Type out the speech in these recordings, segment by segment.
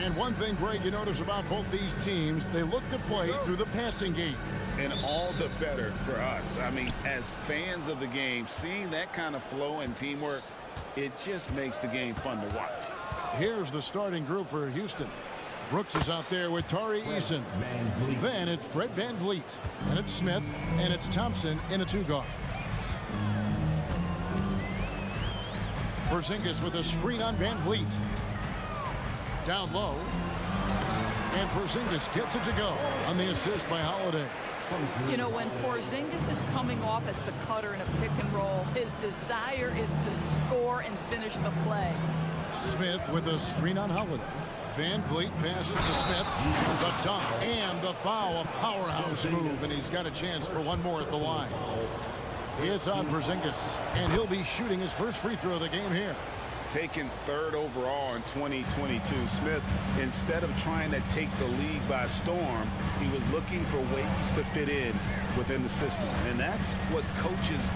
And one thing, Greg, you notice about both these teams, they look to play through the passing game. And all the better for us. I mean, as fans of the game, seeing that kind of flow and teamwork, it just makes the game fun to watch. Here's the starting group for Houston. Brooks is out there with Tari Eason. Then it's Fred Van Vliet. And it's Smith. And it's Thompson in a two-guard. Porzingis with a screen on Van Vliet. Down low. And Porzingis gets it to go on the assist by Holiday. You know, when Porzingis is coming off as the cutter in a pick and roll, his desire is to score and finish the play. Smith with a screen on Holiday. Van Vliet passes to Smith. The dunk and the foul, a powerhouse move, and he's got a chance for one more at the line. It's on Porzingis, and he'll be shooting his first free throw of the game here. Taken third overall in 2022, Smith, instead of trying to take the league by storm, he was looking for ways to fit in within the system. And that's what coaches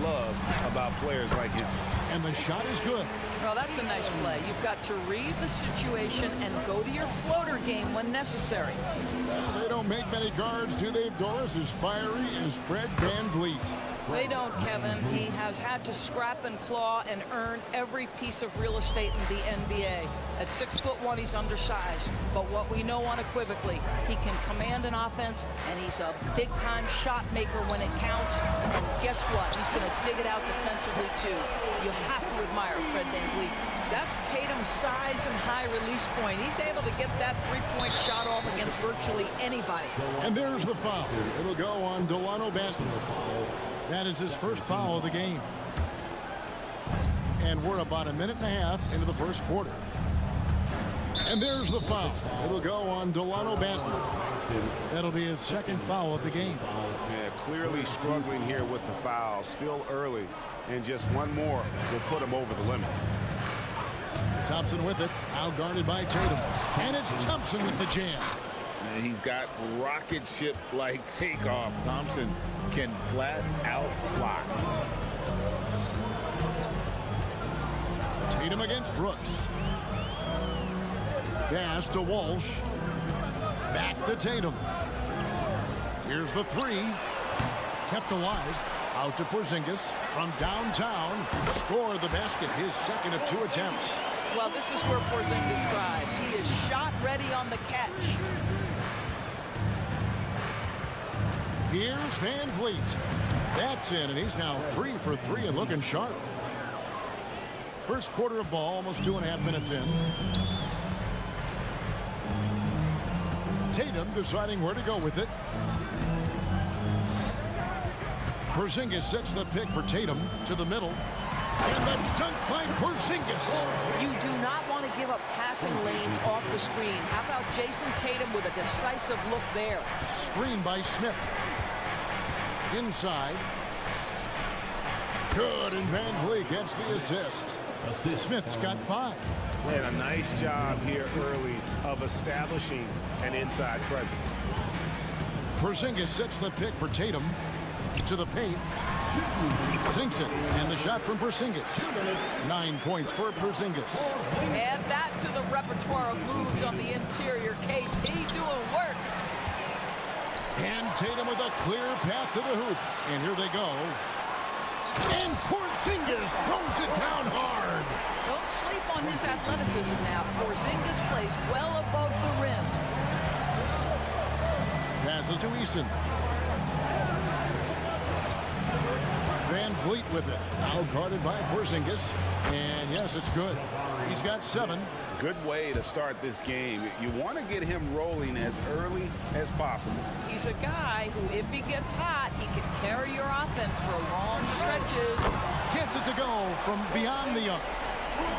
love about players like him. And the shot is good. Well, that's a nice play. You've got to read the situation and go to your floater game when necessary. Well, they don't make many guards, do they, Doris? As fiery as Fred Van Vliet. They don't, Kevin. He has had to scrap and claw and earn every piece of real estate in the NBA. At 6'1", he's undersized. But what we know unequivocally, he can command an offense, and he's a big-time shot maker when it counts. And guess what? He's going to dig it out defensively, too. You have to admire Fred Van Vliet. That's Tatum's size and high release point. He's able to get that three-point shot off against virtually anybody. And there's the foul. It'll go on Delano Banton. That is his first foul of the game. And we're about a minute and a half into the first quarter. And there's the foul. It'll go on Delano Banton. That'll be his second foul of the game. Yeah, clearly struggling here with the foul. Still early. And just one more will put him over the limit. Thompson with it. Out guarded by Tatum. And it's Thompson with the jam. And he's got rocket ship-like takeoff. Thompson can flat out fly. Tatum against Brooks. Pass to Walsh. Back to Tatum. Here's the three. Kept alive. Out to Porzingis. From downtown. Scored the basket. His second of two attempts. Well, this is where Porzingis thrives. He is shot ready on the catch. Here's Van Vliet. That's in, and he's now 3 for 3 and looking sharp. First quarter of ball, almost 2.5 minutes in. Tatum deciding where to go with it. Porzingis sets the pick for Tatum to the middle. And the dunk by Porzingis. You do not want to give up passing lanes off the screen. How about Jason Tatum with a decisive look there? Screen by Smith. Inside. Good, and Van Vliet gets the assist. Smith's got 5. And a nice job here early of establishing an inside presence. Porzingis sets the pick for Tatum to the paint. Sinks it, and the shot from Porzingis. 9 points for Porzingis. Add that to the repertoire of moves on the interior. KP doing work. And Tatum with a clear path to the hoop. And here they go. And Porzingis throws it down hard. Don't sleep on his athleticism now. Porzingis plays well above the rim. Passes to Easton. Van Vliet with it. Now guarded by Porzingis. And yes, it's good. He's got 7. Good way to start this game. You want to get him rolling as early as possible. He's a guy who, if he gets hot, he can carry your offense for long stretches. Gets it to go from beyond the arc.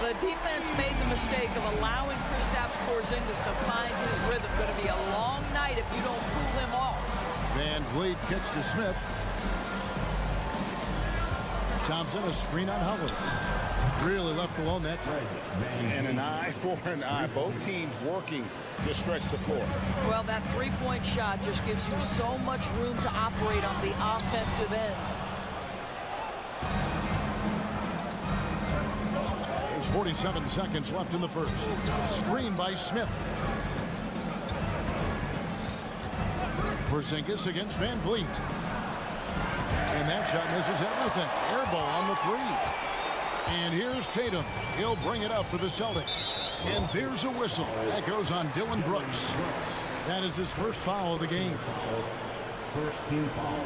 The defense made the mistake of allowing Kristaps Porzingis to find his rhythm. Going to be a long night if you don't cool him off. Van Vliet kicks to Smith. Thompson, a screen on Howard. Really left alone that time. And an eye for an eye. Both teams working to stretch the floor. Well, that three-point shot just gives you so much room to operate on the offensive end. 47 seconds left in the first. Screen by Smith. Porzingis against Van Vliet. And that shot misses everything. Air ball on the three. And here's Tatum. He'll bring it up for the Celtics. And there's a whistle. That goes on Dylan Brooks. That is his first foul of the game. First team foul.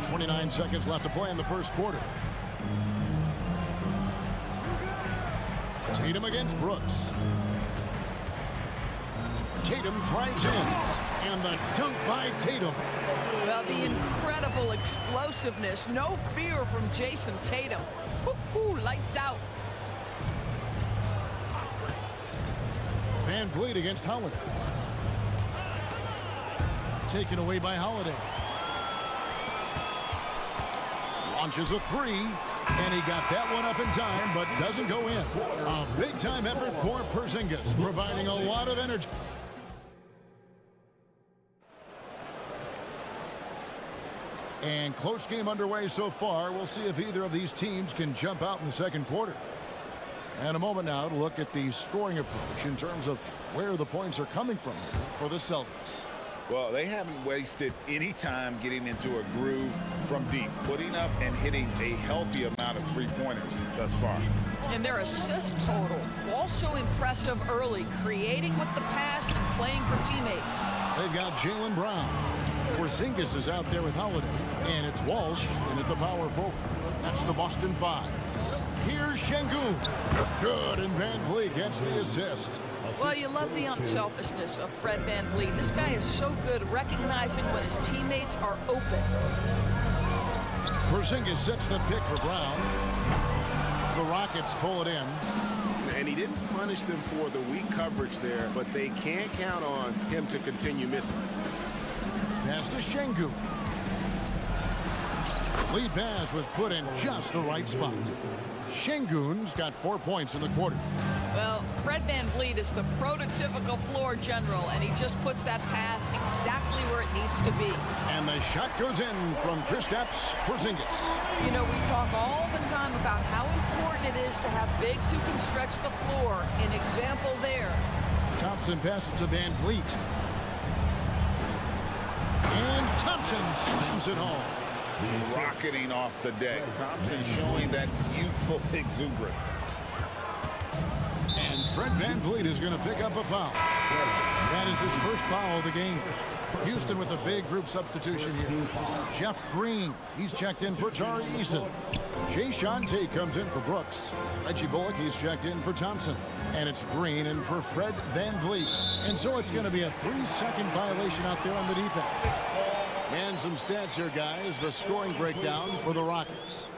29 seconds left to play in the first quarter. Tatum against Brooks. Tatum drives in. And the dunk by Tatum. Well, the incredible explosiveness. No fear from Jason Tatum. Woo-hoo, lights out. Van Vliet against Holiday. Taken away by Holiday. Launches a three, and he got that one up in time, but doesn't go in. A big-time effort for Porzingis, providing a lot of energy. And close game underway so far. We'll see if either of these teams can jump out in the second quarter. And a moment now to look at the scoring approach in terms of where the points are coming from for the Celtics. Well, they haven't wasted any time getting into a groove from deep, putting up and hitting a healthy amount of three-pointers thus far. And their assist total, also impressive early, creating with the pass and playing for teammates. They've got Jaylen Brown. Porzingis is out there with Holiday, and it's Walsh in at the power forward. That's the Boston Five. Here's Şengün. Good, and Van Vliet gets the assist. Well, you love the unselfishness of Fred Van Vliet. This guy is so good recognizing when his teammates are open. Porzingis sets the pick for Brown. The Rockets pull it in. And he didn't punish them for the weak coverage there, but they can't count on him to continue missing. Pass to Şengün. Lead pass was put in just the right spot. Şengün's got 4 points in the quarter. Well, Fred Van Vliet is the prototypical floor general, and he just puts that pass exactly where it needs to be. And the shot goes in from Kristaps Porzingis. You know, we talk all the time about how important it is to have bigs who can stretch the floor. An example there. Thompson passes to Van Vliet. And Thompson slams it home. Rocketing off the deck. Thompson showing that youthful exuberance. And Fred Van Vliet is going to pick up a foul. That is his first foul of the game. Houston with a big group substitution here. Jeff Green, he's checked in for Tari Eason. Jay Tate comes in for Brooks. Reggie Bullock, he's checked in for Thompson. And it's Green in for Fred Van Vliet. And so it's going to be a 3-second violation out there on the defense. And some stats here, guys. The scoring breakdown for the Rockets.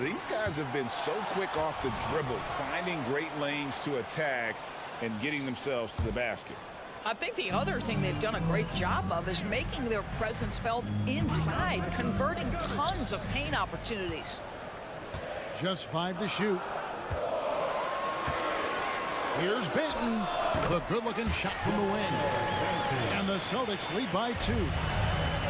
These guys have been so quick off the dribble, finding great lanes to attack and getting themselves to the basket. I think the other thing they've done a great job of is making their presence felt inside, converting tons of paint opportunities. Just 5 to shoot. Here's Benton. The good-looking shot from the wing. And the Celtics lead by 2.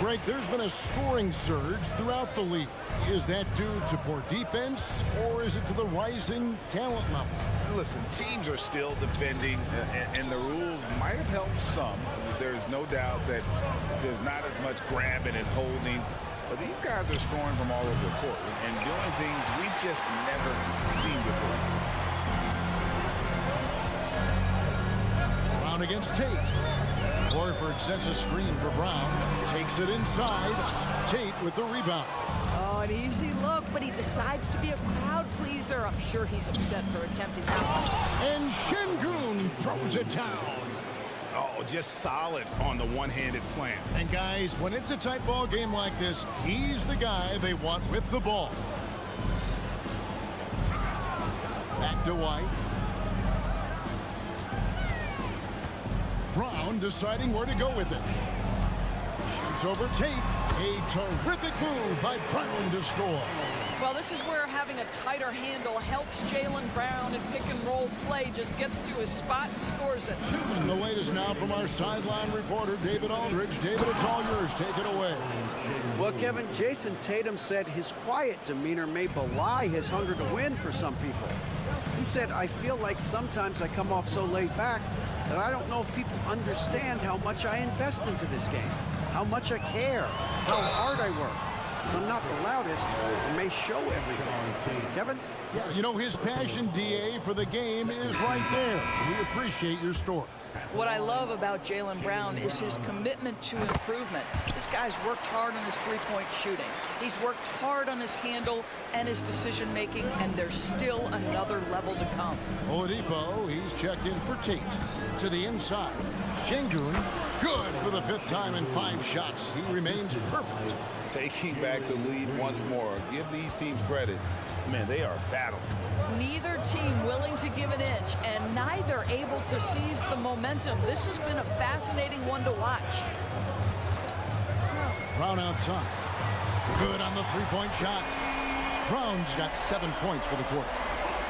Greg, there's been a scoring surge throughout the league. Is that due to poor defense, or is it to the rising talent level? Listen, teams are still defending, and the rules might have helped some. There's no doubt that there's not as much grabbing and holding. But these guys are scoring from all over the court and doing things we've just never seen before. Brown against Tate. Horford sets a screen for Brown. Takes it inside. Tate with the rebound. Oh, an easy look, but he decides to be a crowd pleaser. I'm sure he's upset for attempting that. And Şengün throws it down. Oh, just solid on the one-handed slam. And guys, when it's a tight ball game like this, he's the guy they want with the ball. Back to White. Brown deciding where to go with it. Shoots over Tate. A terrific move by Brown to score. Well, this is where having having a tighter handle helps Jaylen Brown in pick and roll play, just gets to his spot and scores it. And the latest now from our sideline reporter, David Aldridge. David, it's all yours. Take it away. Well, Kevin, Jason Tatum said his quiet demeanor may belie his hunger to win for some people. He said, I feel like sometimes I come off so laid back that I don't know if people understand how much I invest into this game, how much I care, how hard I work. If I'm not the loudest, it may show everything. Kevin? Yeah, you know, his passion, DA, for the game is right there. We appreciate your story. What I love about Jaylen Brown is his commitment to improvement. This guy's worked hard on his three-point shooting. He's worked hard on his handle and his decision-making, and there's still another level to come. Oladipo, he's checked in for Tate. To the inside. Şengün, good for the 5th time in 5 shots. He remains perfect. Taking back the lead once more. Give these teams credit. Man, they are battling. Neither team willing to give an inch, and neither able to seize the momentum. This has been a fascinating one to watch. Brown outside. Good on the 3-point shot. Brown's got 7 points for the quarter.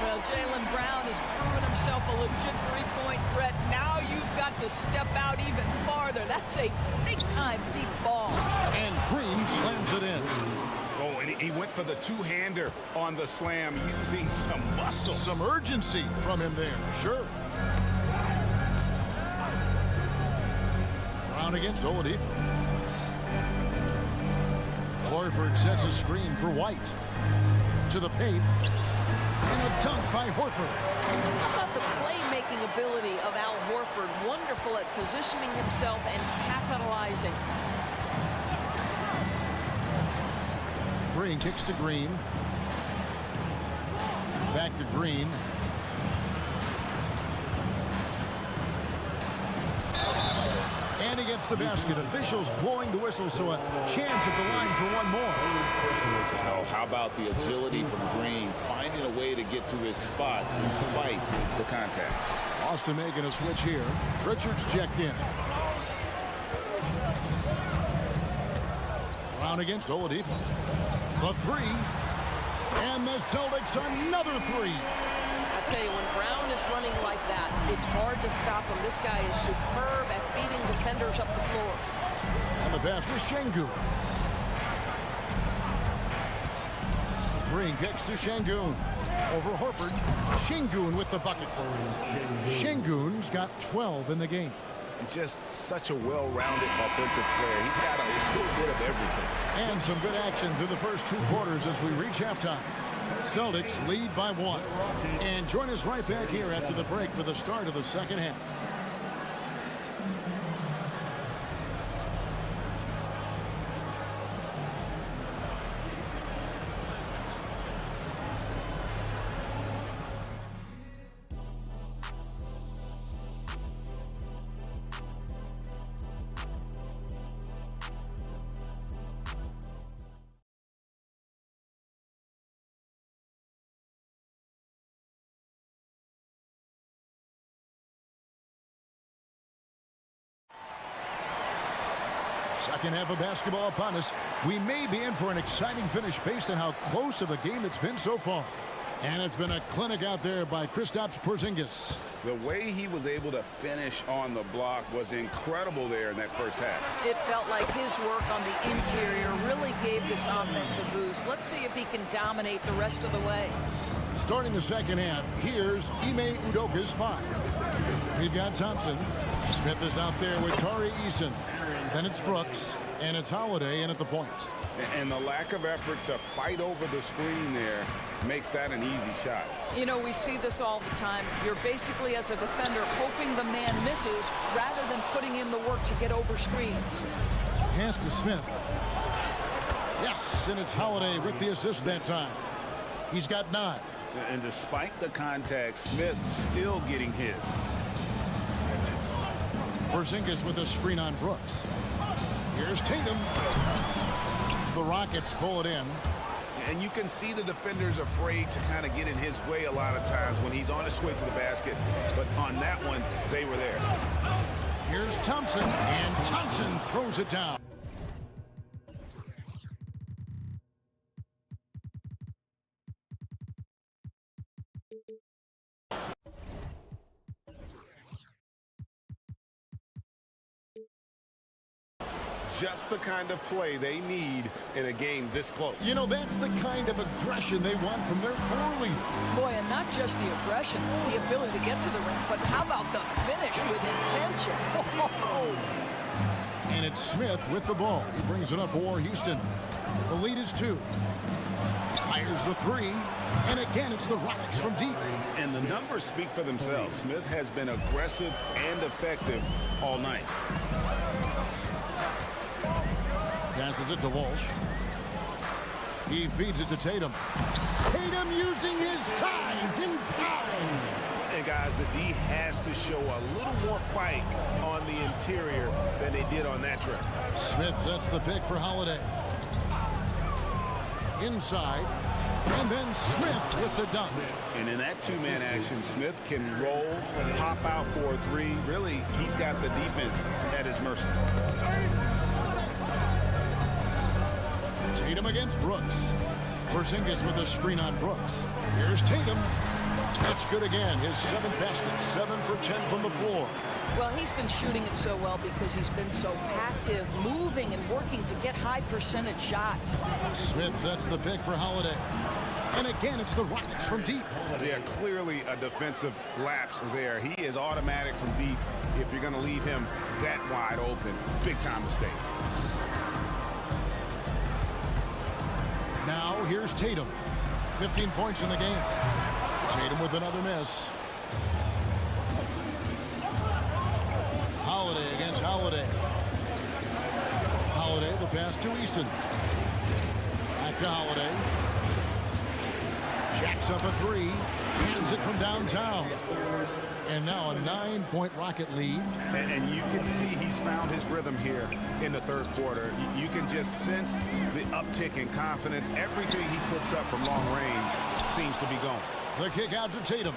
Well, Jaylen Brown has proven himself a legit three-point threat. Now you've got to step out even farther. That's a big-time deep ball. And Green slams it in. Oh, and he went for the two-hander on the slam, using some muscle. Some urgency from him there, sure. Brown against Oladipo. Horford sets a screen for White. To the paint. And a dunk by Horford. How about the playmaking ability of Al Horford? Wonderful at positioning himself and capitalizing. Green kicks to Green. Back to Green. And he gets the basket. Officials blowing the whistle, so a chance at the line for one more. Oh, how about the agility from Green, finding a way to get to his spot despite the contact. Austin making a switch here. Richards checked in. Brown against Oladipo. The 3. And the Celtics another 3. I tell you, when Brown is running like that, it's hard to stop him. This guy is superb at beating defenders up the floor. And the pass to Şengün. Green kicks to Şengün. Over Horford. Şengün with the bucket. Şengün's got 12 in the game. Just such a well-rounded offensive player. He's got a little bit of everything. And some good action through the first 2 quarters as we reach halftime. Celtics lead by 1. And join us right back here after the break for the start of the second half. Second half of basketball upon us. We may be in for an exciting finish based on how close of a game it's been so far. And it's been a clinic out there by Kristaps Porzingis. The way he was able to finish on the block was incredible there in that first half. It felt like his work on the interior really gave this offense a boost. Let's see if he can dominate the rest of the way. Starting the second half, here's Ime Udoka's 5. We've got Thompson. Smith is out there with Tari Eason. Then it's Brooks, and it's Holiday in at the point. And the lack of effort to fight over the screen there makes that an easy shot. You know, we see this all the time. You're basically, as a defender, hoping the man misses rather than putting in the work to get over screens. Pass to Smith. Yes, and it's Holiday with the assist that time. He's got 9. And despite the contact, Smith still getting his. Porzingis with a screen on Brooks. Here's Tatum. The Rockets pull it in. And you can see the defenders afraid to kind of get in his way a lot of times when he's on his way to the basket. But on that one, they were there. Here's Thompson, and Thompson throws it down. Just the kind of play they need in a game this close. You know, that's the kind of aggression they want from their floor leader. Boy, and not just the aggression, the ability to get to the rim, but how about the finish with intention? And it's Smith with the ball. He brings it up for Houston. The lead is 2. Fires the 3. And again, it's the Rockets from deep. And the numbers speak for themselves. Smith has been aggressive and effective all night. Passes it to Walsh. He feeds it to Tatum. Tatum using his size inside. And guys, the D has to show a little more fight on the interior than they did on that trip. Smith sets the pick for Holiday. Inside. And then Smith with the dunk. And in that two-man action, Smith can roll, pop out for a 3. Really, he's got the defense at his mercy. Tatum against Brooks. Porzingis with a screen on Brooks. Here's Tatum. That's good again. His 7th basket, 7 for 10 from the floor. Well, he's been shooting it so well because he's been so active, moving and working to get high percentage shots. Smith sets the pick for Holiday. And again, it's the Rockets from deep. Yeah, clearly a defensive lapse there. He is automatic from deep if you're going to leave him that wide open. Big time mistake. Now, here's Tatum. 15 points in the game. Tatum with another miss. Holiday against Holiday. Holiday, the pass to Easton. Back to Holiday. Jacks up a 3. Hands it from downtown. And now a 9-point Rocket lead. And you can see he's found his rhythm here in the third quarter. You can just sense the uptick in confidence. Everything he puts up from long range seems to be going. The kick out to Tatum.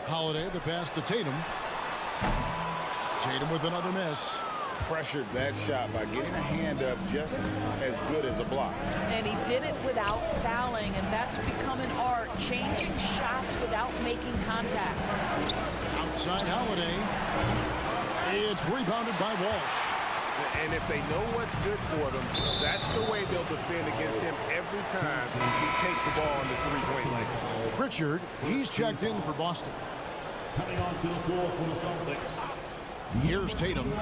Holiday, the pass to Tatum. Tatum with another miss. Pressured that shot by getting a hand up just as good as a block. And he did it without fouling, and that's become an art, changing shots without making contact. Outside Holiday. It's rebounded by Walsh. And if they know what's good for them, that's the way they'll defend against him every time he takes the ball on the three-point line. Pritchard, he's checked in for Boston. Coming onto the floor for the Celtics. Here's Tatum.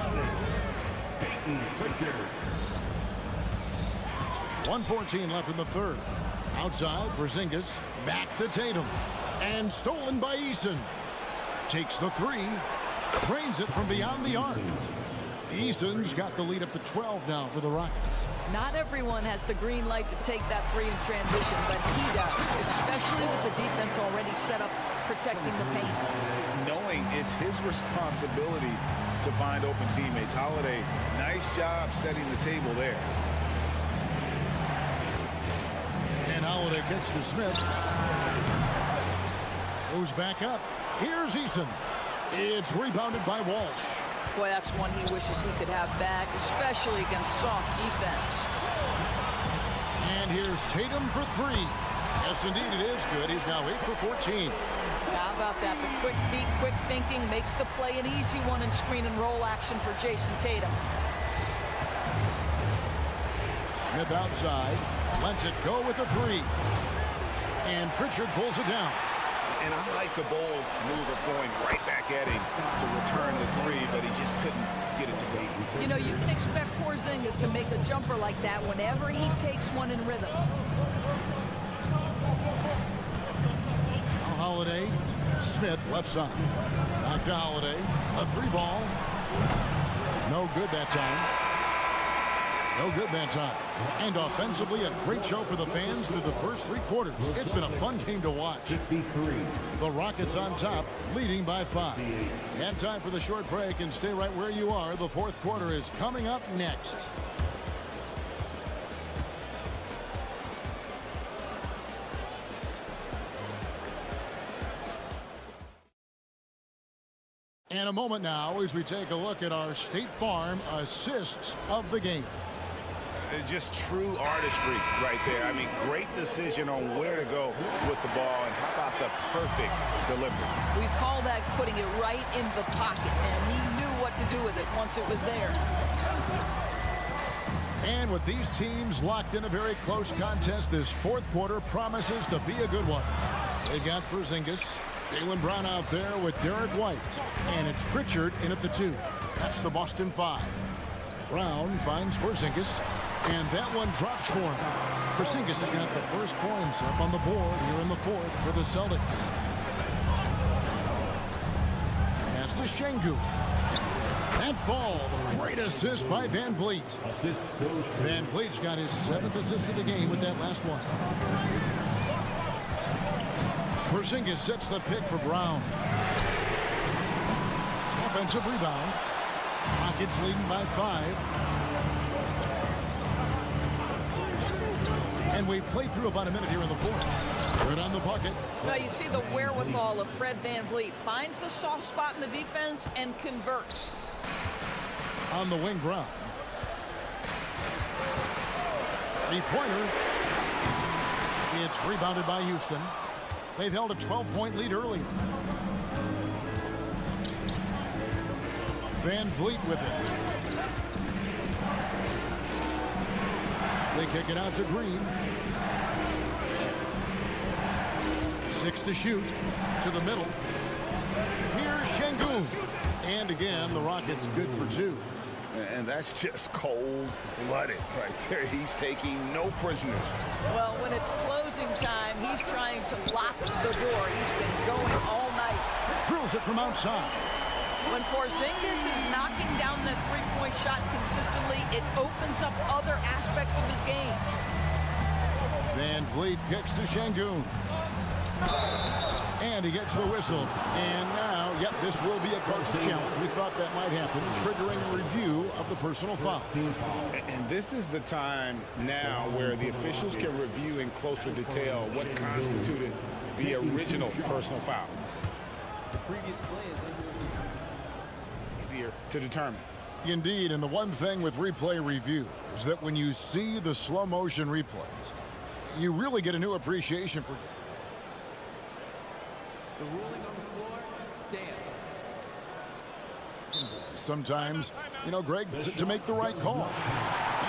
1:14 left in the third. Outside, Porzingis. Back to Tatum. And stolen by Eason. Takes the 3. Drains it from beyond the arc. Eason's got the lead up to 12 now for the Rockets. Not everyone has the green light to take that 3 in transition, but he does, especially with the defense already set up protecting the paint. Knowing it's his responsibility to find open teammates. Holiday, nice job setting the table there. And Holiday kicks to Smith. Goes back up. Here's Eason. It's rebounded by Walsh. Boy, that's one he wishes he could have back, especially against soft defense. And here's Tatum for 3. Yes, indeed, it is good. He's now 8 for 14. How about that? The quick feet, quick thinking makes the play an easy one in screen and roll action for Jason Tatum. Smith outside. Lets it go with a 3. And Pritchard pulls it down. And I like the bold move of going right back at him to return the 3, but he just couldn't get it to go. You know, you can expect Porzingis to make a jumper like that whenever he takes one in rhythm. Holiday. Smith left side. Back to Holiday. A 3 ball. No good that time. No good that time. And offensively, a great show for the fans through the first 3 quarters. It's been a fun game to watch. 53. The Rockets on top, leading by 5. And time for the short break, and stay right where you are. The fourth quarter is coming up next. And a moment now as we take a look at our State Farm assists of the game. Just true artistry right there. I mean, great decision on where to go with the ball, and how about the perfect delivery? We call that putting it right in the pocket, and he knew what to do with it once it was there. And with these teams locked in a very close contest, this fourth quarter promises to be a good one. They've got Porzingis, Jaylen Brown out there with Derek White, and it's Pritchard in at the 2. That's the Boston 5. Brown finds Porzingis, and that one drops for him. Porzingis has got the first points up on the board here in the fourth for the Celtics. Pass to Şengün. That ball, great assist by Van Vliet. Van Vliet's got his 7th assist of the game with that last one. Porzingis sets the pick for Brown. Offensive rebound. Rockets leading by 5. And we've played through about a minute here in the fourth. Good on the bucket. Well, you see the wherewithal of Fred Van Vliet. Finds the soft spot in the defense and converts. On the wing, Brown. Three-pointer. It's rebounded by Houston. They've held a 12-point lead earlier. Van Vliet with it. They kick it out to Green. 6 to shoot. To the middle. Here's Şengün. And again, the Rockets good for 2. And that's just cold-blooded right there. He's taking no prisoners. Well, when it's closing time, he's trying to lock the door. He's been going all night. Drills it from outside. When Porzingis is knocking down that three-point shot consistently, it opens up other aspects of his game. Van Vliet kicks to Şengün. And he gets the whistle. And now, yep, this will be a coach's challenge. We thought that might happen, triggering a review of the personal foul. And this is the time now where the officials can review in closer detail what constituted the original personal foul. The previous play is easier to determine. Indeed, and the one thing with replay review is that when you see the slow motion replays, you really get a new appreciation for. the ruling on the floor stands. Sometimes, you know, Greg, to make the right call.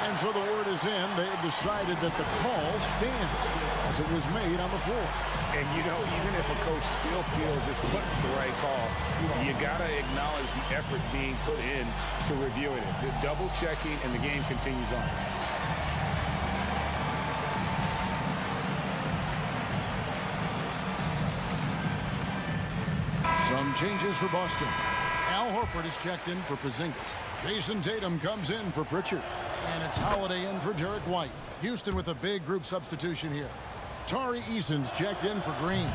And so the word is in. They've decided that the call stands as it was made on the floor. And, you know, even if a coach still feels this wasn't the right call, you got to acknowledge the effort being put in to reviewing it. The double checking, and the game continues on. Some changes for Boston. Al Horford is checked in for Porzingis. Jason Tatum comes in for Pritchard. And it's Holiday in for Derek White. Houston with a big group substitution here. Tari Eason's checked in for Green.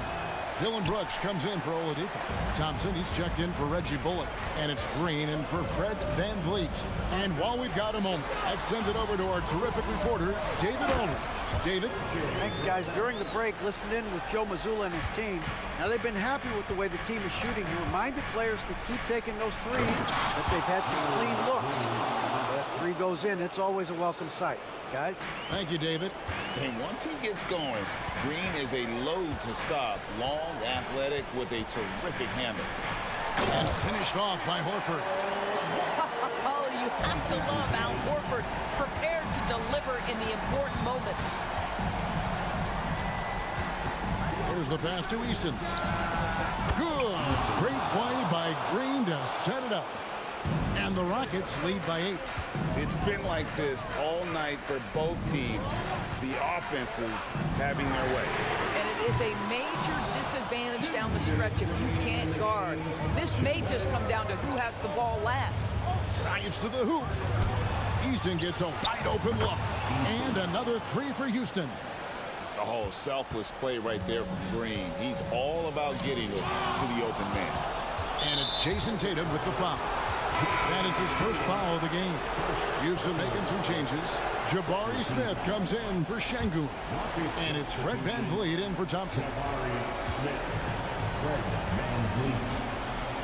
Dylan Brooks comes in for Oladipo. Thompson, he's checked in for Reggie Bullock. And it's Green in for Fred Van Vliet. And while we've got a moment, I'd send it over to our terrific reporter, David Aldridge. David? Thanks, guys. During the break, listened in with Joe Mazzulla and his team. Now, they've been happy with the way the team is shooting. He reminded players to keep taking those threes, that they've had some clean looks. When that three goes in, it's always a welcome sight. Guys? Thank you, David. And once he gets going, Green is a load to stop. Long, athletic, with a terrific handle. And finished off by Horford. Oh, you have to love Al Horford, prepared to deliver in the important moments. Here's the pass to Easton. Good. Great play by Green to set it up. And the Rockets lead by 8. It's been like this all night for both teams. The offenses having their way. And it is a major disadvantage down the stretch if you can't guard. This may just come down to who has the ball last. Drives to the hoop. Easton gets a wide open look. And another 3 for Houston. Oh, selfless play right there from Green. He's all about getting it to the open man. And it's Jason Tatum with the foul. That is his first foul of the game. Houston making some changes. Jabari Smith comes in for Şengün. And it's Fred Van Vliet in for Thompson.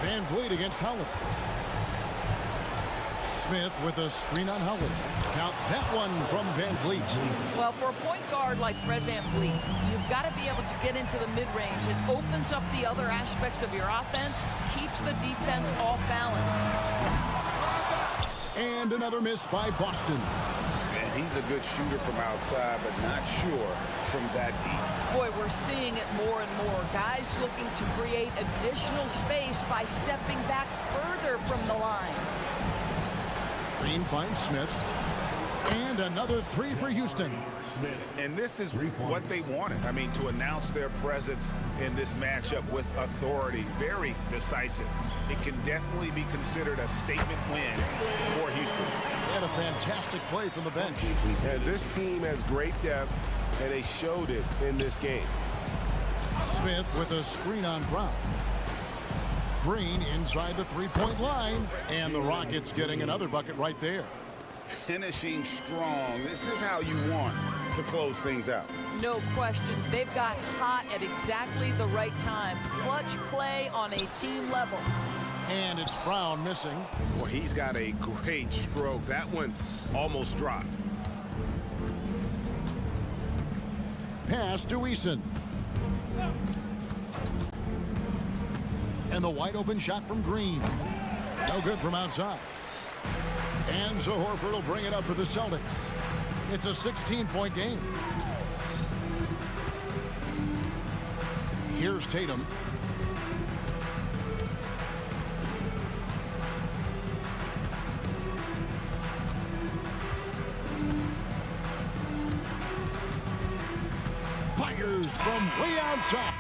Van Vliet against Holiday. Smith with a screen on Holiday. Count that one from Van Vliet. Well, for a point guard like Fred Van Vliet, you've got to be able to get into the mid-range. It opens up the other aspects of your offense, keeps the defense off balance. And another miss by Boston. And he's a good shooter from outside, but not sure from that deep. Boy, we're seeing it more and more. Guys looking to create additional space by stepping back further from the line. Green finds Smith. And another three for Houston. And this is what they wanted. I mean, to announce their presence in this matchup with authority, very decisive. It can definitely be considered a statement win for Houston. They had a fantastic play from the bench. And this team has great depth, and they showed it in this game. Smith with a screen on Brown. Green inside the three-point line. And the Rockets getting another bucket right there. Finishing strong. This is how you want to close things out. No question. They've got hot at exactly the right time. Clutch play on a team level. And it's Brown missing. Well, he's got a great stroke. That one almost dropped. Pass to Eason. And the wide open shot from Green. No good from outside. And so Horford will bring it up for the Celtics. It's a 16-point game. Here's Tatum. Fires from way outside.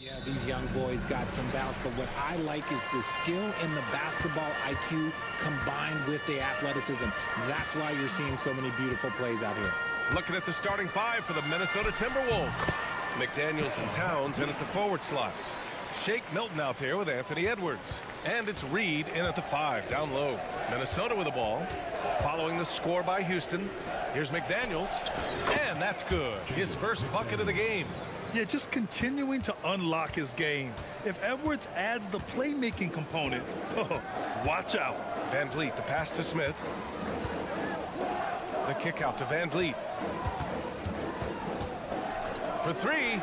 Yeah, these young boys got some bounce, but what I like is the skill and the basketball IQ combined with the athleticism. That's why you're seeing so many beautiful plays out here. Looking at the starting five for the Minnesota Timberwolves. McDaniels and Towns in at the forward slots. Shake Milton out there with Anthony Edwards. And it's Reed in at the 5, down low. Minnesota with the ball. Following the score by Houston. Here's McDaniels. And that's good. His first bucket of the game. Yeah, just continuing to unlock his game. If Edwards adds the playmaking component, oh, watch out. Van Vliet, the pass to Smith. The kick out to Van Vliet. For three.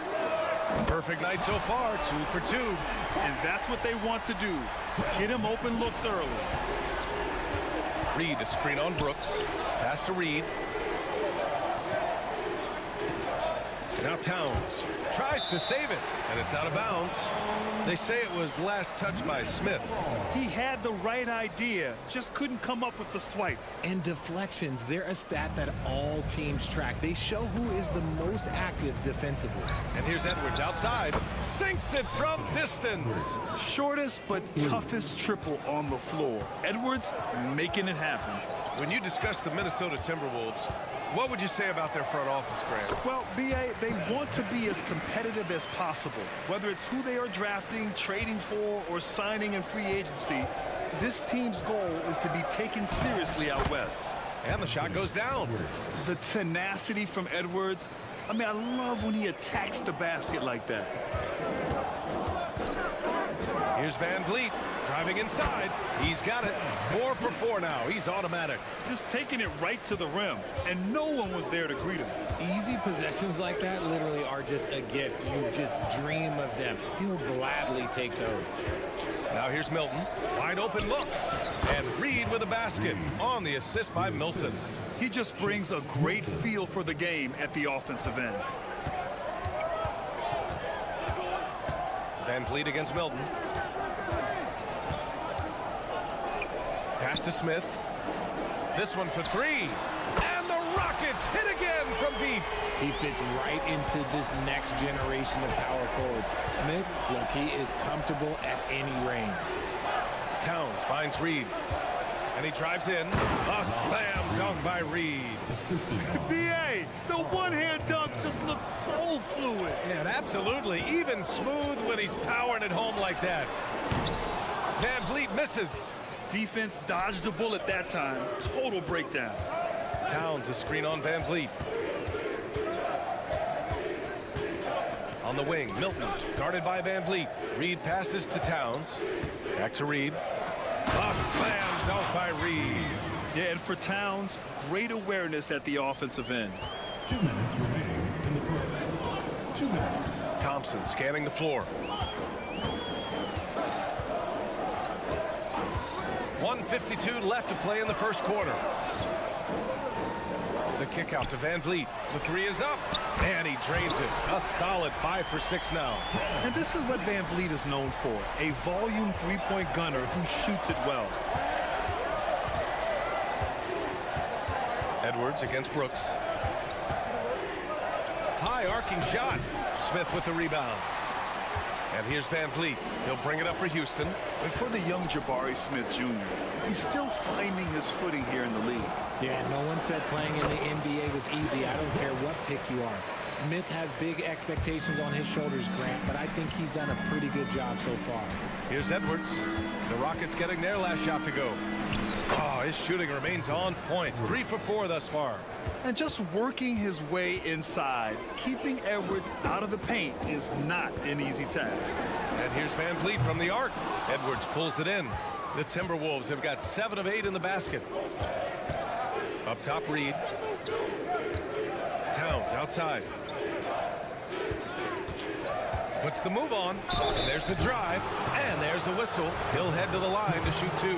A perfect night so far, 2 for 2. And that's what they want to do. Get him open looks early. Reed, a screen on Brooks. Pass to Reed. Now Towns tries to save it, and it's out of bounds. They say it was last touched by Smith. He had the right idea, just couldn't come up with the swipe. And deflections, they're a stat that all teams track. They show who is the most active defensively. And here's Edwards outside. Sinks it from distance. Shortest but toughest triple on the floor. Edwards making it happen. When you discuss the Minnesota Timberwolves, what would you say about their front office, Grant? Well, B.A., they want to be as competitive as possible. Whether it's who they are drafting, trading for, or signing in free agency, this team's goal is to be taken seriously out west. And the shot goes down. The tenacity from Edwards. I mean, I love when he attacks the basket like that. Here's Van Vliet driving inside. He's got it. 4 for 4 now. He's automatic. Just taking it right to the rim, and no one was there to greet him. Easy possessions like that literally are just a gift. You just dream of them. He'll gladly take those. Now here's Milton. Wide open look. And Reed with a basket on the assist by Milton. He just brings a great feel for the game at the offensive end. Van Vliet against Milton. Pass to Smith. This one for three. And the Rockets hit again from deep. He fits right into this next generation of power forwards. Smith, look, he is comfortable at any range. Towns finds Reed. And he drives in. A slam dunk by Reed. B.A., the one-hand dunk just looks so fluid. Yeah, absolutely. Even smooth when he's powering it home like that. Van Vliet misses. Defense dodged a bullet that time. Total breakdown. Towns, a screen on Van Vliet. On the wing, Milton, guarded by Van Vliet. Reed passes to Towns. Back to Reed. A slam dunk by Reed. Yeah, and for Towns, great awareness at the offensive end. 2 minutes remaining in the first. 2 minutes. Thompson scanning the floor. 1:52 left to play in the first quarter. The kick out to Van Vliet. The three is up, and he drains it. A solid 5 for 6 now. And this is what Van Vliet is known for, a volume three-point gunner who shoots it well. Edwards against Brooks. High arcing shot. Smith with the rebound. And here's Van Vliet. He'll bring it up for Houston. And for the young Jabari Smith Jr., he's still finding his footing here in the league. Yeah, no one said playing in the NBA was easy. I don't care what pick you are. Smith has big expectations on his shoulders, Grant, but I think he's done a pretty good job so far. Here's Edwards. The Rockets getting their last shot to go. Oh, his shooting remains on point. 3 for 4 thus far. And just working his way inside, keeping Edwards out of the paint is not an easy task. And here's Van Vliet from the arc. Edwards pulls it in. The Timberwolves have got 7 of 8 in the basket. Up top, Reed. Towns outside. Puts the move on. And there's the drive. And there's a whistle. He'll head to the line to shoot 2.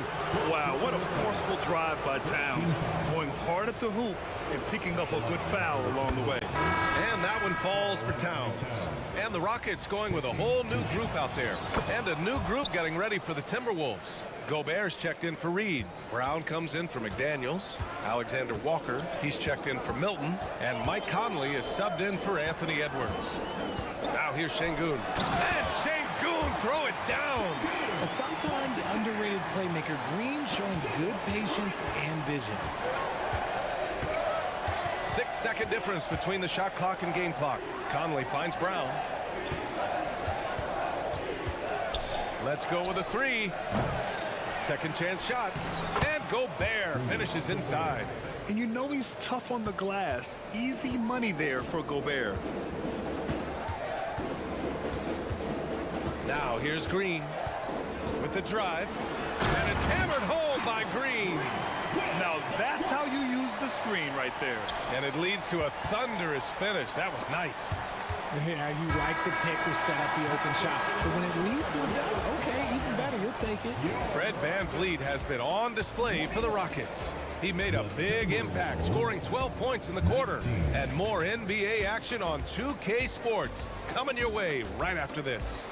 Wow, what a forceful drive by Towns. Going hard at the hoop and picking up a good foul along the way. And that one one falls for Towns. And the Rockets going with a whole new group out there. And a new group getting ready for the Timberwolves. Gobert's checked in for Reed. Brown comes in for McDaniels. Alexander Walker, he's checked in for Milton. And Mike Conley is subbed in for Anthony Edwards. Now here's Şengün. And Şengün throw it down. A sometimes underrated playmaker, Green showing good patience and vision. 6-second difference between the shot clock and game clock. Conley finds Brown. Let's go with a three. Second chance shot. And Gobert finishes inside. And you know he's tough on the glass. Easy money there for Gobert. Now here's Green with the drive. And it's hammered home by Green. Now that's how you use the screen right there. And it leads to a thunderous finish. That was nice. Yeah, you like the pick to set up the open shot. But when it leads to a dunk, okay, even better, you'll take it. Fred VanVleet has been on display for the Rockets. He made a big impact, scoring 12 points in the quarter. And more NBA action on 2K Sports coming your way right after this.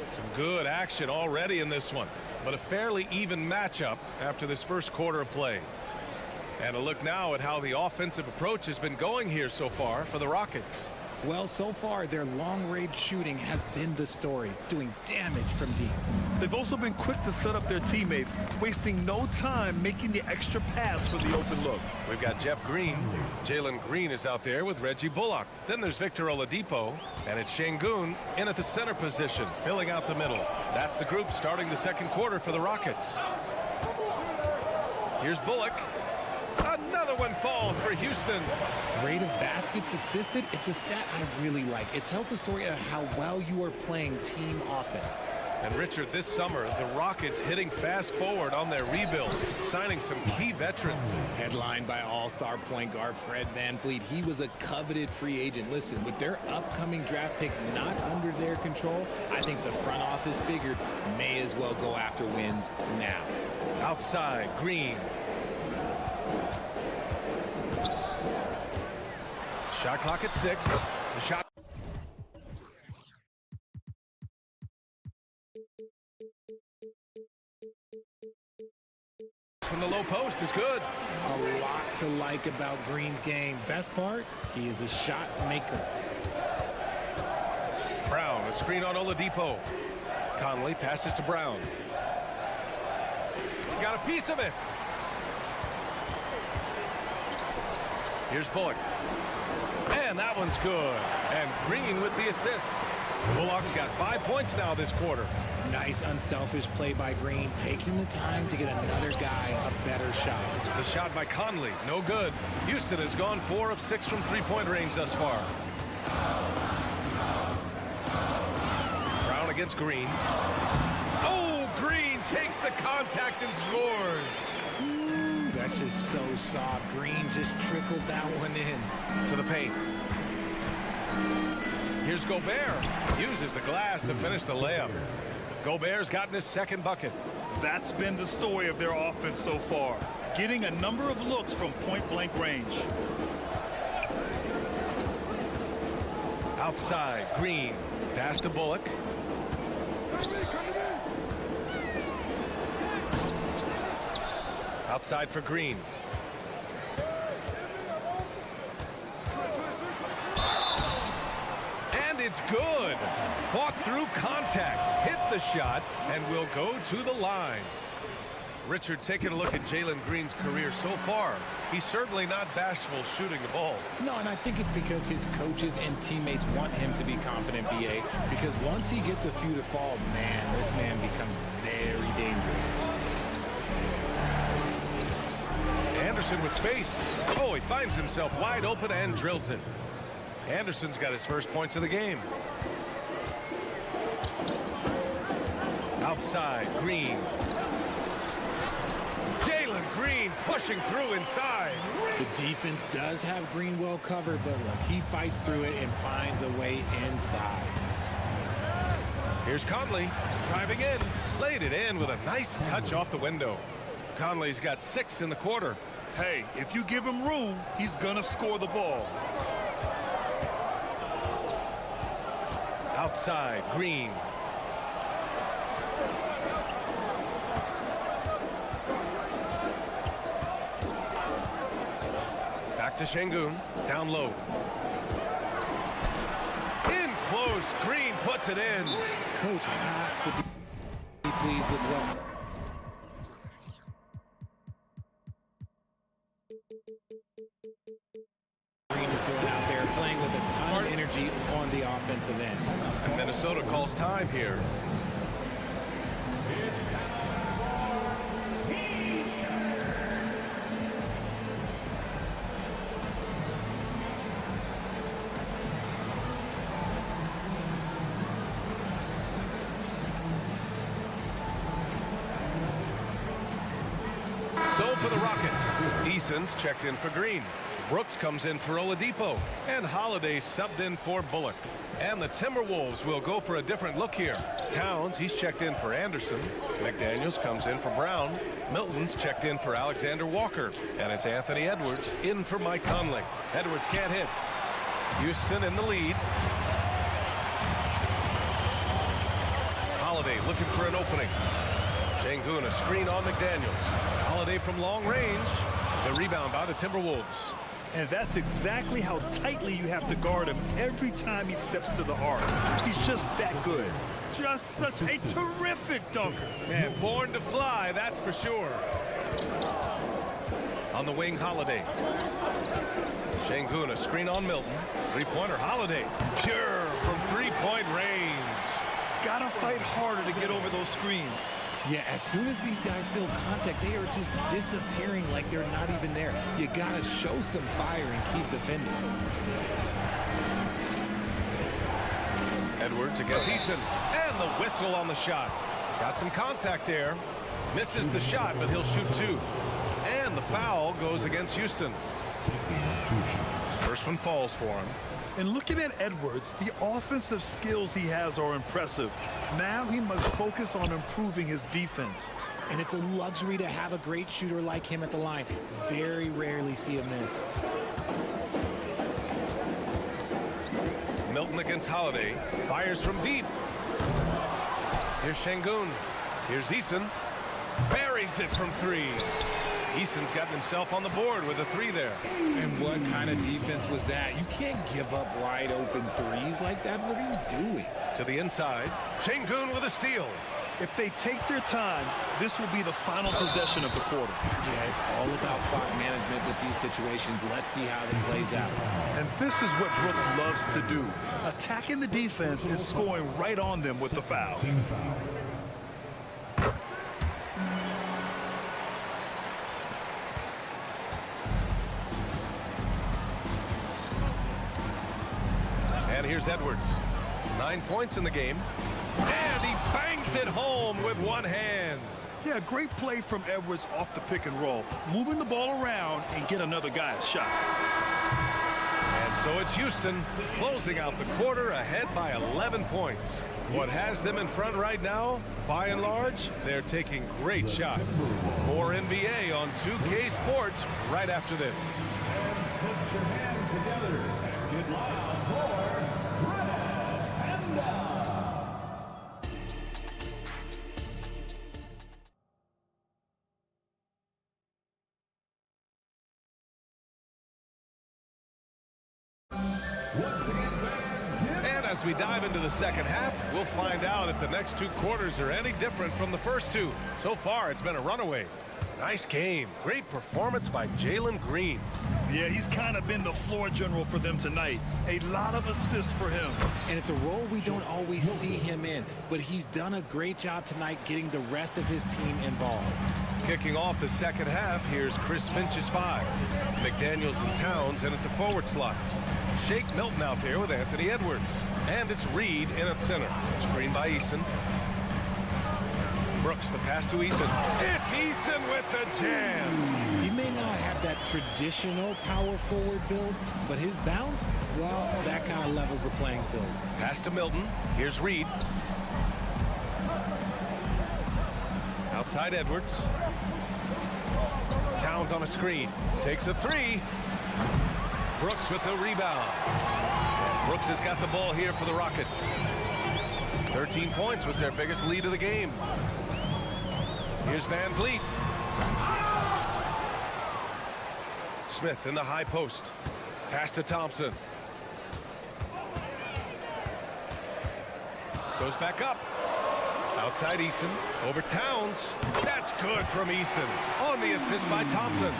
Some good action already in this one, but a fairly even matchup after this first quarter of play. And a look now at how the offensive approach has been going here so far for the Rockets. Well, so far, their long-range shooting has been the story, doing damage from deep. They've also been quick to set up their teammates, wasting no time making the extra pass for the open look. We've got Jeff Green. Jalen Green is out there with Reggie Bullock. Then there's Victor Oladipo, and it's Şengün in at the center position, filling out the middle. That's the group starting the second quarter for the Rockets. Here's Bullock. Another one falls for Houston. Rate of baskets assisted, it's a stat I really like. It tells the story of how well you are playing team offense. And Richard, this summer, the Rockets hitting fast forward on their rebuild, signing some key veterans. Headlined by all-star point guard Fred VanVleet, he was a coveted free agent. Listen, with their upcoming draft pick not under their control, I think the front office figured may as well go after wins now. Outside, Green. Shot clock at 6. The shot. From the low post is good. A lot to like about Green's game. Best part, he is a shot maker. Brown, a screen on Oladipo. Conley passes to Brown. Got a piece of it. Here's Bullock. And that one's good. And Green with the assist. Bullock's got 5 points now this quarter. Nice unselfish play by Green, taking the time to get another guy a better shot. The shot by Conley, no good. Houston has gone 4 of 6 from three-point range thus far. Brown against Green. Oh, Green takes the contact and scores. That's just so soft. Green just trickled that one in. To the paint. Here's Gobert. Uses the glass to finish the layup. Gobert's gotten his second bucket. That's been the story of their offense so far, getting a number of looks from point-blank range. Outside, Green. Pass to Bullock. Outside for Green. And it's good. Fought through contact, hit the shot, and will go to the line. Richard, taking a look at Jalen Green's career so far, he's certainly not bashful shooting the ball. No, and I think it's because his coaches and teammates want him to be confident, BA, because once he gets a few to fall, man, this man becomes very dangerous. Anderson with space. Oh, he finds himself wide open and drills it. Anderson's got his first points of the game. Outside, Green. Jalen Green Green pushing through inside. The defense does have Green well covered, but look, he fights through it and finds a way inside. Here's Conley driving in, laid it in with a nice touch off the window. Conley's got 6 in the quarter. Hey, if you give him room, he's gonna score the ball. Outside, Green. Back to Şengün, down low. In close, Green puts it in. Coach has to be pleased with what Green is doing out there, playing with a ton of energy on the offensive end. And Minnesota calls time here. So for the Rockets, Eason's checked in for Green. Brooks comes in for Oladipo, and Holiday subbed in for Bullock. And the Timberwolves will go for a different look here. Towns, he's checked in for Anderson. McDaniels comes in for Brown. Milton's checked in for Alexander Walker. And it's Anthony Edwards in for Mike Conley. Edwards can't hit. Houston in the lead. Holiday looking for an opening. Şengün, a screen on McDaniels. Holiday from long range. The rebound by the Timberwolves. And that's exactly how tightly you have to guard him every time he steps to the arc. He's just that good. Just such a terrific dunker. Man, born to fly, that's for sure. On the wing, Holiday. Şengün, a screen on Milton. Three-pointer, Holiday. Pure from three-point range. Gotta fight harder to get over those screens. Yeah, as soon as these guys feel contact, they are just disappearing like they're not even there. You gotta show some fire and keep defending. Edwards against Eason, and the whistle on the shot. Got some contact there. Misses the shot, but he'll shoot 2. And the foul goes against Houston. First one falls for him. And looking at Edwards, the offensive skills he has are impressive. Now he must focus on improving his defense. And it's a luxury to have a great shooter like him at the line. Very rarely see him miss. Milton against Holiday. Fires from deep. Here's Şengün. Here's Eason. Buries it from 3. Eason's gotten himself on the board with a 3 there. And what kind of defense was that? You can't give up wide open threes like that. What are you doing? To the inside. Şengün with a steal. If they take their time, this will be the final possession of the quarter. Yeah, it's all about clock management with these situations. Let's see how it plays out. And this is what Brooks loves to do. Attacking the defense and scoring right on them with the foul. And here's Edwards. 9 points in the game. And he bangs it home with one hand. Yeah, great play from Edwards off the pick and roll. Moving the ball around and get another guy a shot. And so it's Houston closing out the quarter ahead by 11 points. What has them in front right now, by and large, they're taking great shots. More NBA on 2K Sports right after this. Put your hands together and get loud for And as we dive into the second half, we'll find out if the next 2 quarters are any different from the first 2. So far, it's been a runaway. Nice game. Great performance by Jalen Green. Yeah, he's kind of been the floor general for them tonight. A lot of assists for him. And it's a role we don't always see him in, but he's done a great job tonight getting the rest of his team involved. Kicking off the second half, here's Chris Finch's 5. McDaniels and Towns in at the forward slots. Shake Milton out there with Anthony Edwards. And it's Reed in at center. Screen by Eason. Brooks, the pass to Eason. It's Eason with the jam. He may not have that traditional power forward build, but his bounce, well, that kind of levels the playing field. Pass to Milton. Here's Reed. Outside Edwards. Towns on a screen. Takes a three. Brooks with the rebound. Brooks has got the ball here for the Rockets. 13 points was their biggest lead of the game. Here's Van Vliet. Smith in the high post. Pass to Thompson. Goes back up. Outside Eason. Over Towns. That's good from Eason. On the assist by Thompson.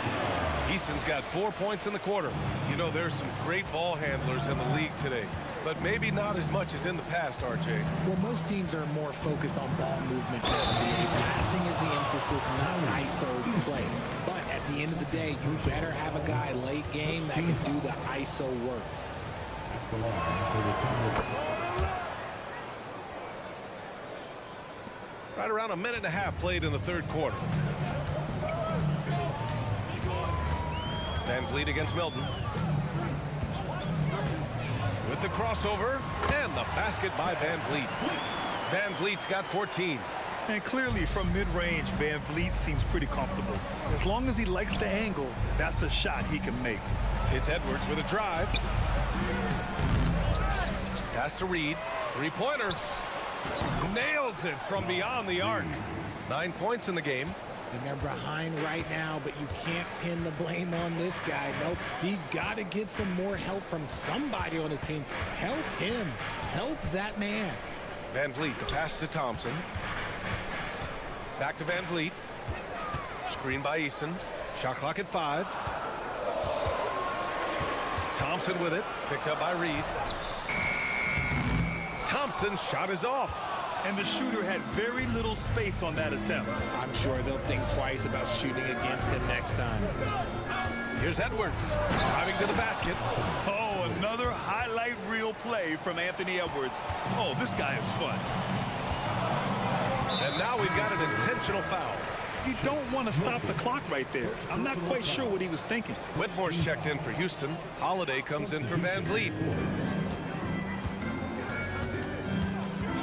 Eason's got 4 points in the quarter. You know, there's some great ball handlers in the league today, but maybe not as much as in the past, RJ. Well, most teams are more focused on ball movement. Passing is the emphasis, not ISO play. But at the end of the day, you better have a guy late game that can do the ISO work. Right around a minute and a half played in the third quarter. Van Vliet against Milton. With the crossover and the basket by Van Vliet. Van Vliet's got 14. And clearly from mid-range, Van Vliet seems pretty comfortable. As long as he likes the angle, that's a shot he can make. It's Edwards with a drive. Pass to Reed. Three-pointer. Nails it from beyond the arc. 9 points in the game. And they're behind right now, but you can't pin the blame on this guy. Nope, he's got to get some more help from somebody on his team. Help him. Help that man. Van Vliet, the pass to Thompson. Back to Van Vliet. Screen by Eason. Shot clock at 5. Thompson with it. Picked up by Reed. Thompson's shot is off. And the shooter had very little space on that attempt. I'm sure they'll think twice about shooting against him next time. Here's Edwards, driving to the basket. Oh, another highlight reel play from Anthony Edwards. Oh, this guy is fun. And now we've got an intentional foul. You don't want to stop the clock right there. I'm not quite sure what he was thinking. Whitmore's checked in for Houston. Holiday comes in for Van Vliet.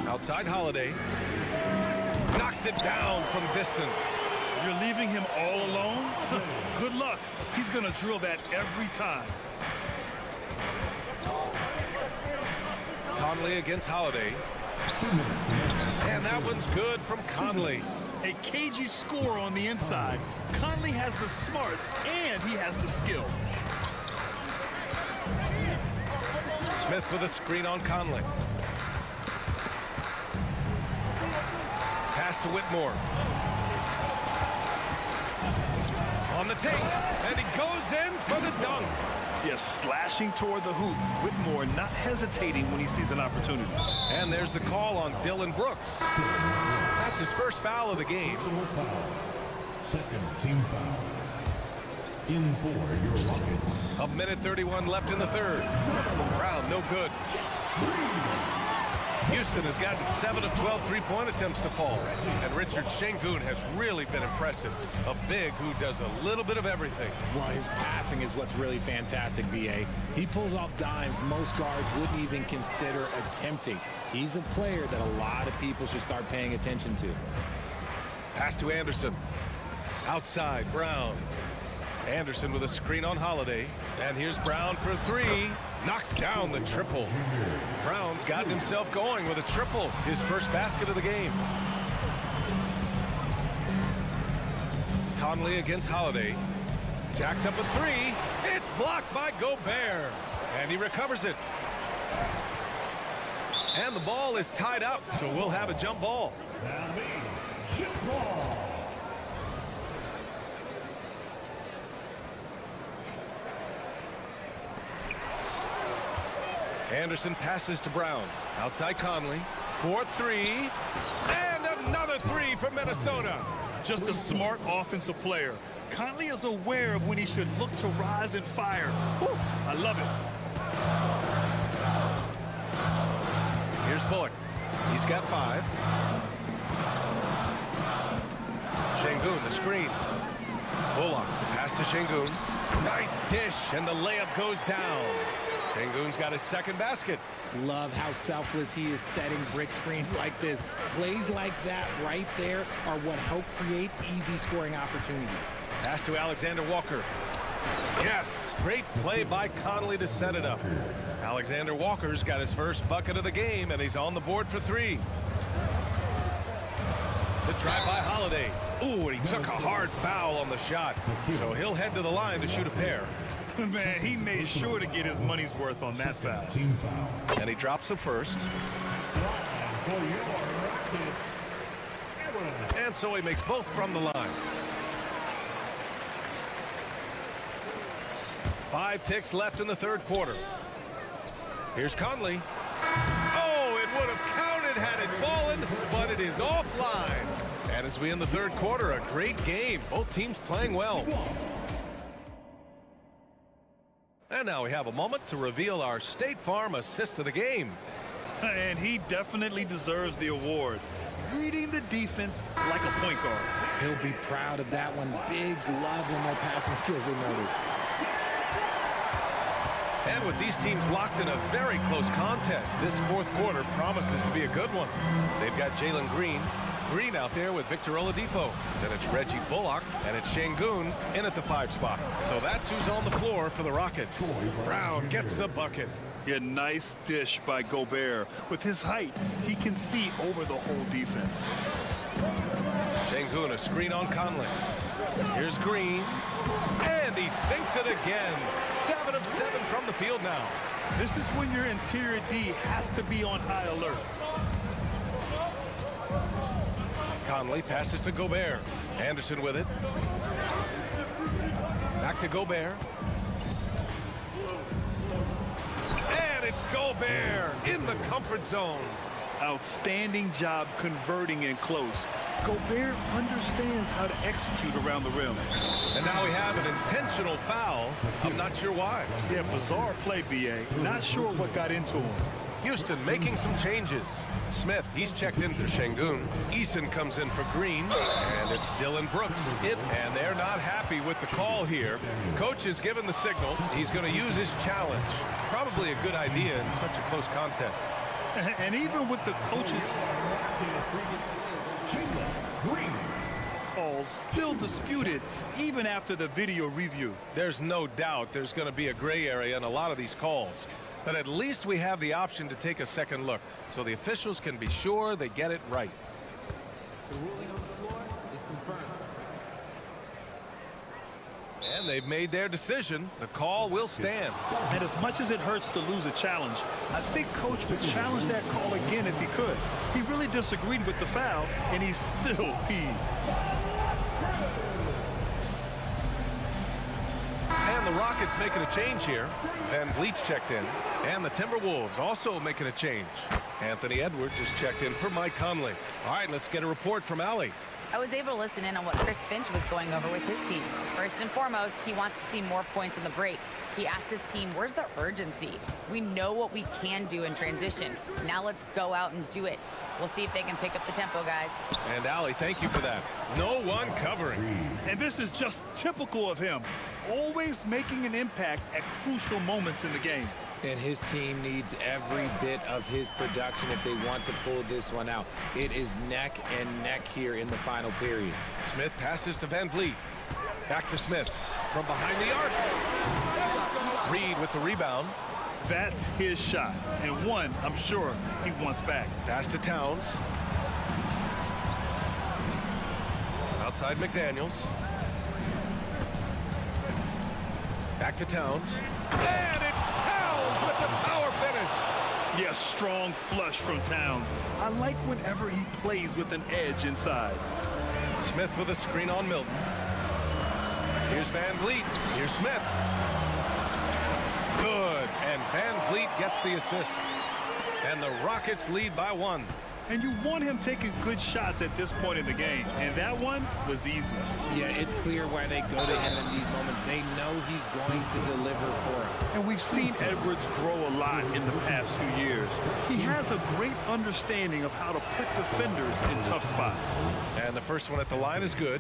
Outside Holiday. Knocks it down from distance. You're leaving him all alone? Good luck. He's going to drill that every time. Conley against Holiday. And that one's good from Conley. A cagey score on the inside. Conley has the smarts and he has the skill. Smith with a screen on Conley. Pass to Whitmore. On the take, and he goes in for the dunk. Yes, slashing toward the hoop. Whitmore not hesitating when he sees an opportunity. And there's the call on Dylan Brooks. That's his first foul of the game. Second team foul. In for your Rockets. A minute 31 left in the third. Brown, no good. Houston has gotten 7 of 12 three-point attempts to fall. And Richard Şengün has really been impressive. A big who does a little bit of everything. Well, his passing is what's really fantastic, B.A. He pulls off dimes most guards wouldn't even consider attempting. He's a player that a lot of people should start paying attention to. Pass to Anderson. Outside, Brown. Anderson with a screen on Holiday. And here's Brown for three. Knocks down the triple. Brown's gotten himself going with a triple. His first basket of the game. Conley against Holiday. Jacks up a three. It's blocked by Gobert. And he recovers it. And the ball is tied up, so we'll have a jump ball. Jump ball. Anderson passes to Brown. Outside Conley. 4-3. And another three from Minnesota. Just a smart offensive player. Conley is aware of when he should look to rise and fire. Whew, I love it. Here's Bullock. He's got 5. Şengün, the screen. Bullock, pass to Şengün. Nice dish, and the layup goes down. Şengün's got his second basket. Love how selfless he is setting brick screens like this. Plays like that right there are what help create easy scoring opportunities. Pass to Alexander Walker. Yes, great play by Conley to set it up. Alexander Walker's got his first bucket of the game, and he's on the board for three. The drive by Holiday. Ooh, and he took a hard foul on the shot. So he'll head to the line to shoot a pair. Man, he made sure to get his money's worth on that foul. And he drops the first. And so he makes both from the line. 5 ticks left in the third quarter. Here's Conley. Oh, it would have counted had it fallen, but it is offline. And as we end the third quarter, a great game. Both teams playing well. And now we have a moment to reveal our State Farm assist of the game. And he definitely deserves the award. Reading the defense like a point guard. He'll be proud of that one. Bigs love when their passing skills are noticed. And with these teams locked in a very close contest, this fourth quarter promises to be a good one. They've got Jalen Green out there with Victor Oladipo. Then it's Reggie Bullock, and it's Şengün in at the 5 spot. So that's who's on the floor for the Rockets. Brown gets the bucket. Yeah, nice dish by Gobert. With his height, he can see over the whole defense. Şengün, a screen on Conley. Here's Green, and he sinks it again. 7 of 7 from the field now. This is when your interior D has to be on high alert. Conley passes to Gobert. Anderson with it. Back to Gobert. And it's Gobert in the comfort zone. Outstanding job converting in close. Gobert understands how to execute around the rim. And now we have an intentional foul. I'm not sure why. Yeah, bizarre play, B.A. Not sure what got into him. Houston making some changes. Smith, he's checked in for Şengün. Eason comes in for Green. And it's Dylan Brooks. And they're not happy with the call here. Coach has given the signal. He's going to use his challenge. Probably a good idea in such a close contest. And even with the coaches calls still disputed even after the video review. There's no doubt there's going to be a gray area in a lot of these calls. But at least we have the option to take a second look so the officials can be sure they get it right. The ruling on the floor is confirmed. And they've made their decision. The call will stand. And as much as it hurts to lose a challenge, I think Coach would challenge that call again if he could. He really disagreed with the foul, and he's still peeved. And the Rockets making a change here. Van Vliet's checked in. And the Timberwolves also making a change. Anthony Edwards is checked in for Mike Conley. All right, let's get a report from Allie. I was able to listen in on what Chris Finch was going over with his team. First and foremost, he wants to see more points in the break. He asked his team, where's the urgency? We know what we can do in transition. Now let's go out and do it. We'll see if they can pick up the tempo, guys. And Allie, thank you for that. No one covering. And this is just typical of him. Always making an impact at crucial moments in the game. And his team needs every bit of his production if they want to pull this one out. It is neck and neck here in the final period. Smith passes to Van Vliet. Back to Smith from behind the arc. Reed with the rebound. That's his shot, and one I'm sure he wants back. Pass to Towns. Outside McDaniels. Back to Towns. And it's Towns with the power finish. Yes, strong flush from Towns. I like whenever he plays with an edge inside. Smith with a screen on Milton. Here's Van Vliet. Here's Smith. Good. And Van Vliet gets the assist. And the Rockets lead by 1. And you want him taking good shots at this point in the game. And that one was easy. Yeah, it's clear why they go to him in these moments. They know he's going to deliver for them. And we've seen Edwards grow a lot in the past few years. He has a great understanding of how to put defenders in tough spots. And the first one at the line is good.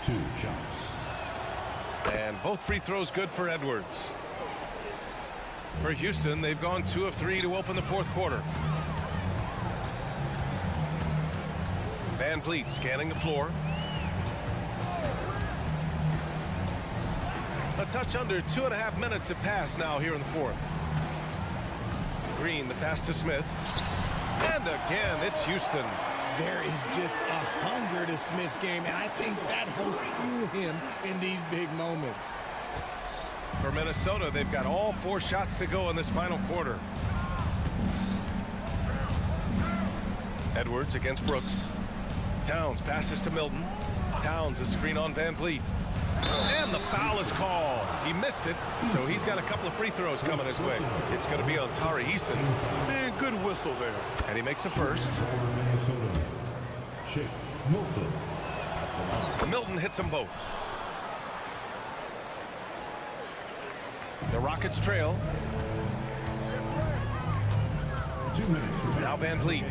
2 shots. And both free throws good for Edwards. For Houston, they've gone 2 of 3 to open the fourth quarter. Van Vliet scanning the floor. A touch under 2.5 minutes have passed now here in the fourth. Green, the pass to Smith. And again, it's Houston. There is just a hunger to Smith's game, and I think that helps fuel him in these big moments. For Minnesota, they've got all 4 shots to go in this final quarter. Edwards against Brooks. Towns passes to Milton. Towns a screen on Van Vliet. And the foul is called. He missed it, so he's got a couple of free throws coming his way. It's going to be on Tari Eason. Man, good whistle there. And he makes the first. Minnesota. Shake Milton. Milton hits them both. The Rockets trail. 2 minutes remaining. Now Van Vliet.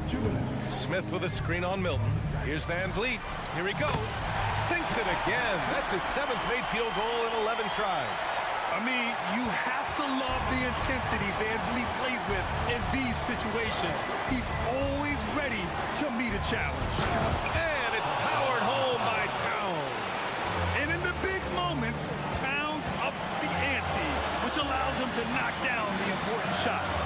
2 minutes. Smith with a screen on Milton. Here's Van Vliet. Here he goes. Sinks it again. That's his 7th made field goal in 11 tries. I mean, you have to love the intensity Van Vliet plays with in these situations. He's always ready to meet a challenge. And it's powered home by Towns. And in the big moments, Towns ups the ante, which allows him to knock down the important shots.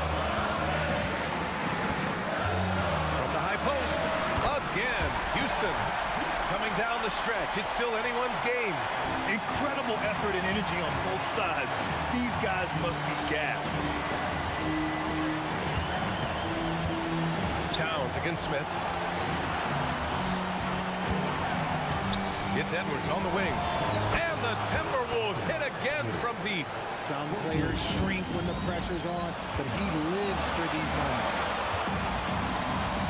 From the high post, again, Houston. Coming down the stretch, it's still anyone's game. Incredible effort and energy on both sides. These guys must be gassed. Towns against Smith. It's Edwards on the wing. And the Timberwolves hit again from deep. Some players shrink when the pressure's on, but he lives for these moments.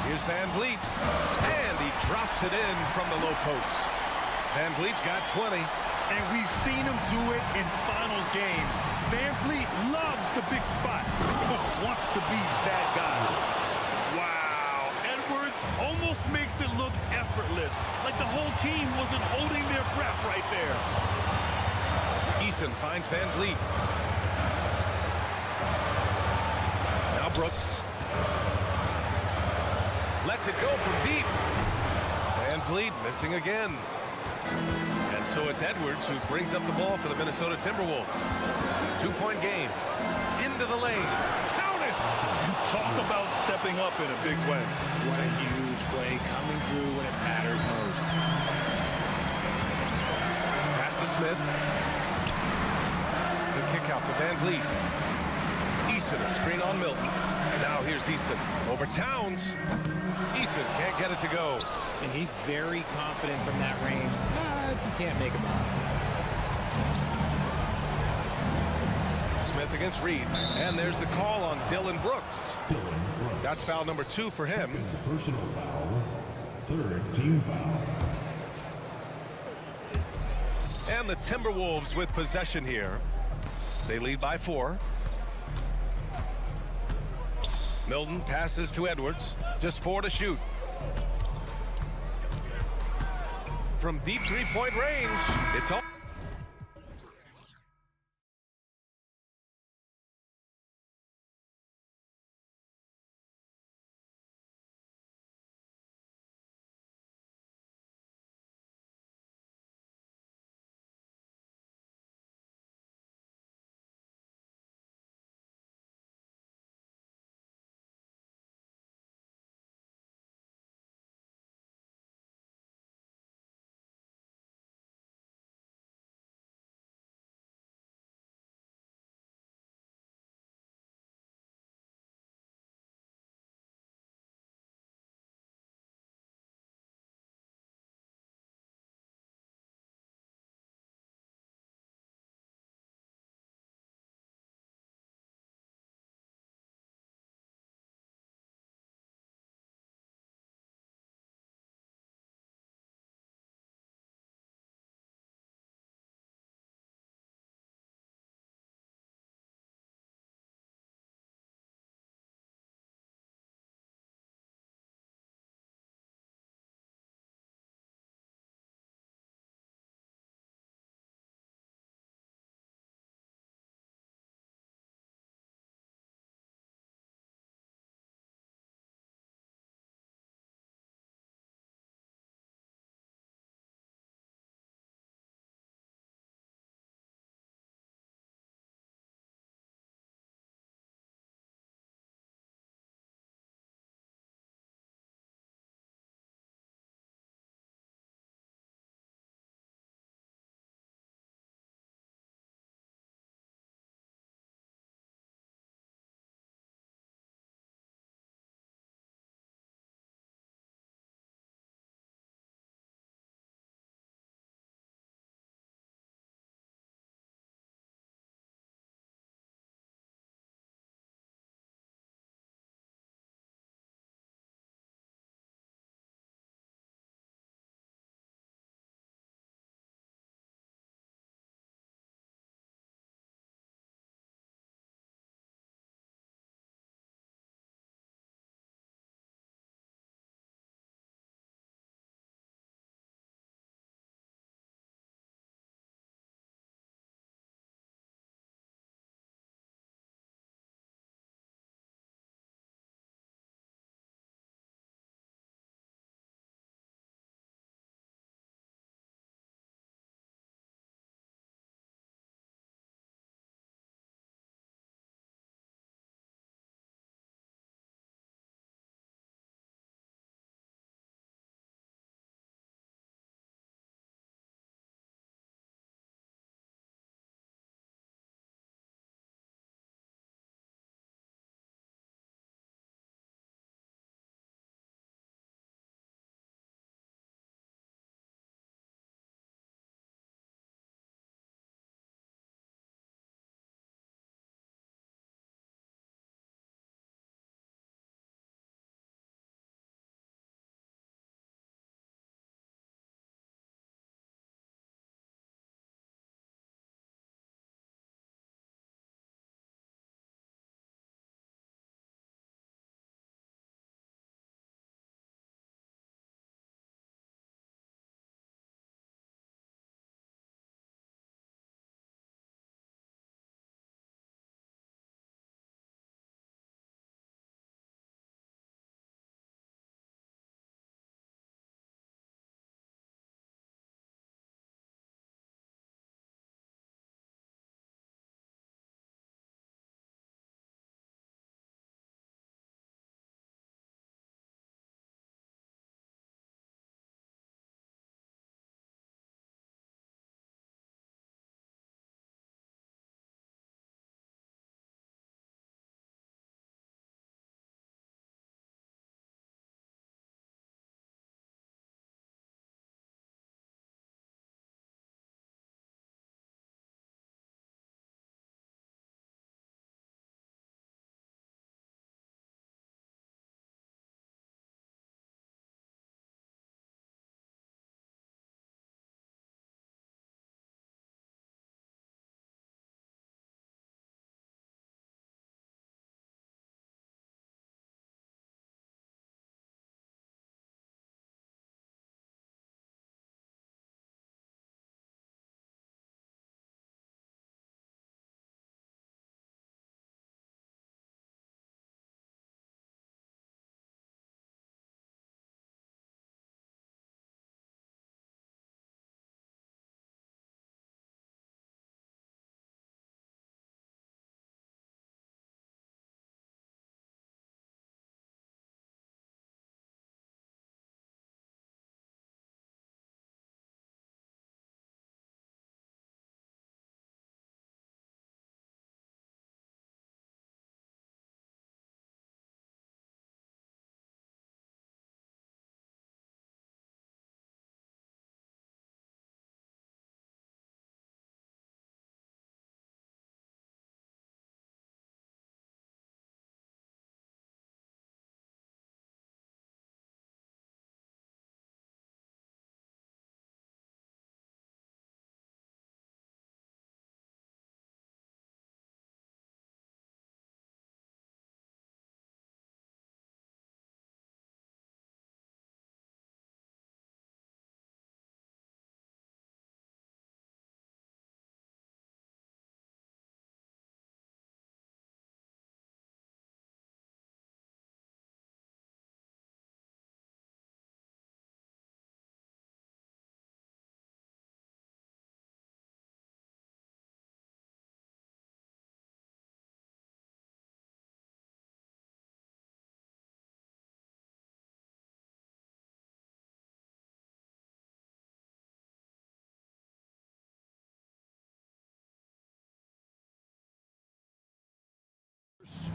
Here's Van Vliet. And he drops it in from the low post. Van Vliet's got 20. And we've seen him do it in finals games. Van Vliet loves the big spot. Wants to be that guy. Wow. Edwards almost makes it look effortless. Like the whole team wasn't holding their breath right there. Eason finds Van Vliet. Now Brooks. Lets it go from deep. Van Vliet missing again. And so it's Edwards who brings up the ball for the Minnesota Timberwolves. 2-point game. Into the lane. Count it! Talk about stepping up in a big way. What a huge play coming through when it matters most. Pass to Smith. The kick out to Van Vliet. Eason a screen on Milton. Now here's Eason. Over Towns. Eason can't get it to go. And he's very confident from that range, but you can't make him out. Smith against Reed. And there's the call on Dylan Brooks. That's foul number 2 for him. Personal foul. 3rd team foul. And the Timberwolves with possession here. They lead by 4. Milton passes to Edwards. Just 4 to shoot. From deep 3-point range, it's all.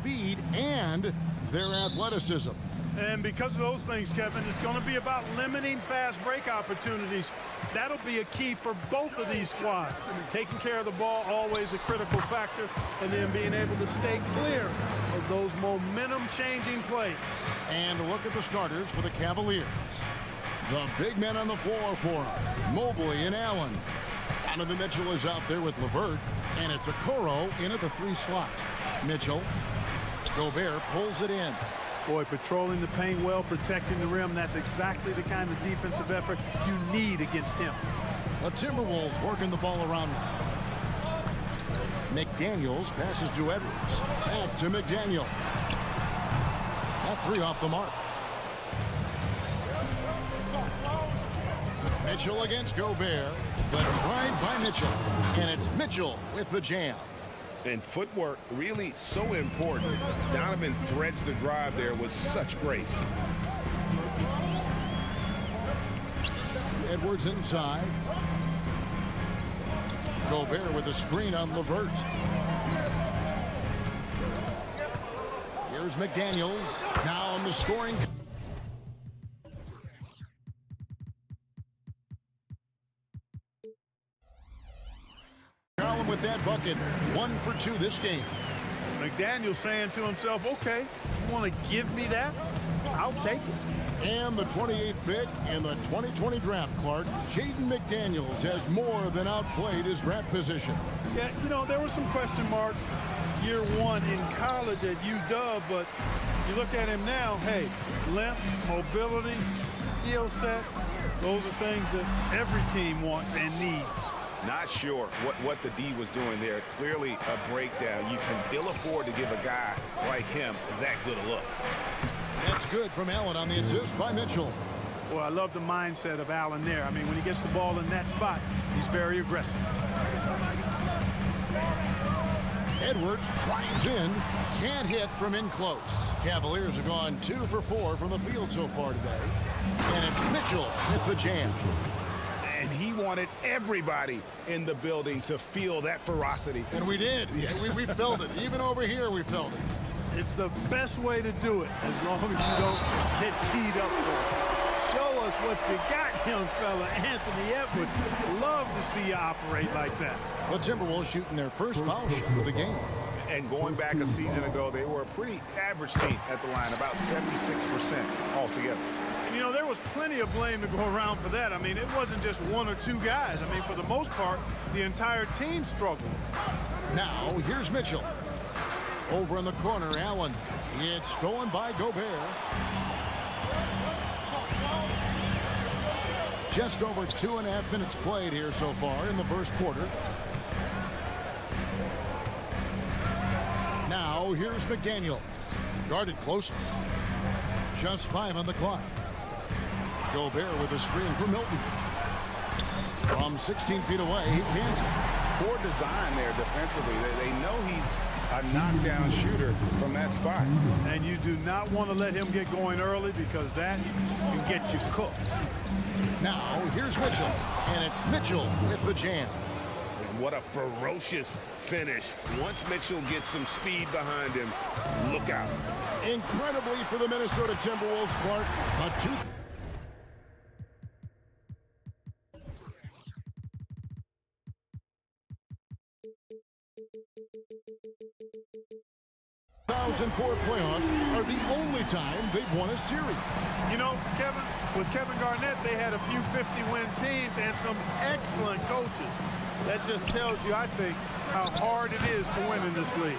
speed and their athleticism. And because of those things, Kevin, it's going to be about limiting fast break opportunities. That'll be a key for both of these squads. Taking care of the ball, always a critical factor, and then being able to stay clear of those momentum-changing plays. And look at the starters for the Cavaliers. The big men on the floor for them, Mobley and Allen. Donovan Mitchell is out there with LeVert, and it's Okoro in at the 3 slot. Mitchell, Gobert pulls it in. Boy, patrolling the paint well, protecting the rim, that's exactly the kind of defensive effort you need against him. The Timberwolves working the ball around now. McDaniels passes to Edwards. Back to McDaniel. That 3 off the mark. Mitchell against Gobert. The drive by Mitchell. And it's Mitchell with the jam. And footwork really so important. Donovan threads the drive there with such grace. Edwards inside. Gobert with a screen on LeVert. Here's McDaniels. Now on the scoring. With that bucket, 1 for 2 this game. McDaniel saying to himself, okay, you want to give me that? I'll take it. And the 28th pick in the 2020 draft, Clark, Jaden McDaniels has more than outplayed his draft position. Yeah, you know, there were some question marks year 1 in college at UW, but you look at him now, hey, length, mobility, skill set, those are things that every team wants and needs. Not sure what the D was doing there. Clearly a breakdown. You can ill afford to give a guy like him that good a look. That's good from Allen on the assist by Mitchell. Well, I love the mindset of Allen there. I mean, when he gets the ball in that spot, he's very aggressive. Edwards drives in, can't hit from in close. Cavaliers have gone 2 for 4 from the field so far today. And it's Mitchell with the jam. And he wanted everybody in the building to feel that ferocity. And we did. Yeah, we felt it. Even over here, we felt it. It's the best way to do it, as long as you don't get teed up for it. Show us what you got, young fella. Anthony Edwards. Love to see you operate like that. The Timberwolves shooting their first foul shot of the game. And going back a season ago, they were a pretty average team at the line, about 76% altogether. You know, there was plenty of blame to go around for that. I mean, it wasn't just 1 or 2 guys. I mean, for the most part, the entire team struggled. Now, here's Mitchell. Over in the corner, Allen. It's stolen by Gobert. Just over 2.5 minutes played here so far in the first quarter. Now, here's McDaniels. Guarded closely. Just 5 on the clock. Gobert with a screen for Milton. From 16 feet away, he pins it. Poor design there defensively. They know he's a knockdown shooter from that spot. And you do not want to let him get going early because that can get you cooked. Now, here's Mitchell. And it's Mitchell with the jam. And what a ferocious finish. Once Mitchell gets some speed behind him, look out. Incredibly for the Minnesota Timberwolves, Clark, a 2. 2004 playoffs are the only time they've won a series. You know, Kevin, with Kevin Garnett, they had a few 50-win teams and some excellent coaches. That just tells you, I think, how hard it is to win in this league.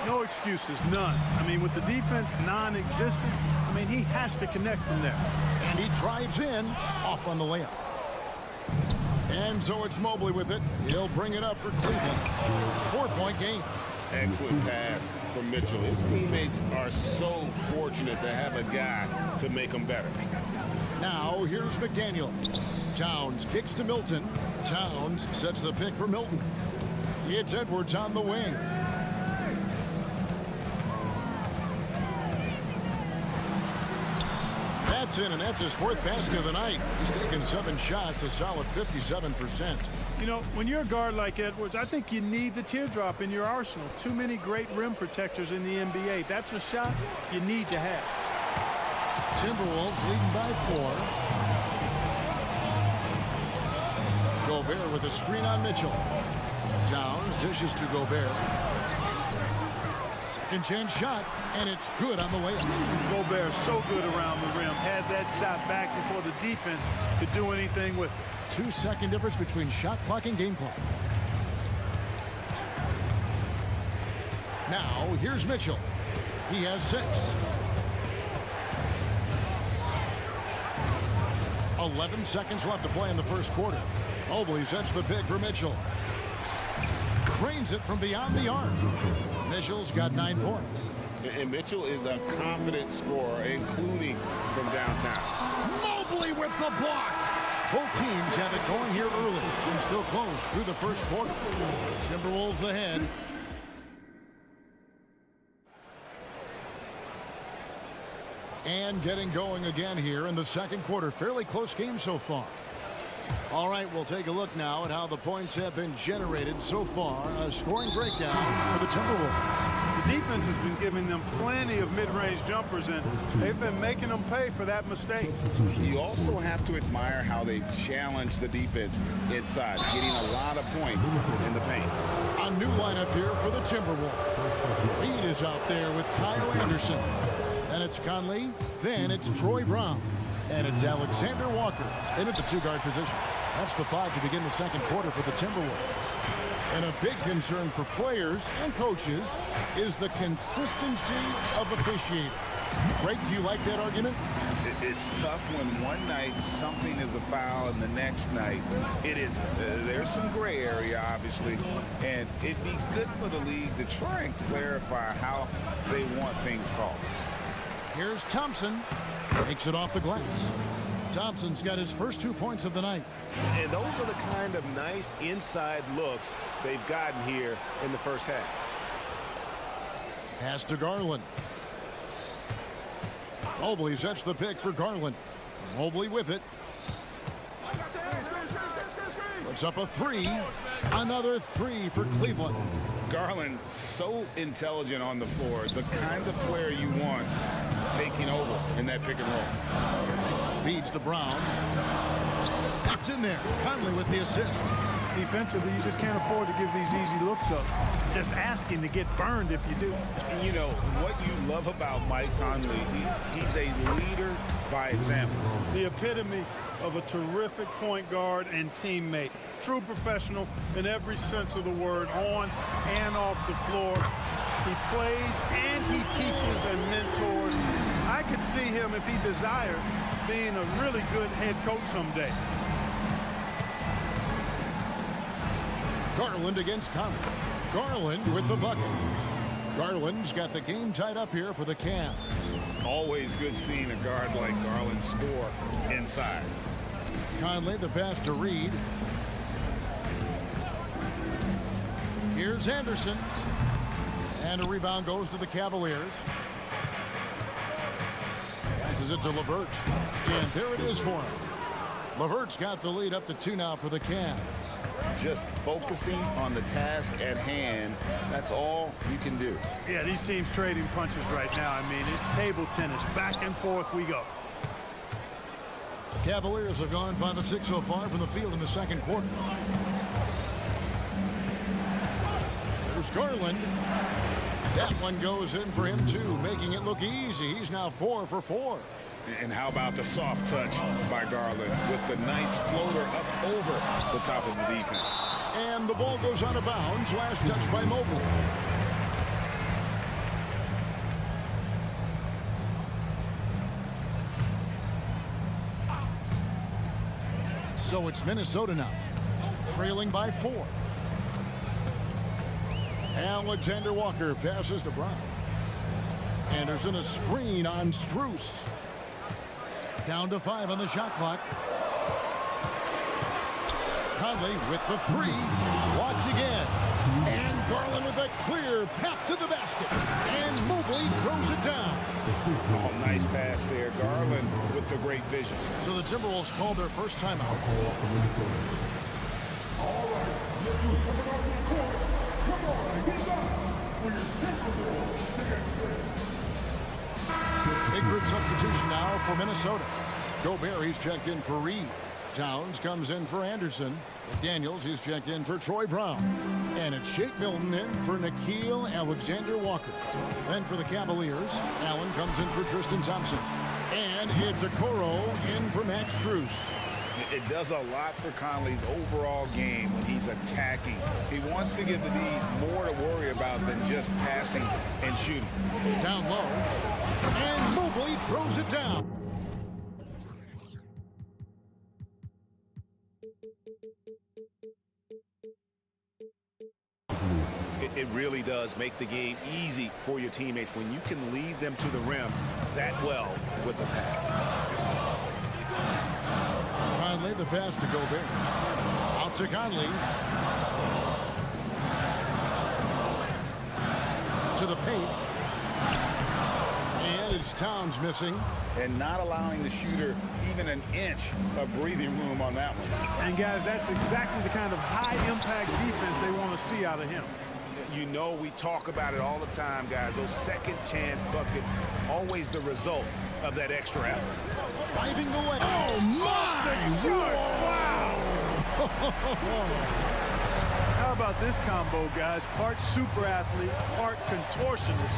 No excuses, none. I mean, with the defense non-existent, I mean, he has to connect from there. And he drives in, off on the layup. And so it's Mobley with it. He'll bring it up for Cleveland. 4-point game. Excellent pass from Mitchell. His teammates are so fortunate to have a guy to make them better. Now here's McDaniel. Towns kicks to Milton. Towns sets the pick for Milton. It's Edwards on the wing. That's in, and that's his 4th basket of the night. He's taken 7 shots, a solid 57%. You know, when you're a guard like Edwards, I think you need the teardrop in your arsenal. Too many great rim protectors in the NBA. That's a shot you need to have. Timberwolves leading by 4. Gobert with a screen on Mitchell. Towns dishes to Gobert. Second chance shot, and it's good on the way up. Gobert so good around the rim. Had that shot back before the defense could do anything with it. 2-second difference between shot clock and game clock. Now, here's Mitchell. He has 6. 11 seconds left to play in the first quarter. Mobley sets the pick for Mitchell. Cranes it from beyond the arc. Mitchell's got 9 points. And Mitchell is a confident scorer, including from downtown. Mobley with the block. Both teams have it going here early and still close through the first quarter. Timberwolves ahead. And getting going again here in the second quarter. Fairly close game so far. All right, we'll take a look now at how the points have been generated so far. A scoring breakdown for the Timberwolves. The defense has been giving them plenty of mid-range jumpers, and they've been making them pay for that mistake. You also have to admire how they've challenged the defense inside, getting a lot of points in the paint. A new lineup here for the Timberwolves. Reed is out there with Kyle Anderson. Then it's Conley. Then it's Troy Brown. And it's Alexander Walker in at the 2-guard position. That's the 5 to begin the second quarter for the Timberwolves. And a big concern for players and coaches is the consistency of officiating. Greg, do you like that argument? It's tough when one night something is a foul and the next night it isn't. There's some gray area, obviously, and it'd be good for the league to try and clarify how they want things called. Here's Thompson. Takes it off the glass. Thompson's got his first 2 points of the night. And those are the kind of nice inside looks they've gotten here in the first half. Pass to Garland. Mobley sets the pick for Garland. Mobley with it. Puts up a 3. Another 3 for Cleveland. Garland, so intelligent on the floor, the kind of player you want taking over in that pick and roll. Feeds to Brown. That's in there. Conley with the assist. Defensively, you just can't afford to give these easy looks up. Just asking to get burned if you do. And you know, what you love about Mike Conley, he's a leader by example. The epitome of a terrific point guard and teammate. True professional in every sense of the word, on and off the floor. He plays and he teaches and mentors. I could see him, if he desired, being a really good head coach someday. Garland against Conley. Garland with the bucket. Garland's got the game tied up here for the Cavs. Always good seeing a guard like Garland score inside. Conley, the pass to Reed. Here's Anderson. And a rebound goes to the Cavaliers. Passes it to LeVert. And there it is for him. LeVert's got the lead up to 2 now for the Cavs. Just focusing on the task at hand, that's all you can do. Yeah, these teams trading punches right now. I mean, it's table tennis. Back and forth we go. Cavaliers have gone 5 of 6 so far from the field in the second quarter. There's Garland. That one goes in for him too, making it look easy. He's now 4 for 4. And how about the soft touch by Garland with the nice floater up over the top of the defense. And the ball goes out of bounds. Last touch by Mobley. So it's Minnesota now, trailing by 4. Alexander Walker passes to Brown. Anderson a screen on Strus. Down to 5 on the shot clock. Conley with the 3. Watch again. And Garland with a clear path to the basket. And Mobley throws it down. Oh, nice pass there. Garland with the great vision. So the Timberwolves called their first timeout. Big group substitution now for Minnesota. Gobert, he's checked in for Reed. Towns comes in for Anderson. Daniels, he's checked in for Troy Brown. And it's Shake Milton in for Nickeil Alexander-Walker. Then for the Cavaliers, Allen comes in for Tristan Thompson. And it's Okoro in for Max Strus. It does a lot for Conley's overall game when he's attacking. He wants to give the D more to worry about than just passing and shooting. Down low. And Mobley throws it down. It really does make the game easy for your teammates when you can lead them to the rim that well with a pass. Conley, the pass to Gobert. Out to Conley. To the paint. And it's Towns missing. And not allowing the shooter even an inch of breathing room on that one. And guys, that's exactly the kind of high-impact defense they want to see out of him. You know, we talk about it all the time, guys. Those second-chance buckets, always the result of that extra effort. Driving the way. Oh, my! Wow! How about this combo, guys? Part super athlete, part contortionist.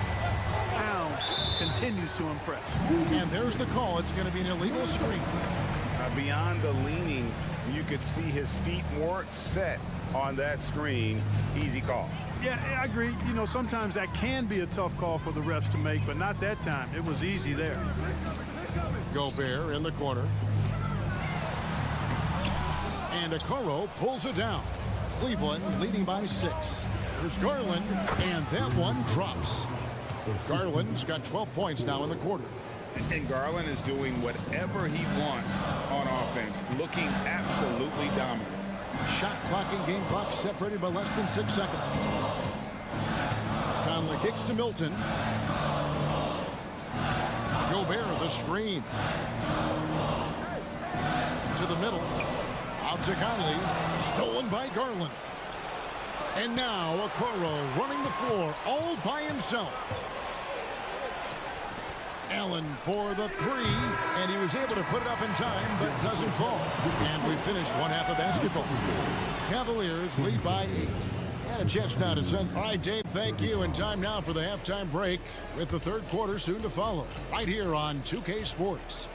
Towns continues to impress. And there's the call. It's going to be an illegal screen. Beyond the leaning, you could see his feet weren't set on that screen. Easy call. Yeah, I agree. You know, sometimes that can be a tough call for the refs to make, but not that time. It was easy there. Gobert in the corner. And Okoro pulls it down. Cleveland leading by 6. There's Garland, and that one drops. Garland's got 12 points now in the quarter. And Garland is doing whatever he wants on offense, looking absolutely dominant. Shot clock and game clock separated by less than 6 seconds. Conley kicks to Milton. Gobert, the screen. To the middle. Out to Conley. Stolen by Garland. And now Okoro running the floor all by himself. Allen for the 3, and he was able to put it up in time, but doesn't fall. And we finished one half of basketball. Cavaliers lead by 8. And a chance now to send. All right, Dave, thank you. And time now for the halftime break with the third quarter soon to follow. Right here on 2K Sports.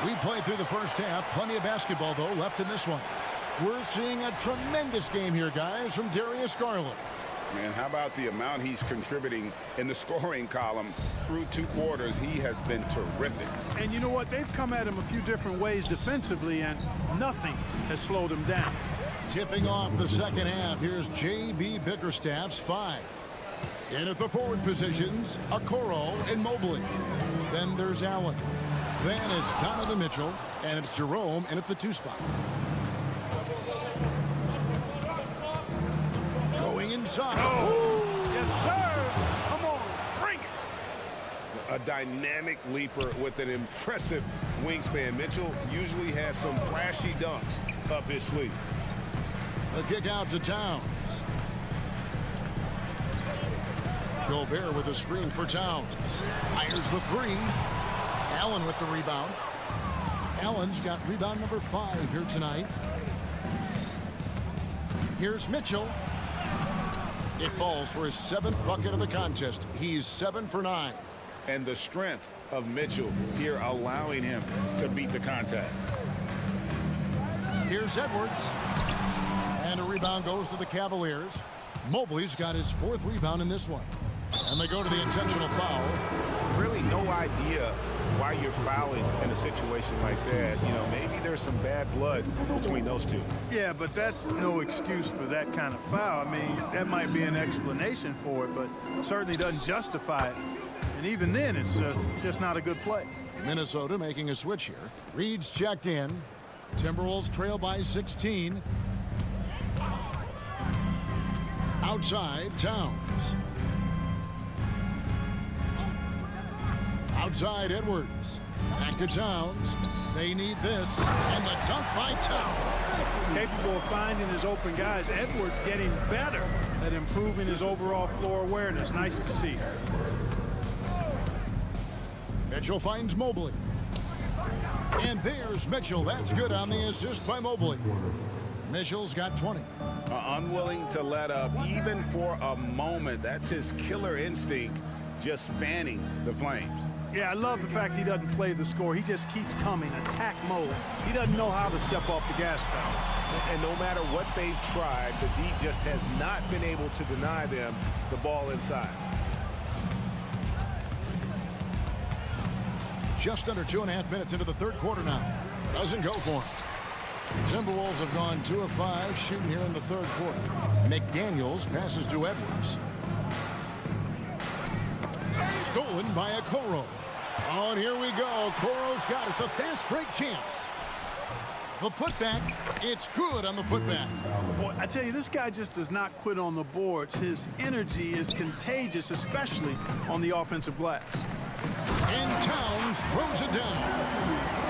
We played through the first half. Plenty of basketball, though, left in this one. We're seeing a tremendous game here, guys, from Darius Garland. Man, how about the amount he's contributing in the scoring column through 2 quarters? He has been terrific. And you know what? They've come at him a few different ways defensively, and nothing has slowed him down. Tipping off the second half, here's J.B. Bickerstaff's 5. In at the forward positions, Okoro and Mobley. Then there's Allen. Then it's Donovan Mitchell, and it's Jerome in at the 2 spot. Going inside. Oh, yes, sir. Come on, bring it. A dynamic leaper with an impressive wingspan. Mitchell usually has some flashy dunks up his sleeve. The kick out to Towns. Gobert with a screen for Towns. Fires the 3. Allen with the rebound. Allen's got rebound number 5 here tonight. Here's Mitchell. It falls for his 7th bucket of the contest. He's 7 for 9. And the strength of Mitchell here allowing him to beat the contact. Here's Edwards. And a rebound goes to the Cavaliers. Mobley's got his 4th rebound in this one. And they go to the intentional foul. Really no idea why you're fouling in a situation like that. You know, maybe there's some bad blood between those two. Yeah, but that's no excuse for that kind of foul. I mean, that might be an explanation for it, but certainly doesn't justify it. And even then, it's just not a good play. Minnesota making a switch here. Reed's checked in. Timberwolves trail by 16. Outside, Towns. Outside, Edwards. Back to Towns. They need this. And the dunk by Towns. Capable of finding his open guys. Edwards getting better at improving his overall floor awareness. Nice to see. Mitchell finds Mobley. And there's Mitchell. That's good on the assist by Mobley. Mitchell's got 20. Unwilling to let up even for a moment. That's his killer instinct, just fanning the flames. Yeah, I love the fact he doesn't play the score. He just keeps coming, attack mode. He doesn't know how to step off the gas pedal. And no matter what they've tried, the D just has not been able to deny them the ball inside. Just under 2.5 minutes into the third quarter now. Doesn't go for him. Timberwolves have gone 2 of 5 shooting here in the third quarter. McDaniels passes to Edwards. Stolen by Okoro. Oh, and here we go. Okoro's got it. The fast break chance. The putback. It's good on the putback. Boy, I tell you, this guy just does not quit on the boards. His energy is contagious, especially on the offensive glass. And Towns throws it down.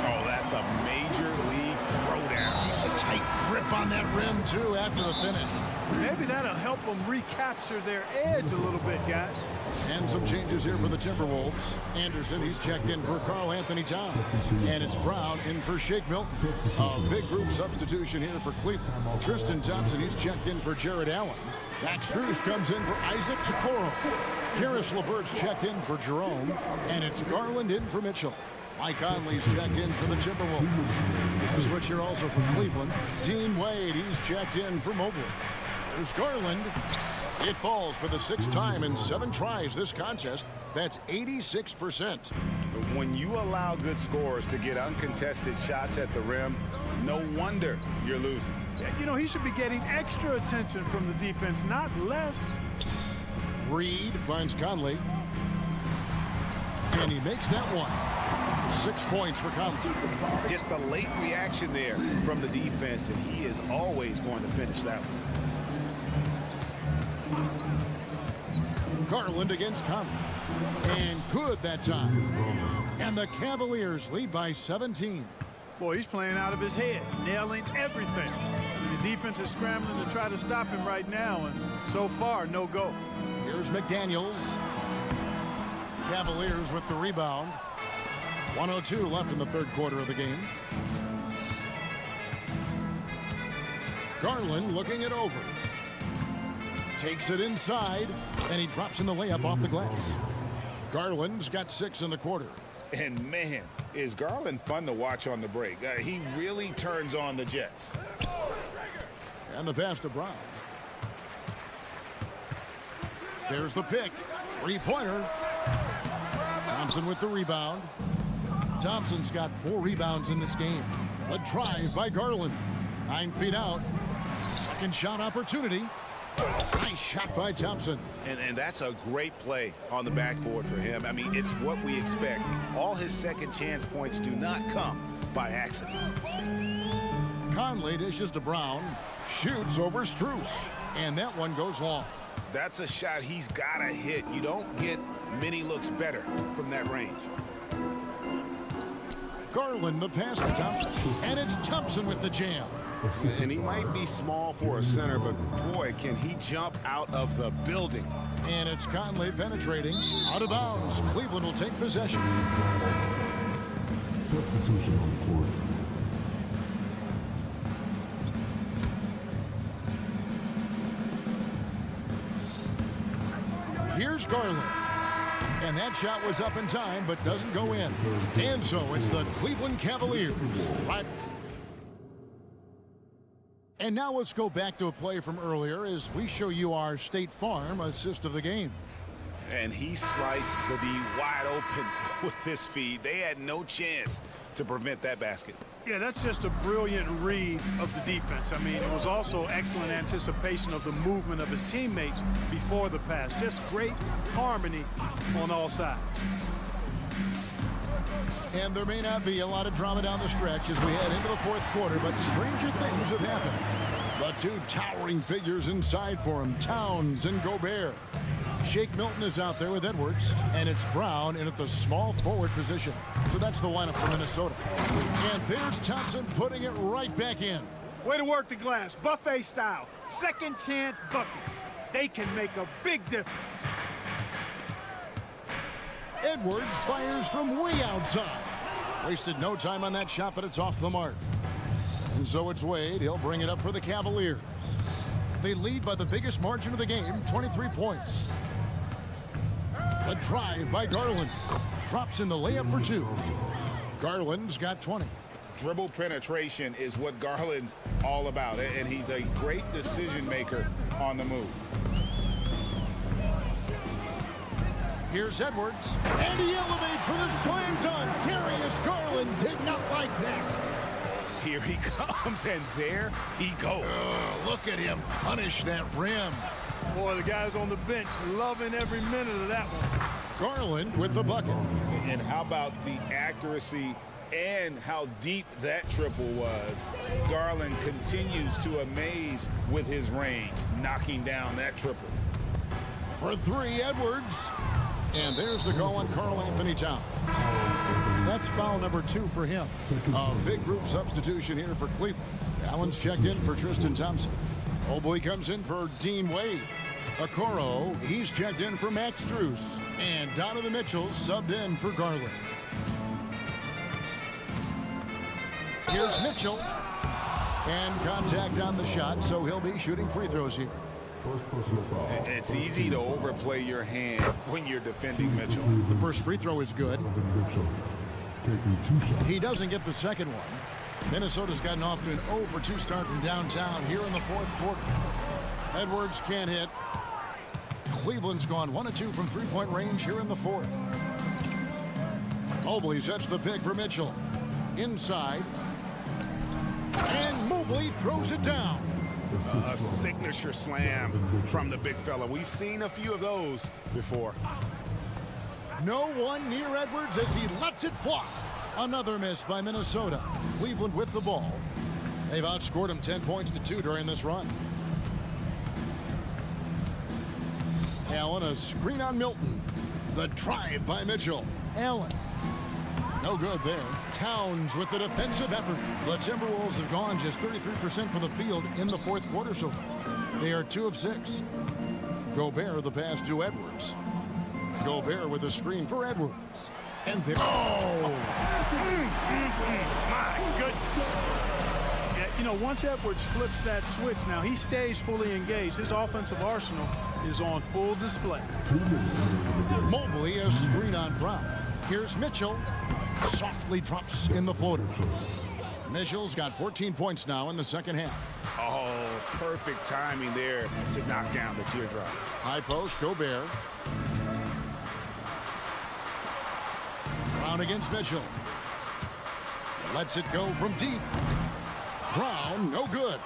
Oh, that's a major league throwdown. Keeps a tight grip on that rim, too, after the finish. Maybe that'll help them recapture their edge a little bit, guys. And some changes here for the Timberwolves. Anderson, he's checked in for Karl Anthony Towns. And it's Brown in for Shake Milton. A big group substitution here for Cleveland. Tristan Thompson, he's checked in for Jared Allen. Max Strus comes in for Isaac Okoro. Karis LeVert's checked in for Jerome. And it's Garland in for Mitchell. Mike Conley's checked in for the Timberwolves. The switch here also for Cleveland. Dean Wade, he's checked in for Mobley. There's Garland. It falls for the 6th time in 7 tries this contest. That's 86%. When you allow good scorers to get uncontested shots at the rim, no wonder you're losing. You know, he should be getting extra attention from the defense, not less. Reed finds Conley. And he makes that one. 6 points for Conley. Just a late reaction there from the defense, and he is always going to finish that one. Garland against Conley. And good that time. And the Cavaliers lead by 17. Boy, he's playing out of his head, nailing everything. I mean, the defense is scrambling to try to stop him right now, and so far, no go. Here's McDaniels. Cavaliers with the rebound. 1:02 left in the third quarter of the game. Garland looking it over. Takes it inside, and he drops in the layup off the glass. Garland's got 6 in the quarter. And man, is Garland fun to watch on the break. He really turns on the Jets. And the pass to Brown. There's the pick. 3-pointer. Thompson with the rebound. Thompson's got 4 rebounds in this game. A drive by Garland. 9 feet out. Second shot opportunity. Nice shot by Thompson. And that's a great play on the backboard for him. I mean, it's what we expect. All his second chance points do not come by accident. Conley dishes to Brown. Shoots over Strus. And that one goes long. That's a shot he's got to hit. You don't get many looks better from that range. Garland the pass to Thompson. And it's Thompson with the jam. And he might be small for a center, but boy, can he jump out of the building. And it's Conley penetrating. Out of bounds. Cleveland will take possession. Substitution on the court. Here's Garland. And that shot was up in time, but doesn't go in. And so it's the Cleveland Cavaliers. Right. And now let's go back to a play from earlier as we show you our State Farm assist of the game. And he sliced the D wide open with this feed. They had no chance to prevent that basket. Yeah, that's just a brilliant read of the defense. I mean, it was also excellent anticipation of the movement of his teammates before the pass. Just great harmony on all sides. And there may not be a lot of drama down the stretch as we head into the fourth quarter, but stranger things have happened. The two towering figures inside for him, Towns and Gobert. Shake Milton is out there with Edwards, and it's Brown in at the small forward position. So that's the lineup for Minnesota. And there's Thompson putting it right back in. Way to work the glass, buffet style. Second chance buckets. They can make a big difference. Edwards fires from way outside. Wasted no time on that shot, but it's off the mark. And so it's Wade. He'll bring it up for the Cavaliers. They lead by the biggest margin of the game, 23 points. A drive by Garland. Drops in the layup for two. Garland's got 20. Dribble penetration is what Garland's all about, and he's a great decision maker on the move. Here's Edwards, and he elevates for the slam dunk. Darius Garland did not like that. Here he comes, and there he goes. Look at him punish that rim. Boy, the guys on the bench loving every minute of that one. Garland with the bucket. And how about the accuracy and how deep that triple was? Garland continues to amaze with his range, knocking down that triple. For three, Edwards. And there's the call on Karl Anthony Towns. That's foul number 2 for him. A big group substitution here for Cleveland. Allen's checked in for Tristan Thompson. Mobley comes in for Dean Wade. Okoro, he's checked in for Max Strus. And Donovan Mitchell subbed in for Garland. Here's Mitchell. And contact on the shot, so he'll be shooting free throws here. It's easy to overplay your hand when you're defending Mitchell. The first free throw is good. He doesn't get the second one. Minnesota's gotten off to an 0 for 2 start from downtown here in the fourth quarter. Edwards can't hit. Cleveland's gone 1 of 2 from three-point range here in the fourth. Mobley sets the pick for Mitchell. Inside. And Mobley throws it down. A signature slam from the big fella. We've seen a few of those before. No one near Edwards as he lets it fly. Another miss by Minnesota. Cleveland with the ball. They've outscored him 10 points to 2 during this run. Allen, a screen on Milton. The drive by Mitchell. Allen. No good there. Towns with the defensive effort. The Timberwolves have gone just 33% from the field in the fourth quarter so far. They are 2 of 6. Gobert the pass to Edwards. Gobert with a screen for Edwards. And there. Oh! My goodness. Yeah, you know, once Edwards flips that switch, now he stays fully engaged. His offensive arsenal is on full display. Mobley a screen on Brown. Here's Mitchell. Softly drops in the floater. Mitchell's got 14 points now in the second half. Oh, perfect timing there to knock down the teardrop. High post, Gobert. Brown against Mitchell. Lets it go from deep. Brown, no good.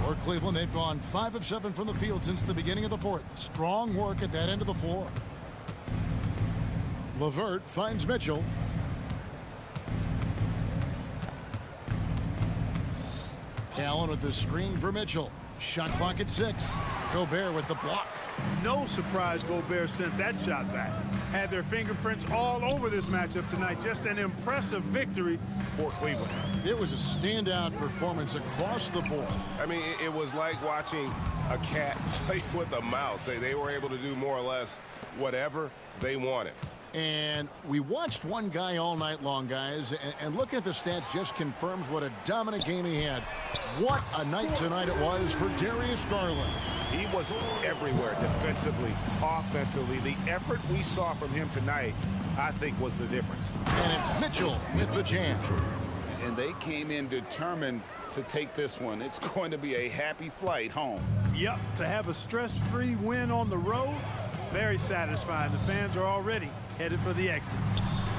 For Cleveland, they've gone 5 of 7 from the field since the beginning of the fourth. Strong work at that end of the floor. LeVert finds Mitchell. Allen with the screen for Mitchell. Shot clock at 6. Gobert with the block. No surprise Gobert sent that shot back. Had their fingerprints all over this matchup tonight. Just an impressive victory for Cleveland. It was a standout performance across the board. I mean, it was like watching a cat play with a mouse. They were able to do more or less whatever they wanted. And we watched one guy all night long, guys, and looking at the stats just confirms what a dominant game he had. What a night tonight it was for Darius Garland. He was everywhere defensively, offensively. The effort we saw from him tonight, I think, was the difference. And it's Mitchell with the jam. And they came in determined to take this one. It's going to be a happy flight home. Yep, to have a stress-free win on the road, very satisfying. The fans are already headed for the exit.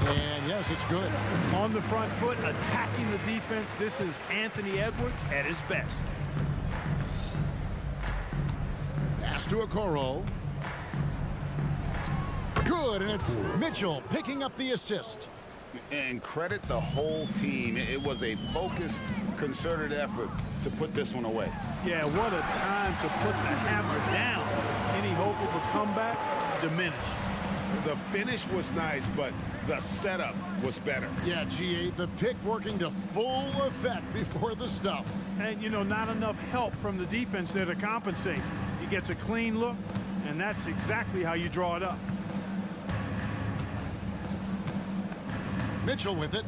And yes, it's good. On the front foot, attacking the defense. This is Anthony Edwards at his best. Pass to Okoro. Good, and it's Mitchell picking up the assist. And credit the whole team. It was a focused, concerted effort to put this one away. Yeah, what a time to put the hammer down. Any hope of a comeback diminished. The finish was nice, but the setup was better. Yeah, G8, the pick working to full effect before the stuff. And, you know, not enough help from the defense there to compensate. He gets a clean look, and that's exactly how you draw it up. Mitchell with it.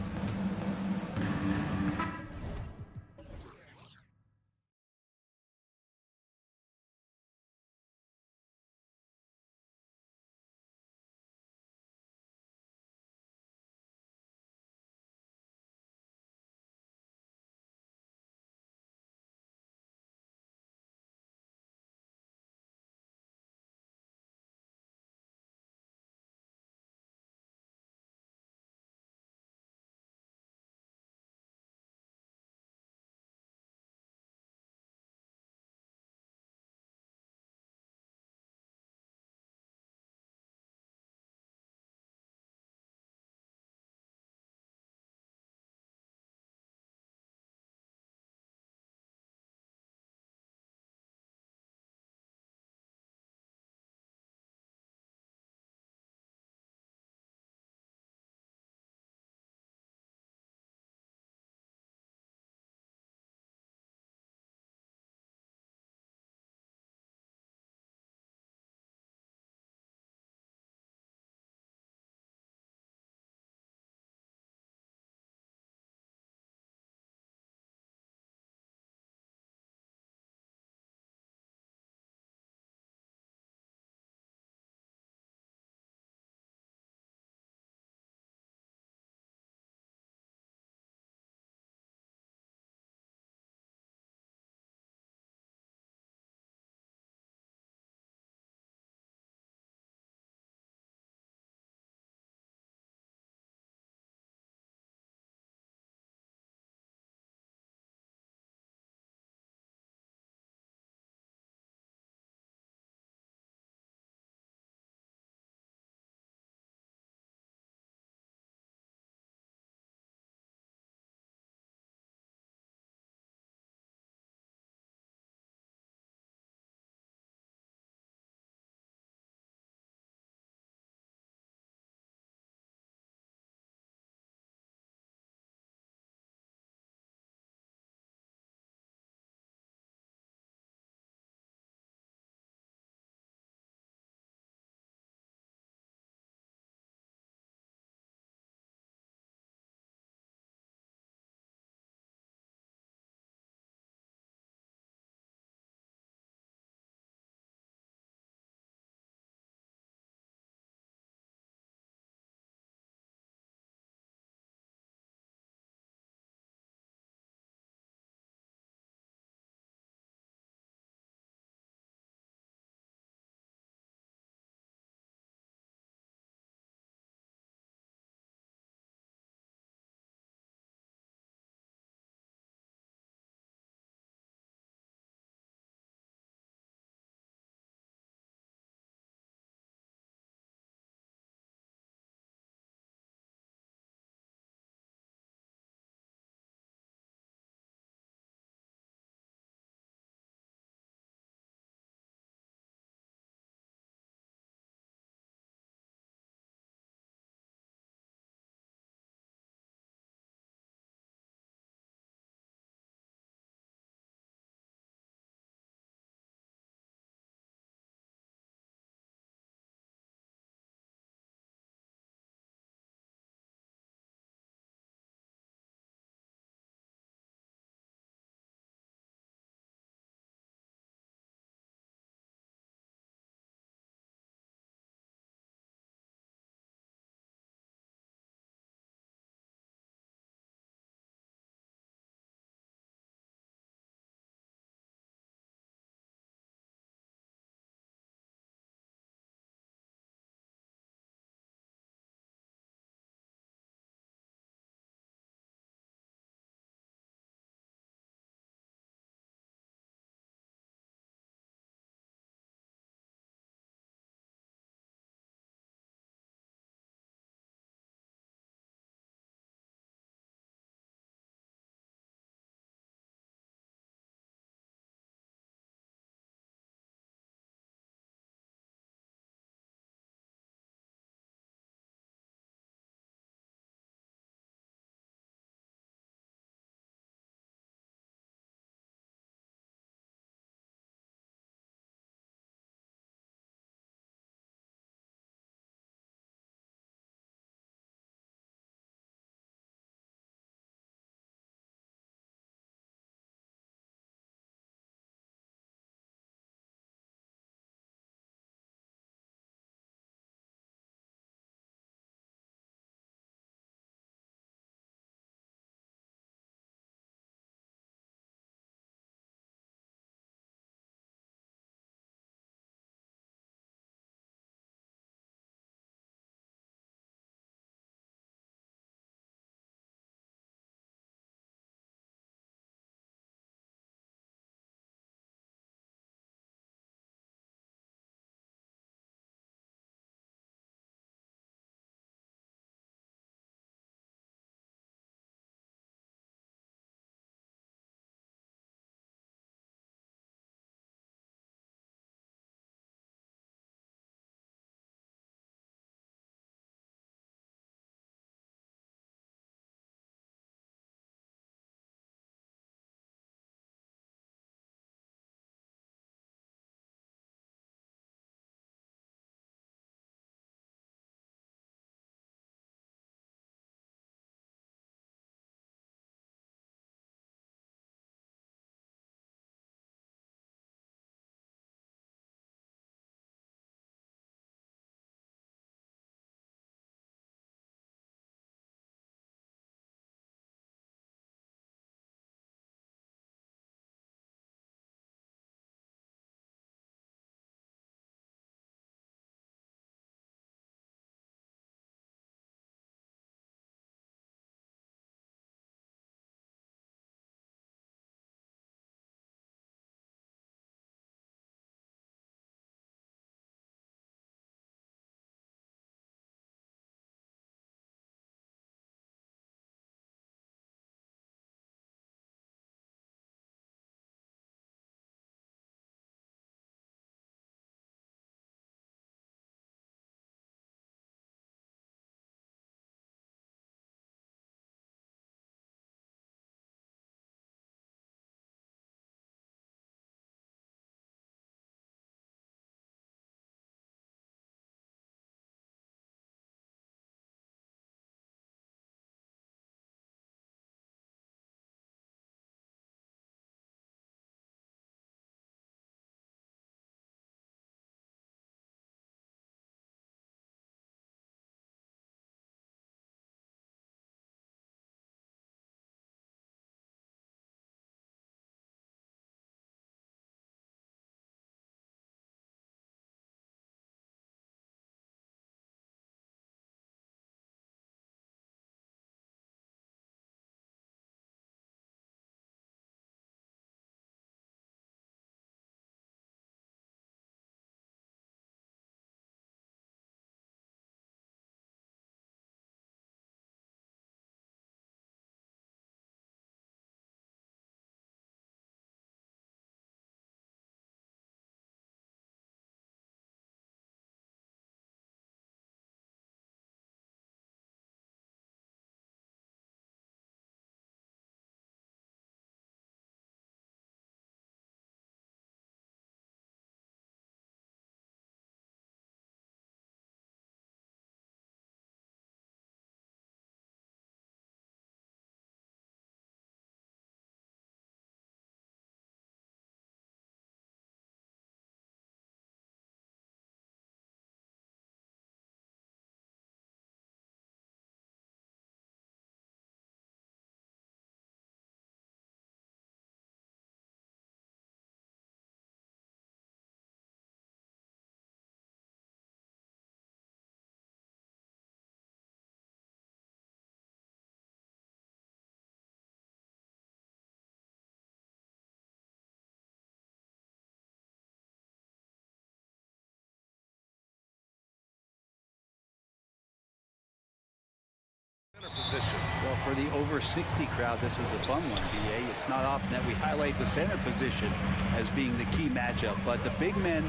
Well, for the over 60 crowd, this is a fun one, BA. It's not often that we highlight the center position as being the key matchup, but the big men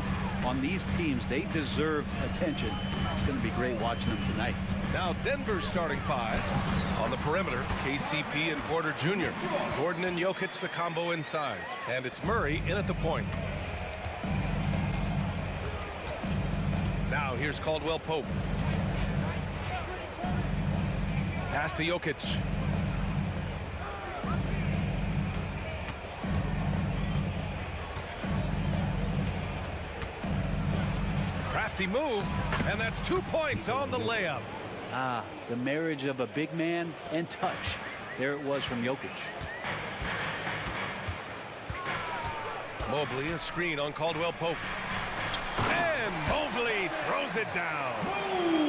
on these teams, they deserve attention. It's going to be great watching them tonight. Now Denver's starting five. On the perimeter, KCP and Porter Jr. Gordon and Jokic, the combo inside. And it's Murray in at the point. Now here's Caldwell Pope. Pass to Jokic. Crafty move, and that's 2 points on the layup. Ah, the marriage of a big man and touch. There it was from Jokic. Mobley, a screen on Caldwell Pope. And Mobley throws it down.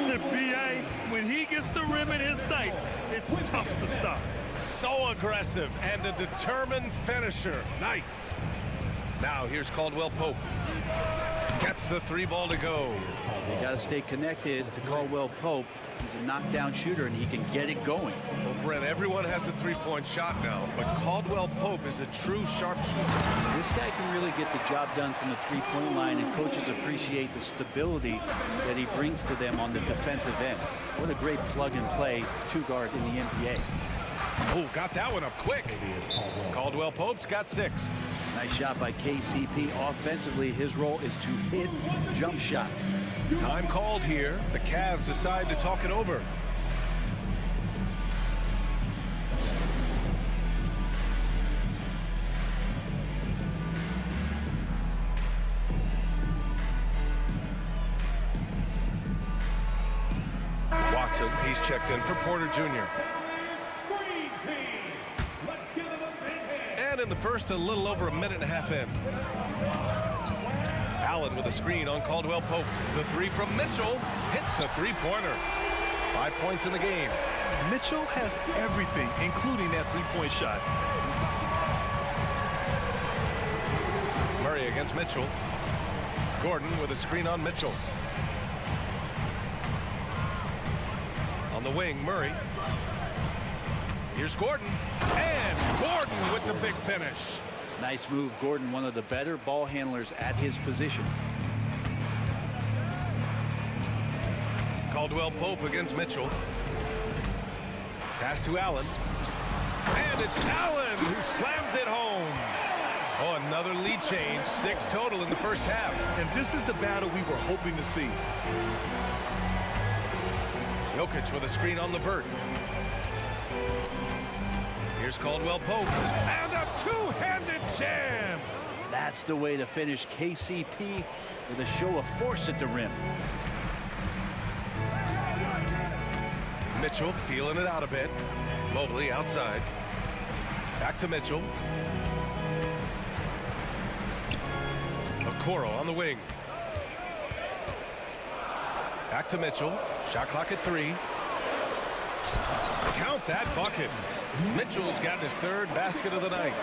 The BA, when he gets the rim in his sights, it's tough to stop. So aggressive and a determined finisher. Nice. Now here's Caldwell Pope. Gets the three ball to go. You got to stay connected to Caldwell Pope. He's a knockdown shooter, and he can get it going. Well, Brent, everyone has a three-point shot now, but Caldwell Pope is a true sharpshooter. This guy can really get the job done from the three-point line, and coaches appreciate the stability that he brings to them on the defensive end. What a great plug-and-play two-guard in the NBA. Oh, got that one up quick. Caldwell Pope's got 6. Nice shot by KCP. Offensively, his role is to hit jump shots. Time called here. The Cavs decide to talk it over. Watson, he's checked in for Porter Jr. And in the first, a little over a minute and a half in. Allen with a screen on Caldwell Pope. The three from Mitchell hits a three-pointer. 5 points in the game. Mitchell has everything, including that three-point shot. Murray against Mitchell. Gordon with a screen on Mitchell. On the wing, Murray. Here's Gordon. And Gordon with the big finish. Nice move, Gordon, one of the better ball handlers at his position. Caldwell Pope against Mitchell. Pass to Allen. And it's Allen who slams it home. Oh, another lead change. 6 total in the first half. And this is the battle we were hoping to see. Jokic with a screen on Levert. Here's Caldwell Pope. And a two-handed jam. That's the way to finish. KCP with a show of force at the rim. Mitchell feeling it out a bit. Mobley outside. Back to Mitchell. Okoro on the wing. Back to Mitchell. Shot clock at 3. Count that bucket. Mitchell's got his 3rd basket of the night.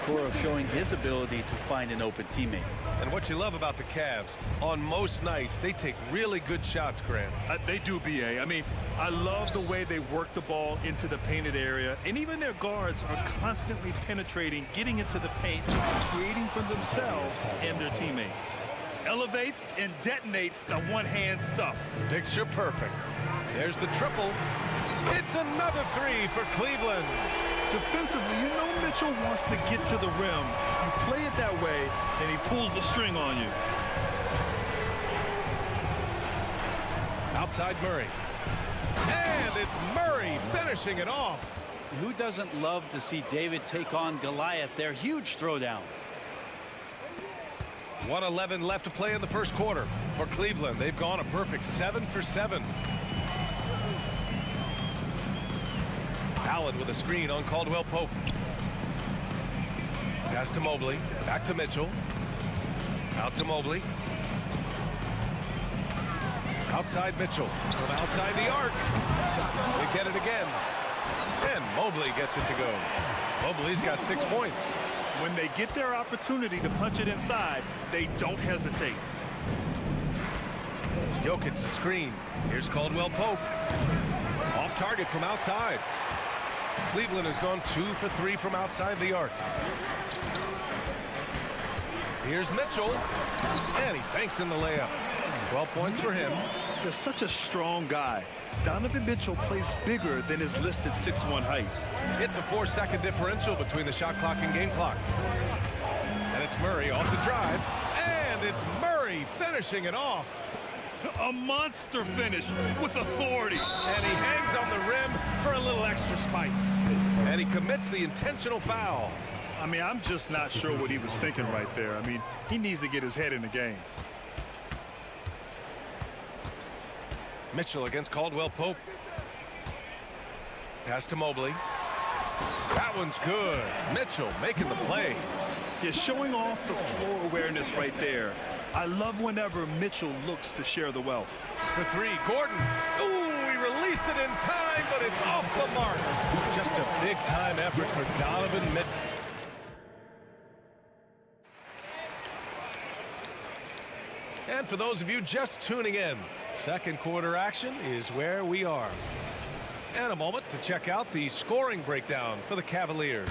Okoro showing his ability to find an open teammate. And what you love about the Cavs, on most nights, they take really good shots, Grant. They do, BA. I mean, I love the way they work the ball into the painted area, and even their guards are constantly penetrating, getting into the paint, creating for themselves and their teammates. Elevates and detonates the one-hand stuff. Picture perfect. There's the triple. It's another 3 for Cleveland. Defensively, you know Mitchell wants to get to the rim. You play it that way, and he pulls the string on you. Outside Murray. And it's Murray finishing it off. Who doesn't love to see David take on Goliath? Their huge throwdown. 1:11 left to play in the first quarter. For Cleveland, they've gone a perfect 7 for 7. Allen with a screen on Caldwell Pope. Pass to Mobley. Back to Mitchell. Out to Mobley. Outside Mitchell. From outside the arc. They get it again. And Mobley gets it to go. Mobley's got 6 points. When they get their opportunity to punch it inside, they don't hesitate. Jokic the screen. Here's Caldwell Pope. Off target from outside. Cleveland has gone 2 for 3 from outside the arc. Here's Mitchell, and he banks in the layup. 12 points for him. They're such a strong guy. Donovan Mitchell plays bigger than his listed 6'1" height. It's a 4-second differential between the shot clock and game clock. And it's Murray off the drive, and it's Murray finishing it off. A monster finish with authority. And he hangs on the rim for a little extra spice. And he commits the intentional foul. I mean, I'm just not sure what he was thinking right there. I mean, he needs to get his head in the game. Mitchell against Caldwell Pope. Pass to Mobley. That one's good. Mitchell making the play. Yeah, showing off the floor awareness right there. I love whenever Mitchell looks to share the wealth. For three, Gordon. Ooh, he released it in time, but it's off the mark. Just a big-time effort for Donovan Mitchell. And for those of you just tuning in, second quarter action is where we are. And a moment to check out the scoring breakdown for the Cavaliers.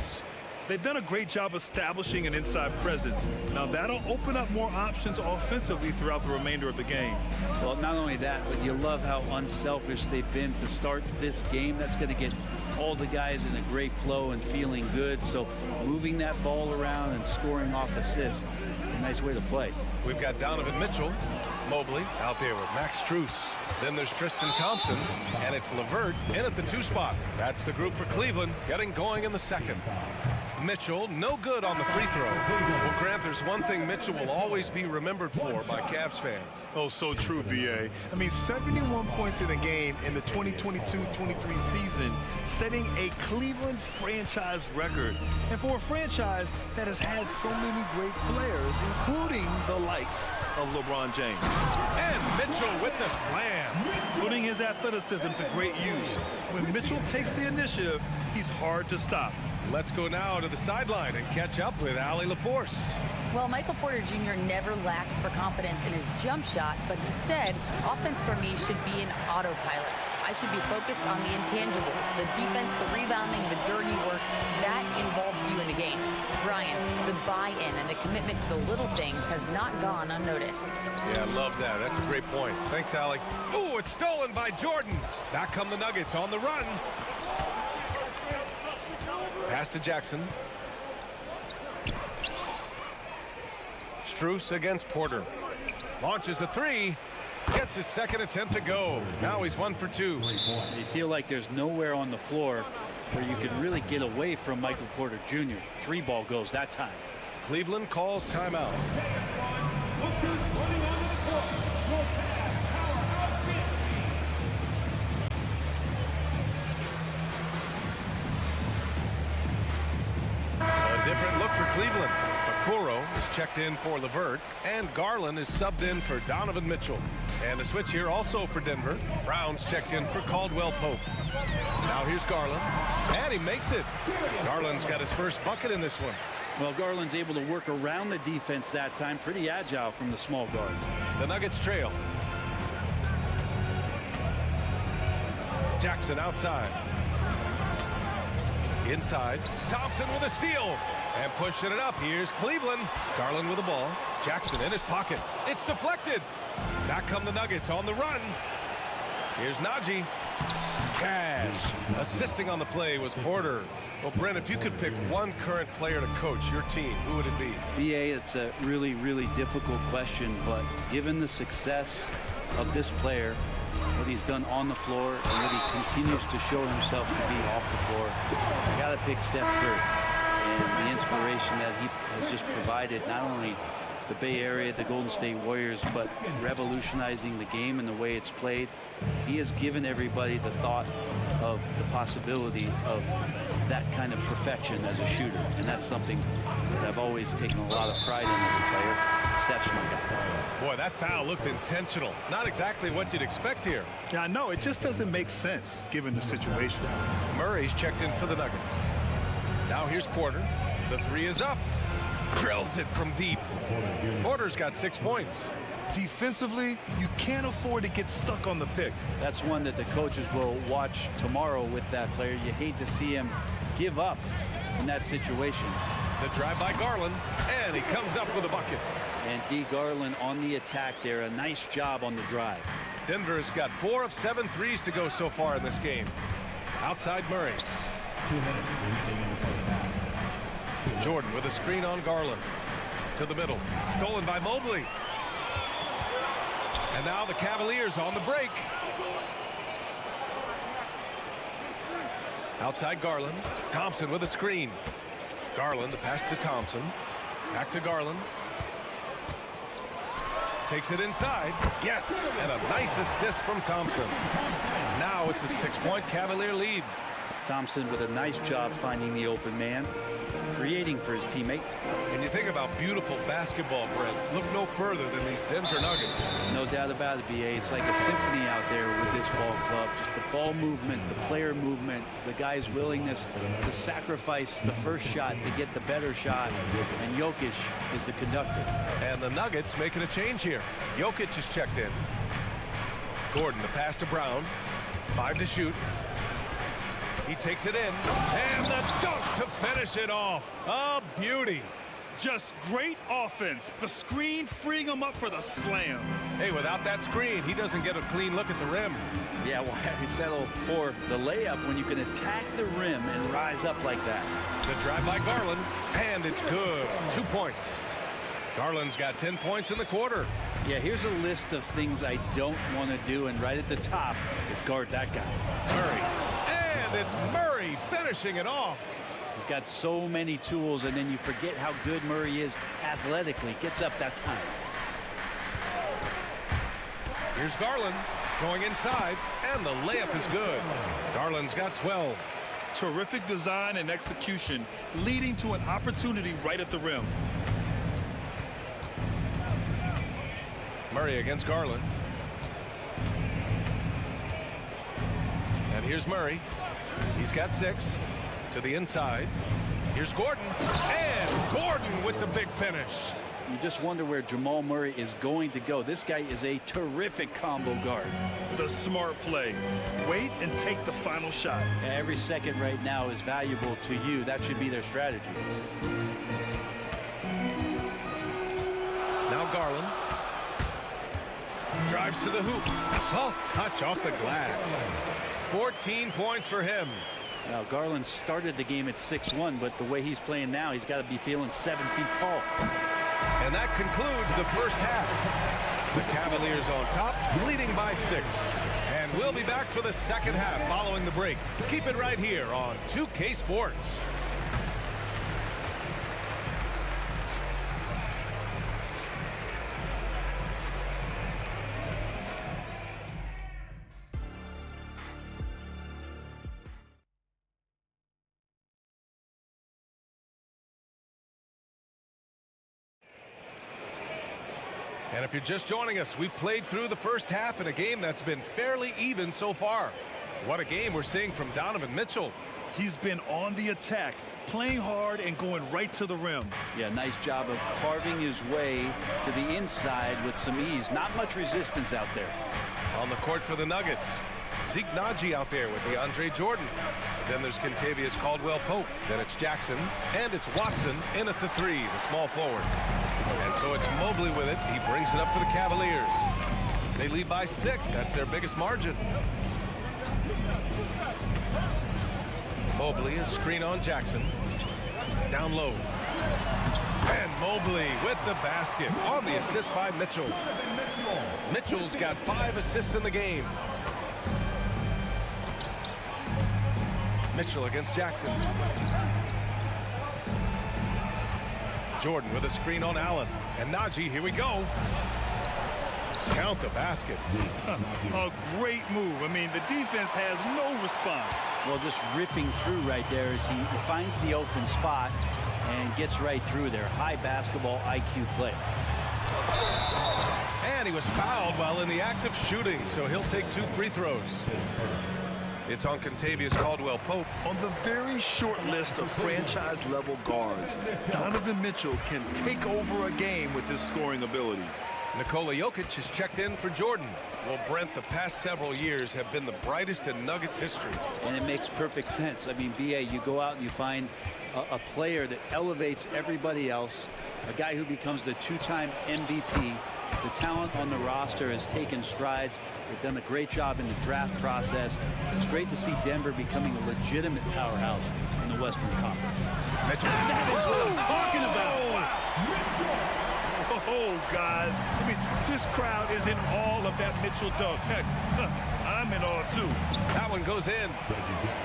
They've done a great job establishing an inside presence. Now that'll open up more options offensively throughout the remainder of the game. Well, not only that, but you love how unselfish they've been to start this game. That's going to get all the guys in a great flow and feeling good. So moving that ball around and scoring off assists, it's a nice way to play. We've got Donovan Mitchell, Mobley out there with Max Strus. Then there's Tristan Thompson, and it's LeVert in at the 2 spot. That's the group for Cleveland getting going in the second. Mitchell, no good on the free throw. Well, Grant, there's one thing Mitchell will always be remembered for by Cavs fans. Oh, so true, B.A. I mean, 71 points in a game in the 2022-23 season, setting a Cleveland franchise record. And for a franchise that has had so many great players, including the likes of LeBron James. And Mitchell with the slam. Putting his athleticism to great use. When Mitchell takes the initiative, he's hard to stop. Let's go now to the sideline and catch up with Allie LaForce. Well, Michael Porter Jr. never lacks for confidence in his jump shot, but he said, offense for me should be an autopilot. I should be focused on the intangibles, the defense, the rebounding, the dirty work. That involves you in the game. Brian, the buy-in and the commitment to the little things has not gone unnoticed. Yeah, I love that. That's a great point. Thanks, Allie. Ooh, it's stolen by Jordan. Back come the Nuggets on the run. Pass to Jackson. Strus against Porter. Launches a three. Gets his second attempt to go. Now he's 1 for 2. You feel like there's nowhere on the floor where you can really get away from Michael Porter Jr. 3 ball goes that time. Cleveland calls timeout. A different look for Cleveland. Okoro is checked in for LeVert, and Garland is subbed in for Donovan Mitchell. And a switch here also for Denver. Brown's checked in for Caldwell Pope. Now here's Garland, and he makes it. Garland's got his first bucket in this one. Well, Garland's able to work around the defense that time. Pretty agile from the small guard. The Nuggets trail. Jackson outside. Inside, Thompson with a steal. And pushing it up, here's Cleveland. Garland with the ball. Jackson in his pocket. It's deflected. Back come the Nuggets on the run. Here's Najee. Cash. Assisting on the play was Porter. Well, Brent, if you could pick one current player to coach your team, who would it be? BA, it's a really, really difficult question, but given the success of this player, what he's done on the floor, and what he continues to show himself to be off the floor, I got to pick Steph Curry. And the inspiration that he has just provided, not only the Bay Area, the Golden State Warriors, but revolutionizing the game and the way it's played. He has given everybody the thought of the possibility of that kind of perfection as a shooter. And that's something that I've always taken a lot of pride in as a player. Steph's my guy. Boy, that foul looked intentional. Not exactly what you'd expect here. Yeah, I know. It just doesn't make sense given the situation. Murray's checked in for the Nuggets. Now here's Porter. The three is up. Drills it from deep. Porter's got 6 points. Defensively, you can't afford to get stuck on the pick. That's one that the coaches will watch tomorrow with that player. You hate to see him give up in that situation. The drive by Garland, and he comes up with a bucket. And D. Garland on the attack there. A nice job on the drive. Denver's got 4 of 7 threes to go so far in this game. Outside Murray. 2 minutes remaining in the first half. Jordan with a screen on Garland. To the middle. Stolen by Mobley. And now the Cavaliers on the break. Outside Garland. Thompson with a screen. Garland, the pass to Thompson. Back to Garland. Takes it inside. Yes, and a nice assist from Thompson. Now it's a 6-point Cavalier lead. Thompson with a nice job finding the open man, creating for his teammate. And you think about beautiful basketball, Brett. Look no further than these Denver Nuggets. No doubt about it, BA. It's like a symphony out there with this ball club. Just the ball movement, the player movement, the guy's willingness to sacrifice the first shot to get the better shot. And Jokic is the conductor. And the Nuggets making a change here. Jokic is checked in. Gordon, the pass to Brown. 5 to shoot. He takes it in, and the dunk to finish it off. A beauty. Just great offense. The screen freeing him up for the slam. Hey, without that screen, he doesn't get a clean look at the rim. Yeah, why settle for the layup when you can attack the rim and rise up like that? The drive by Garland, and it's good. 2 points. Garland's got 10 points in the quarter. Yeah, here's a list of things I don't want to do, and right at the top is guard that guy. Murray. And it's Murray finishing it off. He's got so many tools, and then you forget how good Murray is athletically. Gets up that time. Here's Garland going inside, and the layup is good. Garland's got 12. Terrific design and execution, leading to an opportunity right at the rim. Murray against Garland. And here's Murray. He's got 6 to the inside. Here's Gordon, and Gordon with the big finish. You just wonder where Jamal Murray is going to go. This guy is a terrific combo guard. The smart play. Wait and take the final shot. Every second right now is valuable to you. That should be their strategy. Now Garland. Drives to the hoop. Soft touch off the glass. 14 points for him. Now Garland started the game at 6'1", but the way he's playing now, he's got to be feeling 7 feet tall. And that concludes the first half. The Cavaliers on top, leading by 6. And we'll be back for the second half following the break. Keep it right here on 2K Sports. And if you're just joining us, we played through the first half in a game that's been fairly even so far. What a game we're seeing from Donovan Mitchell. He's been on the attack, playing hard and going right to the rim. Yeah, nice job of carving his way to the inside with some ease. Not much resistance out there. On the court for the Nuggets, Zeke Naji out there with DeAndre Jordan. Then there's Kentavious Caldwell-Pope. Then it's Jackson, and it's Watson in at the 3, the small forward. And so it's Mobley with it. He brings it up for the Cavaliers. They lead by 6. That's their biggest margin. Mobley, a screen on Jackson. Down low. And Mobley with the basket on the assist by Mitchell. Mitchell's got 5 assists in the game. Mitchell against Jackson. Jordan with a screen on Allen. And Naji, here we go. Count the basket. A great move. I mean, the defense has no response. Well, just ripping through right there as he finds the open spot and gets right through there. High basketball IQ play. And he was fouled while in the act of shooting, so he'll take 2 free throws. It's on Kentavious Caldwell-Pope. On the very short list of franchise-level guards, Donovan Mitchell can take over a game with his scoring ability. Nikola Jokic is checked in for Jordan. Well, Brent, the past several years have been the brightest in Nuggets history. And it makes perfect sense. I mean, BA, you go out and you find a player that elevates everybody else, a guy who becomes the two-time MVP. The talent on the roster has taken strides. They've done a great job in the draft process. It's great to see Denver becoming a legitimate powerhouse in the Western Conference. That is what I'm talking about. Oh, guys. I mean, this crowd is in all of that Mitchell dunk. Heck, I'm in awe, too. That one goes in.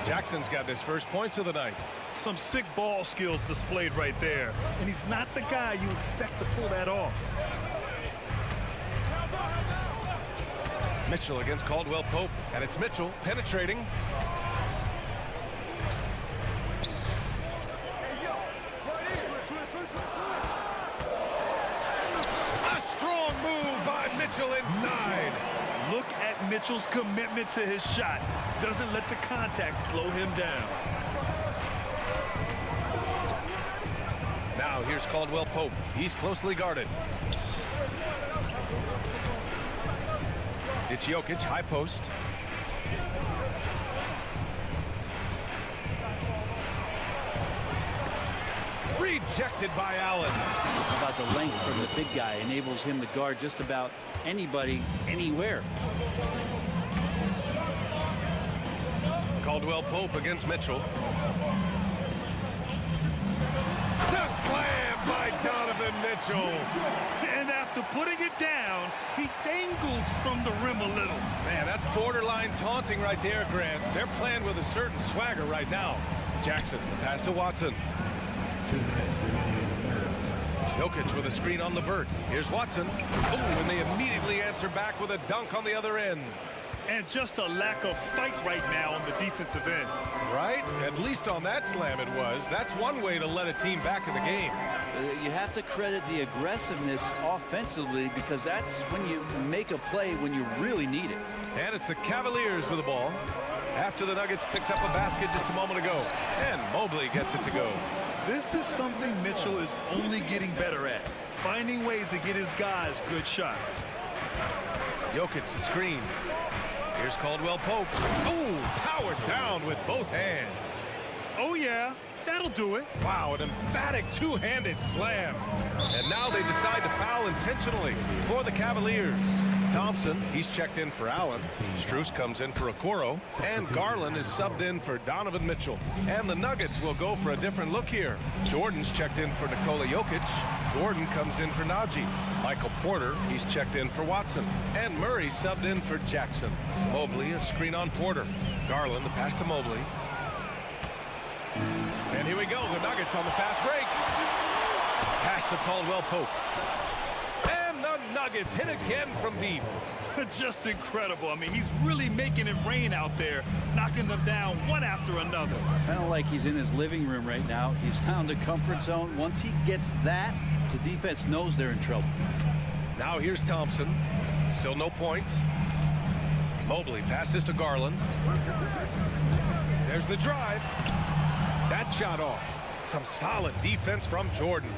Jackson's got his first points of the night. Some sick ball skills displayed right there. And he's not the guy you expect to pull that off. Mitchell against Caldwell Pope, and it's Mitchell penetrating. A strong move by Mitchell inside. Look at Mitchell's commitment to his shot. Doesn't let the contact slow him down. Now here's Caldwell Pope. He's closely guarded. It's Jokic, high post. Rejected by Allen. How about the length from the big guy enables him to guard just about anybody, anywhere. Caldwell Pope against Mitchell. The slam by Donovan Mitchell. And after putting it down, he dangles from the rim a little. Man, that's borderline taunting right there, Grant. They're playing with a certain swagger right now. Jackson, the pass to Watson. Jokic with a screen on Levert. Here's Watson. Oh, and they immediately answer back with a dunk on the other end. And just a lack of fight right now on the defensive end. Right? At least on that slam it was. That's one way to let a team back in the game. You have to credit the aggressiveness offensively because that's when you make a play when you really need it. And it's the Cavaliers with the ball after the Nuggets picked up a basket just a moment ago. And Mobley gets it to go. This is something Mitchell is only getting better at. Finding ways to get his guys good shots. Jokic the screen. Here's Caldwell Pope. Oh, powered down with both hands. Oh, yeah. That'll do it. Wow, an emphatic two-handed slam. And now they decide to foul intentionally for the Cavaliers. Thompson, he's checked in for Allen. Strus comes in for Okoro. And Garland is subbed in for Donovan Mitchell. And the Nuggets will go for a different look here. Jordan's checked in for Nikola Jokic. Gordon comes in for Najee. Michael Porter, he's checked in for Watson. And Murray subbed in for Jackson. Mobley, a screen on Porter. Garland, the pass to Mobley. And here we go, the Nuggets on the fast break. Pass to Caldwell Pope. And the Nuggets hit again from deep. Just incredible. I mean, he's really making it rain out there, knocking them down one after another. Kind of like he's in his living room right now. He's found a comfort zone. Once he gets that, the defense knows they're in trouble. Now here's Thompson. Still no points. Mobley passes to Garland. There's the drive. That shot off. Some solid defense from Jordan.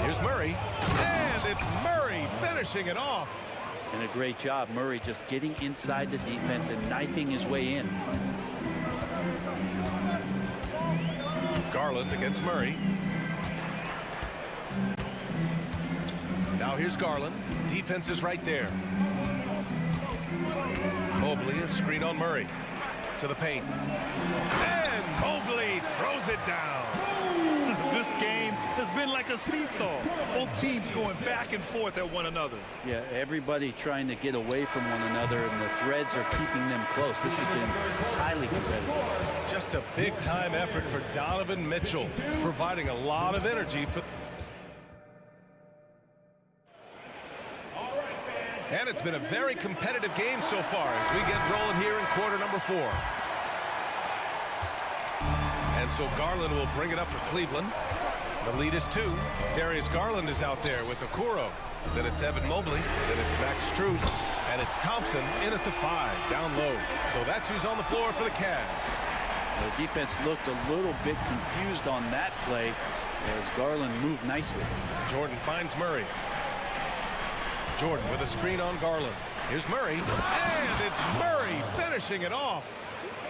Here's Murray. And it's Murray finishing it off. And a great job, Murray just getting inside the defense and knifing his way in. Garland against Murray. Now here's Garland. Defense is right there. Mobley, a screen on Murray. To the paint. And Mobley throws it down. This game has been like a seesaw. Both teams going back and forth at one another. Yeah, everybody trying to get away from one another, and the threads are keeping them close. This has been highly competitive. Just a big-time effort for Donovan Mitchell, providing a lot of energy for... And it's been a very competitive game so far as we get rolling here in quarter number 4. And so Garland will bring it up for Cleveland. The lead is 2. Darius Garland is out there with Okoro. Then it's Evan Mobley. Then it's Max Strus. And it's Thompson in at the 5, down low. So that's who's on the floor for the Cavs. The defense looked a little bit confused on that play as Garland moved nicely. Jordan finds Murray. Jordan with a screen on Garland. Here's Murray, and it's Murray finishing it off.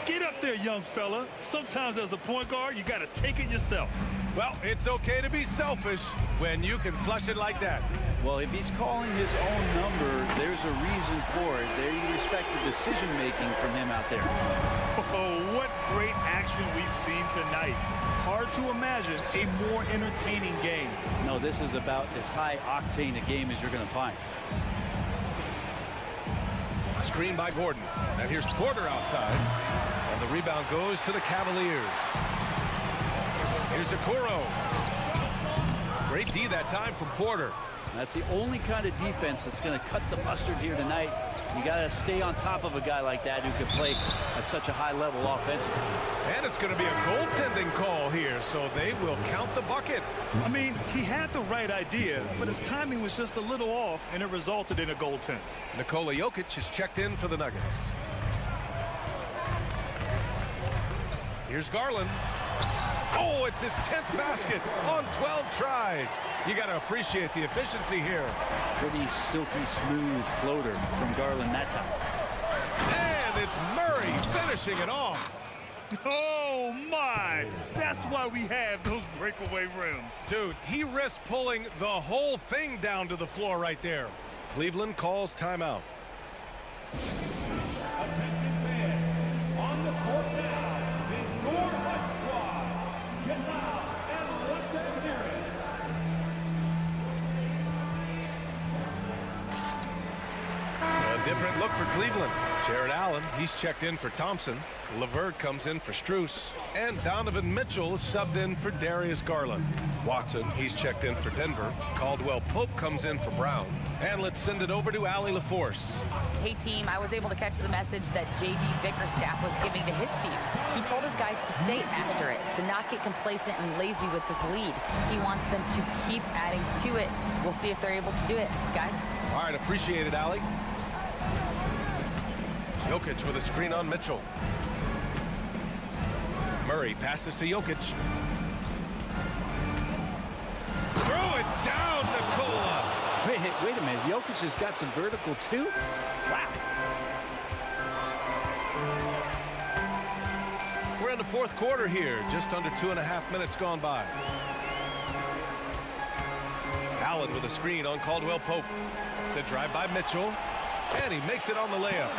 Get up there, young fella. Sometimes as a point guard, you got to take it yourself. Well, it's okay to be selfish when you can flush it like that. Well, if he's calling his own number, there's a reason for it. They respect the decision-making from him out there. Oh, what great action we've seen tonight. Hard to imagine a more entertaining game. No, this is about as high-octane a game as you're going to find. Screen by Gordon. And here's Porter outside. And the rebound goes to the Cavaliers. Here's Okoro. Great D that time from Porter. That's the only kind of defense that's going to cut the mustard here tonight. You got to stay on top of a guy like that who can play at such a high level offensively. And it's going to be a goaltending call here, so they will count the bucket. I mean, he had the right idea, but his timing was just a little off, and it resulted in a goaltend. Nikola Jokic is checked in for the Nuggets. Here's Garland. Oh, it's his 10th basket on 12 tries. You got to appreciate the efficiency here. Pretty silky smooth floater from Garland that time. And it's Murray finishing it off. Oh, my. That's why we have those breakaway rims. Dude, he risked pulling the whole thing down to the floor right there. Cleveland calls timeout. Attention fans, on the court now, is your Red Squad. Get out and let's hear it. A different look for Cleveland. Jared Allen, he's checked in for Thompson. LeVert comes in for Strus. And Donovan Mitchell is subbed in for Darius Garland. Watson, he's checked in for Denver. Caldwell Pope comes in for Brown. And let's send it over to Allie LaForce. Hey, team, I was able to catch the message that J.B. Bickerstaff was giving to his team. He told his guys to stay after it, to not get complacent and lazy with this lead. He wants them to keep adding to it. We'll see if they're able to do it, guys. All right, appreciate it, Allie. Jokic with a screen on Mitchell. Murray passes to Jokic. Throw it down, Nikola. Wait a minute. Jokic has got some vertical, too? Wow. We're in the fourth quarter here. Just under 2.5 minutes gone by. Allen with a screen on Caldwell Pope. The drive by Mitchell. And he makes it on the layup.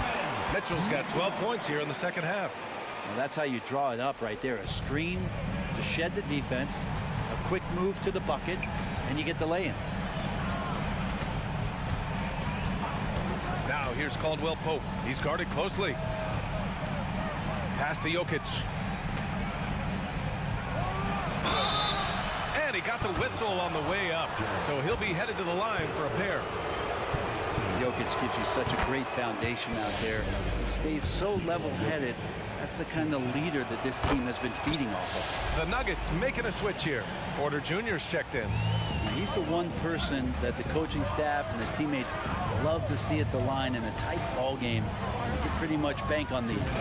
Mitchell's got 12 points here in the second half. Well, that's how you draw it up right there. A screen to shed the defense, a quick move to the bucket, and you get the lay-in. Now here's Caldwell Pope. He's guarded closely. Pass to Jokic. And he got the whistle on the way up. So he'll be headed to the line for a pair. Jokic gives you such a great foundation out there. He stays so level-headed. That's the kind of leader that this team has been feeding off of. The Nuggets making a switch here. Porter Jr.'s checked in. Now, he's the one person that the coaching staff and the teammates love to see at the line in a tight ball game. You can pretty much bank on these.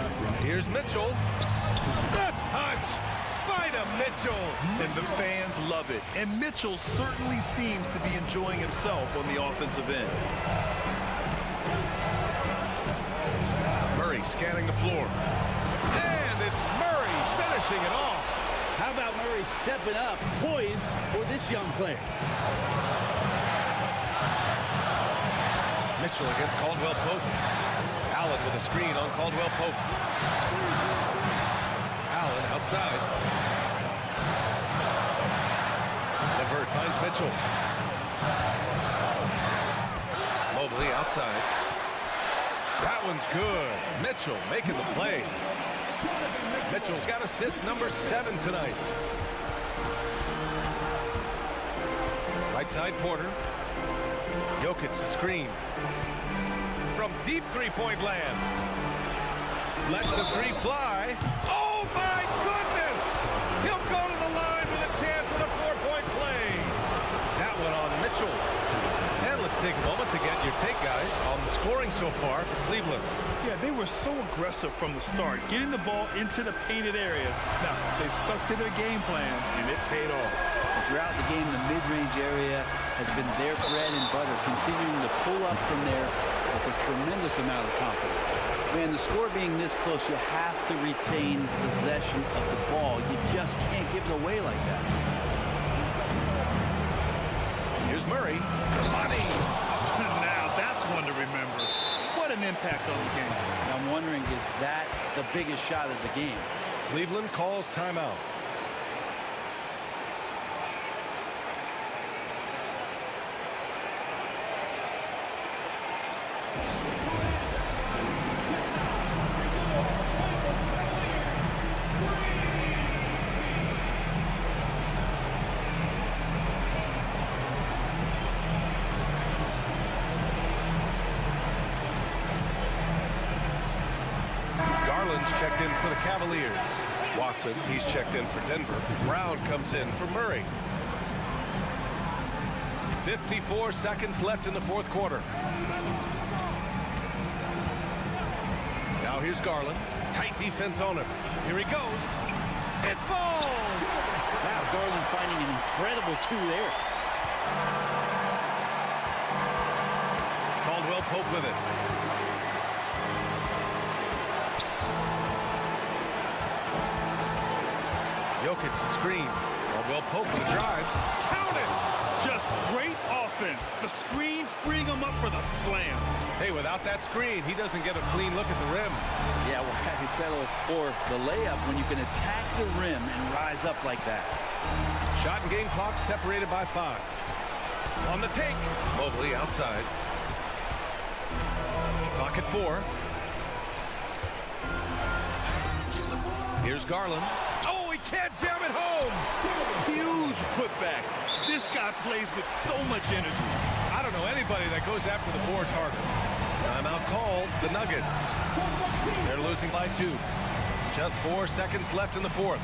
Here's Mitchell. The touch! Spider Mitchell! And the fans love it. And Mitchell certainly seems to be enjoying himself on the offensive end. Murray scanning the floor. And it's Murray finishing it off. How about Murray stepping up, poised for this young player? Mitchell against Caldwell Pope. Allen with a screen on Caldwell Pope. Allen outside. LeVert finds Mitchell. Mobley outside. That one's good. Mitchell making the play. Mitchell's got assist number 7 tonight. Right side Porter. Jokic the screen. From deep three-point land. Lets the three fly. Oh my goodness! He'll go to the line with a chance at a 4-point play. That one on Mitchell. And let's take a moment to get your take, guys, on the scoring so far for Cleveland. Yeah, they were so aggressive from the start, getting the ball into the painted area. Now, they stuck to their game plan, and it paid off. throughout the game, the mid-range area has been their bread and butter, continuing to pull up from there with a tremendous amount of confidence. Man, the score being this close, you have to retain possession of the ball. You just can't give it away like that. Here's Murray. Money. Now that's one to remember. What an impact on the game. I'm wondering, is that the biggest shot of the game? Cleveland calls timeout. Checked in for the Cavaliers. Watson, he's checked in for Denver. Brown comes in for Murray. 54 seconds left in the fourth quarter. Now here's Garland. Tight defense on him. Here he goes. It falls! Wow, Garland finding an incredible two there. Caldwell Pope with it. Jokic the screen. Caldwell Pope with the drive. Count it! Just great offense. The screen freeing him up for the slam. Hey, without that screen, he doesn't get a clean look at the rim. Yeah, well, he settled for the layup when you can attack the rim and rise up like that. Shot and game clock separated by 5. On the take. Mobley outside. Clock at 4. Here's Garland. Oh, he can't jam it home. Huge putback. This guy plays with so much energy. I don't know anybody that goes after the boards harder. Timeout called. The Nuggets. They're losing by 2. Just 4 seconds left in the fourth.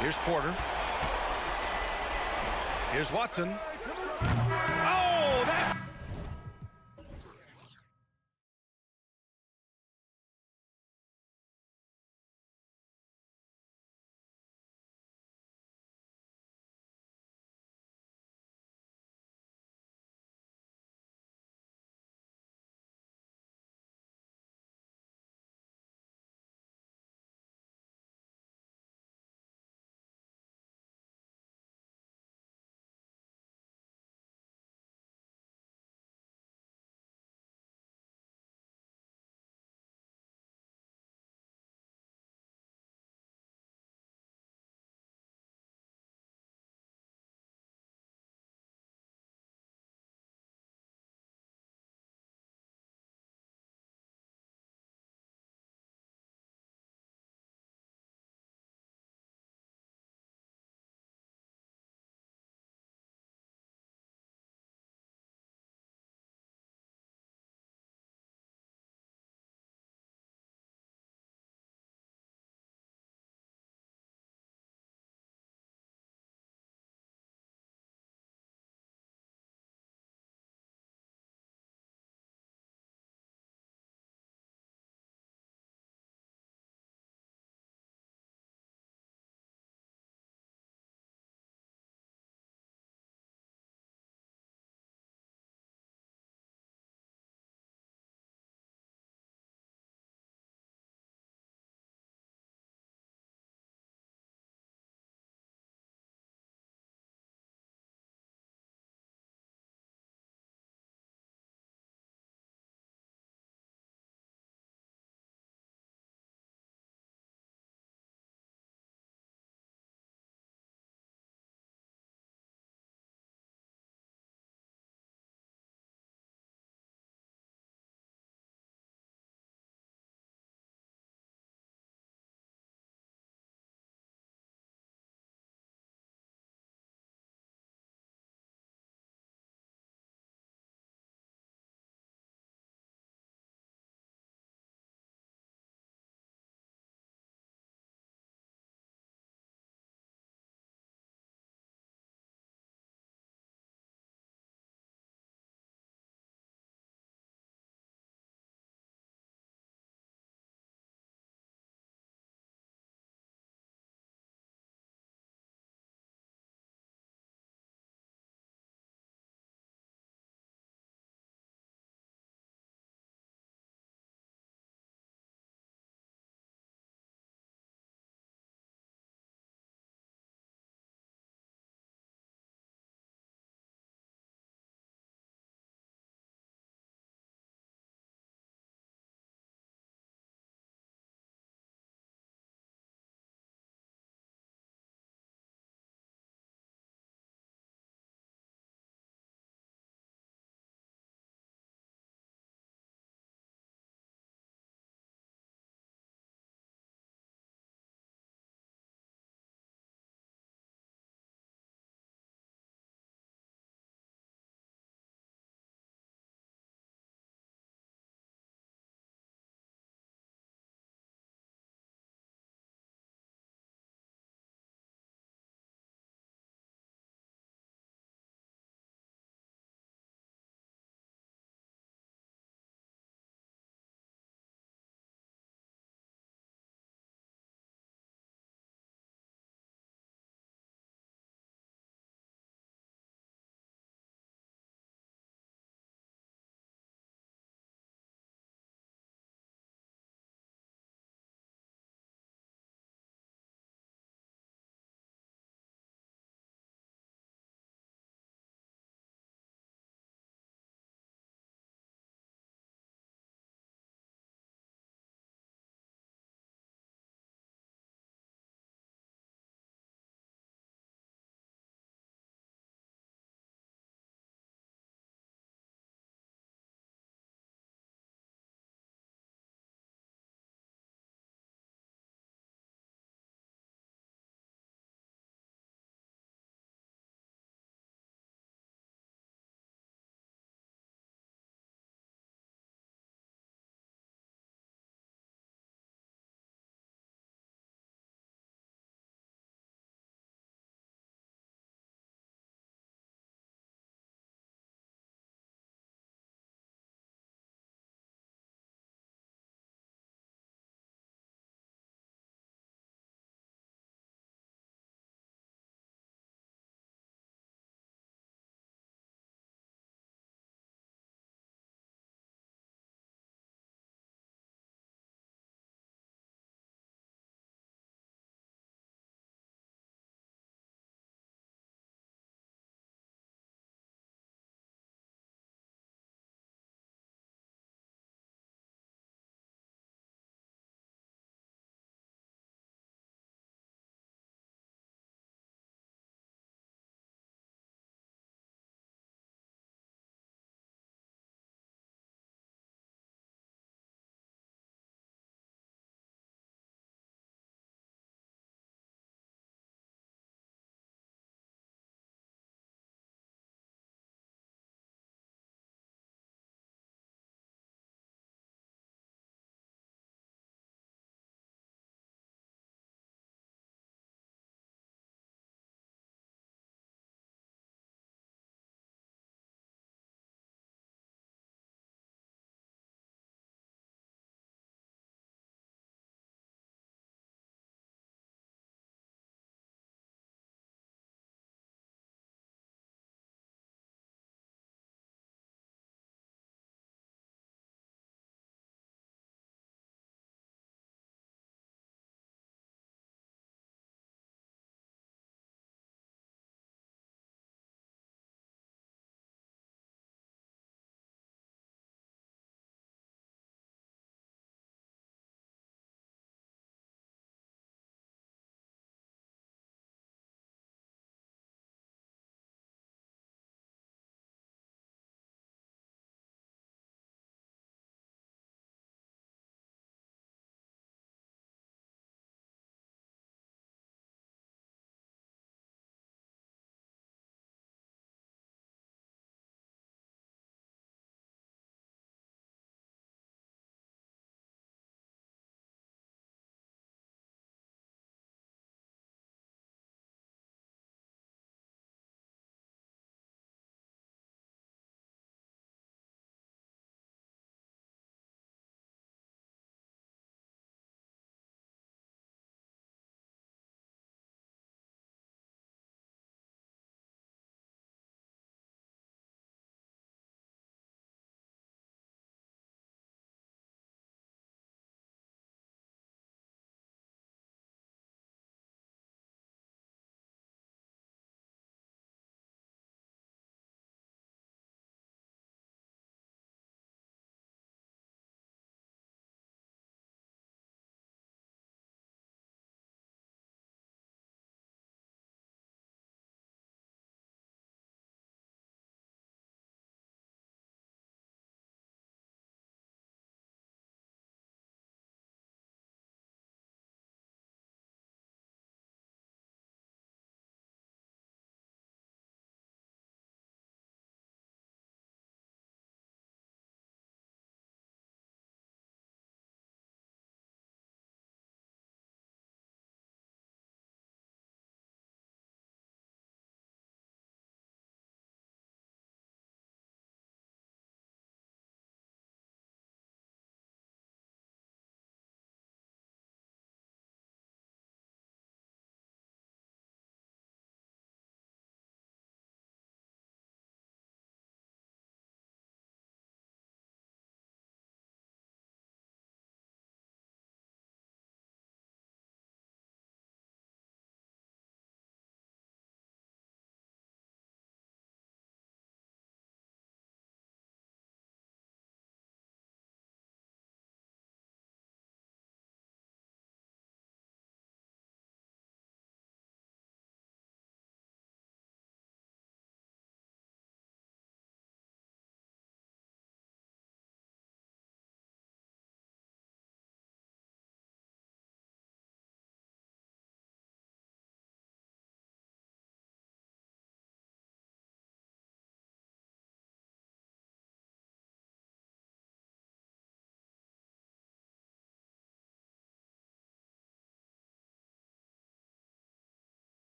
Here's Porter. Here's Watson.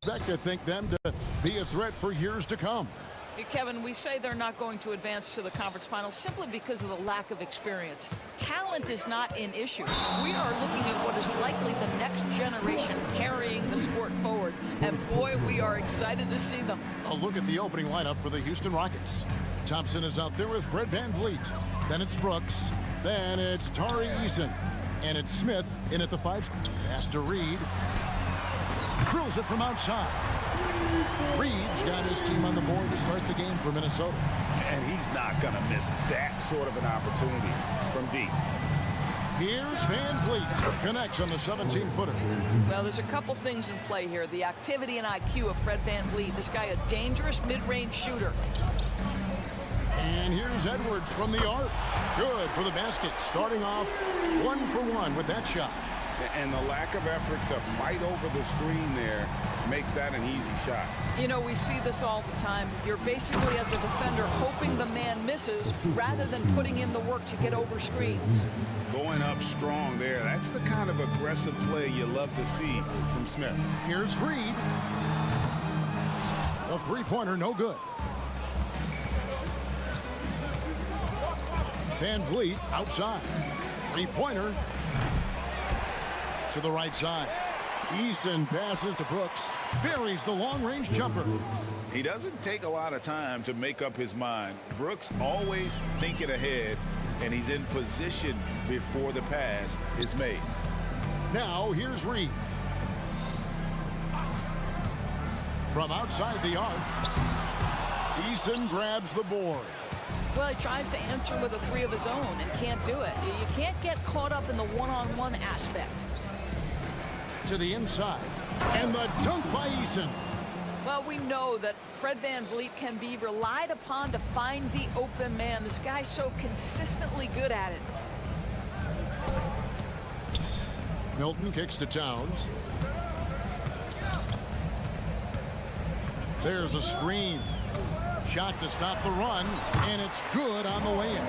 Expect to think them to be a threat for years to come. Kevin, we say they're not going to advance to the conference finals simply because of the lack of experience. Talent is not an issue. We are looking at what is likely the next generation carrying the sport forward. And boy, we are excited to see them. A look at the opening lineup for the Houston Rockets. Thompson is out there with Fred VanVleet. Then it's Brooks. Then it's Tari Eason. And it's Smith in at the 5. Pass to Reed. Drills it from outside. Reed's got his team on the board to start the game for Minnesota. And he's not going to miss that sort of an opportunity from deep. Here's VanVleet. Connects on the 17-footer. Well, there's a couple things in play here. The activity and IQ of Fred VanVleet. This guy, a dangerous mid-range shooter. And here's Edwards from the arc. Good for the basket. Starting off 1 for 1 with that shot. And the lack of effort to fight over the screen there makes that an easy shot. You know, we see this all the time. You're basically, as a defender, hoping the man misses rather than putting in the work to get over screens. Going up strong there. That's the kind of aggressive play you love to see from Smith. Here's Reed. A three-pointer, no good. VanVleet outside. Three-pointer to the right side. Easton passes to Brooks. Buries the long-range jumper. He doesn't take a lot of time to make up his mind. Brooks always thinking ahead, and he's in position before the pass is made. Now here's Reed. From outside the arc, Easton grabs the board. Well, he tries to answer with a three of his own and can't do it. You can't get caught up in the one-on-one aspect. To the inside, and the dunk by Eason. Well, we know that Fred VanVleet can be relied upon to find the open man. This guy's so consistently good at it. Milton kicks to Towns. There's a screen. Shot to stop the run, and it's good on the way in.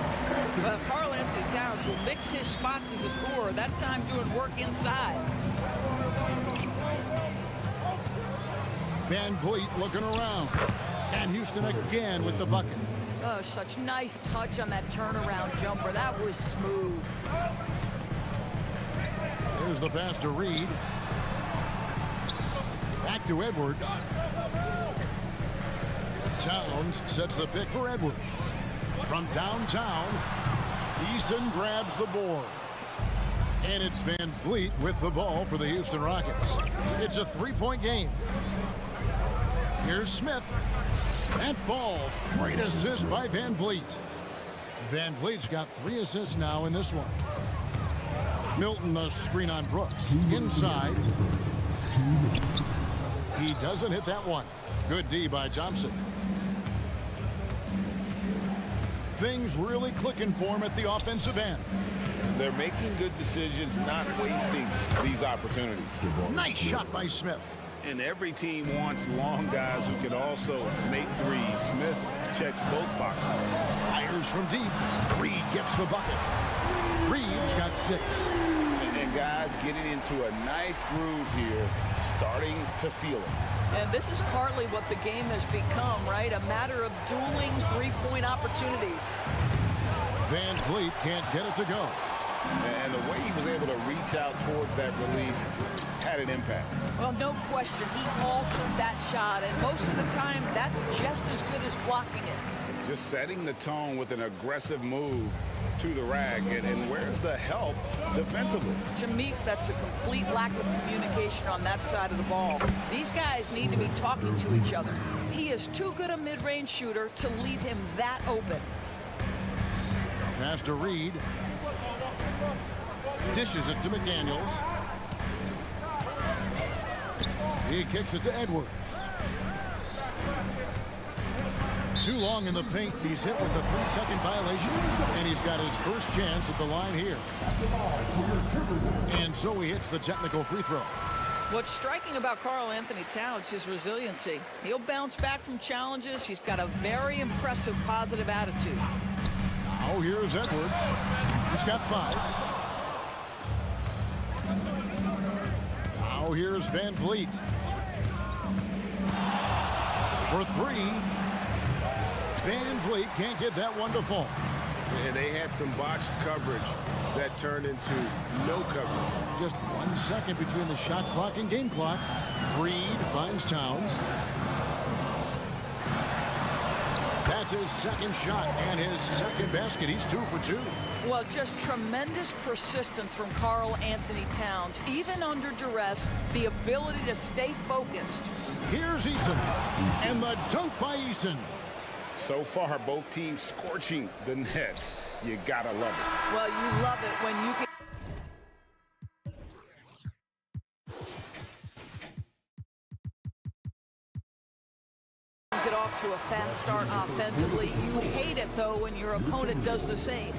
Well, Karl-Anthony Towns will mix his spots as a scorer, that time doing work inside. VanVleet looking around. And Houston again with the bucket. Oh, such nice touch on that turnaround jumper. That was smooth. There's the pass to Reed. Back to Edwards. Towns sets the pick for Edwards. From downtown, Eason grabs the board. And it's VanVleet with the ball for the Houston Rockets. It's a three-point game. Here's Smith. That falls. Great assist by VanVleet. VanVleet's got 3 assists now in this one. Milton, a screen on Brooks. Inside. He doesn't hit that one. Good D by Thompson. Things really clicking for him at the offensive end. They're making good decisions, not wasting these opportunities. Nice shot by Smith. And every team wants long guys who can also make threes. Smith checks both boxes. Fires from deep. Reed gets the bucket. Reed's got 6. And guys getting into a nice groove here, starting to feel it. And this is partly what the game has become, right? A matter of dueling three-point opportunities. VanVleet can't get it to go. And the way he was able to reach out towards that release had an impact. Well, no question. He altered that shot, and most of the time, that's just as good as blocking it. Just setting the tone with an aggressive move to the rack. And where's the help defensively? To me, that's a complete lack of communication on that side of the ball. These guys need to be talking to each other. He is too good a mid-range shooter to leave him that open. Pass to Reed. Dishes it to McDaniels. He kicks it to Edwards. Too long in the paint. He's hit with a 3-second violation. And he's got his first chance at the line here. And so he hits the technical free throw. What's striking about Karl-Anthony Towns is his resiliency. He'll bounce back from challenges. He's got a very impressive positive attitude. Now here's Edwards. He's got 5. Now here's VanVleet. for three. Van Vliet can't get that one to fall. And they had some botched coverage that turned into no coverage. Just 1 second between the shot clock and game clock. Reed finds Towns. That's his second shot and his second basket. He's 2 for 2. Well, just tremendous persistence from Karl Anthony Towns. Even under duress, the ability to stay focused. Here's Eason. And the dunk by Eason. So far, both teams scorching the nets. You gotta love it. Well, you love it when you can get off to a fast start offensively. You hate it, though, when your opponent does the same.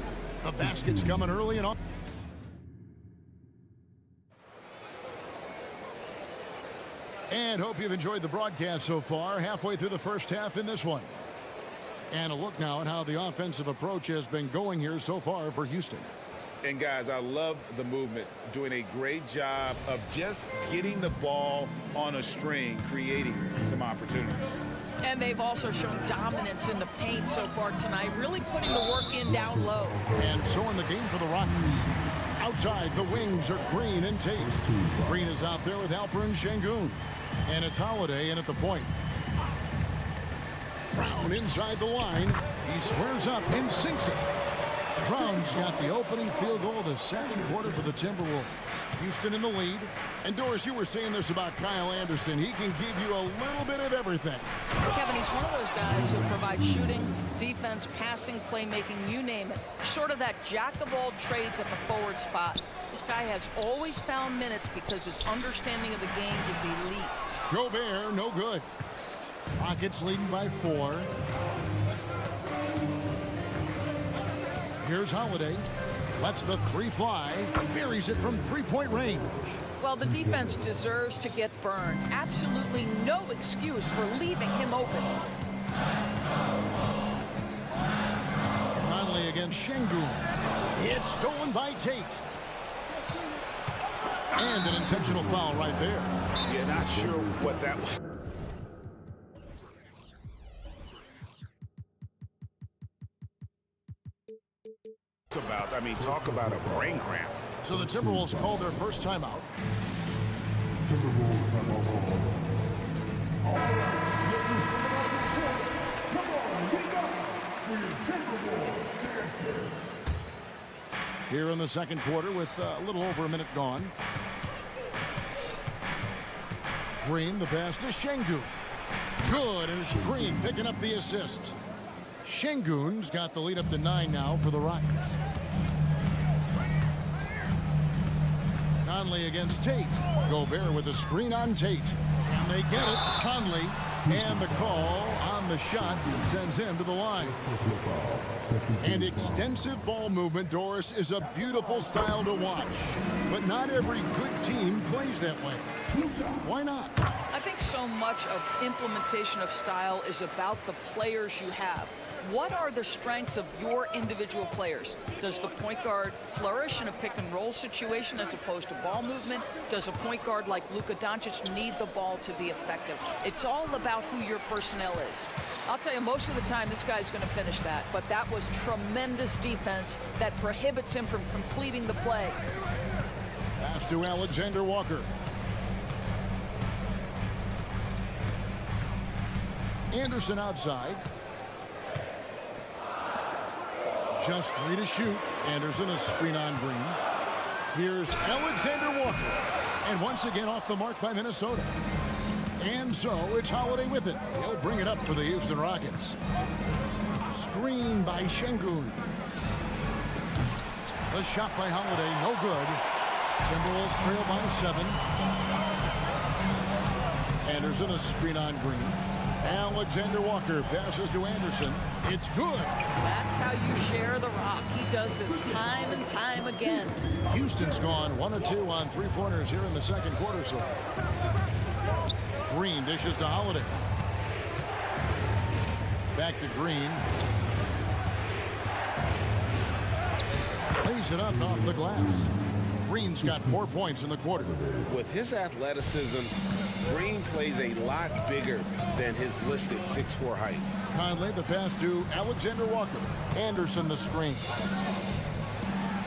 The basket's coming early and on. And hope you've enjoyed the broadcast so far. Halfway through the first half in this one. And a look now at how the offensive approach has been going here so far for Houston. And guys, I love the movement, doing a great job of just getting the ball on a string, creating some opportunities. And they've also shown dominance in the paint so far tonight, really putting the work in down low. And so in the game for the Rockets. Outside, the wings are Green and Tate. Green is out there with Alperen Şengün. And it's Holiday in at the point. Brown inside the line. He squares up and sinks it. Brown's got the opening field goal of the second quarter for the Timberwolves. Houston in the lead. And Doris, you were saying this about Kyle Anderson. He can give you a little bit of everything. Kevin, he's one of those guys who provides shooting, defense, passing, playmaking, you name it. Sort of that jack of all trades at the forward spot. This guy has always found minutes because his understanding of the game is elite. Gobert, no good. Rockets leading by 4. Here's Holiday. Lets the three fly. Buries it from three-point range. Well, the defense deserves to get burned. Absolutely no excuse for leaving him open. Conley against Şengün. It's stolen by Tate. And an intentional foul right there. Yeah, not sure what that was. About, I mean, talk about a brain cramp. So the Timberwolves called their first timeout. Here in the second quarter with a little over a minute gone. Green, the pass to Şengün. Good, and it's Green picking up the assist. Şengün's got the lead up to 9 now for the Rockets. Conley against Tate. Gobert with a screen on Tate. And they get it. Conley. And the call on the shot sends him to the line. And extensive ball movement, Doris, is a beautiful style to watch. But not every good team plays that way. Why not? I think so much of implementation of style is about the players you have. What are the strengths of your individual players? Does the point guard flourish in a pick and roll situation as opposed to ball movement? Does a point guard like Luka Doncic need the ball to be effective? It's all about who your personnel is. I'll tell you, most of the time this guy's going to finish that, but that was tremendous defense that prohibits him from completing the play. Pass to Alexander Walker. Anderson outside. Just 3 to shoot. Anderson a screen on Green. Here's Alexander Walker. And once again off the mark by Minnesota. And so it's Holiday with it. He'll bring it up for the Houston Rockets. Screen by Şengün. The shot by Holiday, no good. Timberwolves trail by 7. Anderson a screen on Green. Alexander Walker passes to Anderson. It's good. That's how you share the rock. He does this time and time again. Houston's gone 1 of 2 on three-pointers here in the second quarter so far. Green dishes to Holiday. Back to Green. Lays it up off the glass. Green's got 4 points in the quarter. With his athleticism, Green plays a lot bigger than his listed 6'4" height. Conley, the pass to Alexander Walker. Anderson, the screen.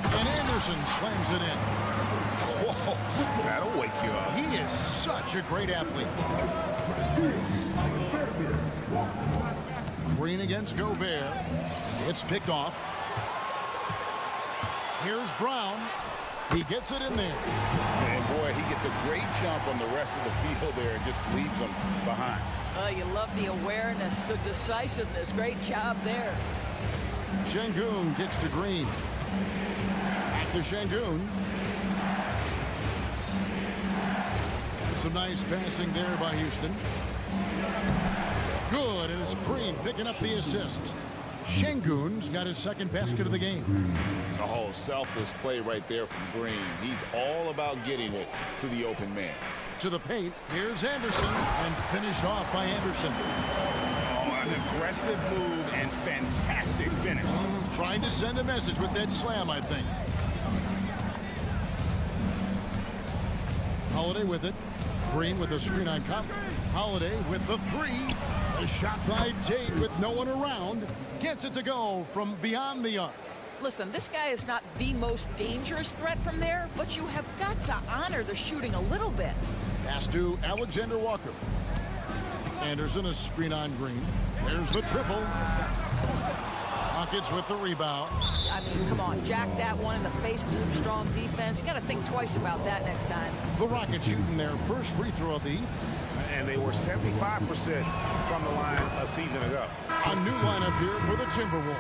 And Anderson slams it in. Whoa, that'll wake you up. He is such a great athlete. Green against Gobert. It's picked off. Here's Brown. He gets it in there. And boy, he gets a great jump on the rest of the field there and just leaves them behind. You love the awareness, the decisiveness. Great job there. Şengün gets to Green. Back to Şengün. Some nice passing there by Houston. Good, and it's Green picking up the assist. Şengün's got his second basket of the game. Oh, selfless play right there from Green. He's all about getting it to the open man. To the paint, here's Anderson, and finished off by Anderson. Oh, an aggressive move and fantastic finish. Trying to send a message with that slam, I think. Holiday with it. Green with a screen on top. Holiday with the three. A shot by Tate with no one around. Gets it to go from beyond the arc. Listen, this guy is not the most dangerous threat from there, but you have got to honor the shooting a little bit. Pass to Alexander Walker. Anderson, a screen on Green. There's the triple. Rockets with the rebound. I mean, come on, jack that one in the face of some strong defense. You got to think twice about that next time. The Rockets shooting their first free throw of the... And they were 75% from the line a season ago. A new lineup here for the Timberwolves.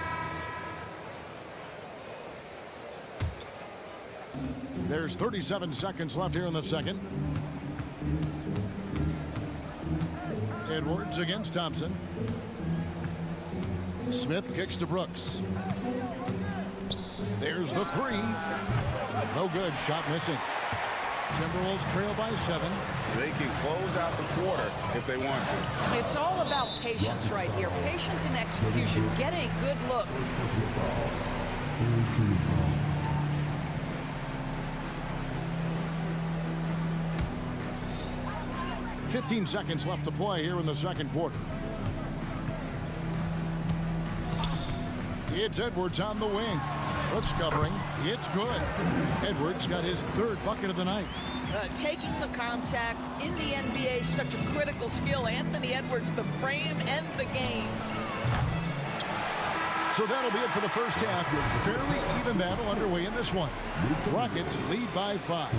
There's 37 seconds left here in the second. Edwards against Thompson. Smith kicks to Brooks. There's the three. No good. Shot missing. Timberwolves trail by 7. They can close out the quarter if they want to. It's all about patience right here. Patience and execution. Get a good look. 15 seconds left to play here in the second quarter. It's Edwards on the wing. Brooks covering. It's good. Edwards got his third bucket of the night. Taking the contact in the NBA is such a critical skill. Anthony Edwards, the frame and the game. So that'll be it for the first half. Fairly even battle underway in this one. Rockets lead by 5.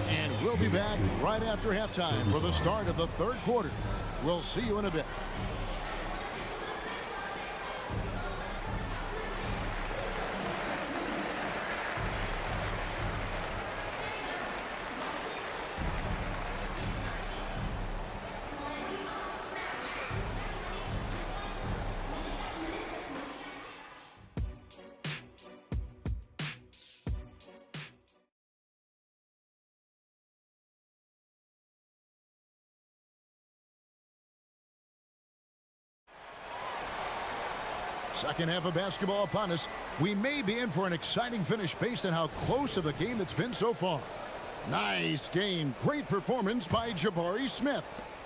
And we'll be back right after halftime for the start of the third quarter. We'll see you in a bit. Second half of basketball upon us. We may be in for an exciting finish based on how close of the game that's been so far. Nice game. Great performance by Jabari Smith.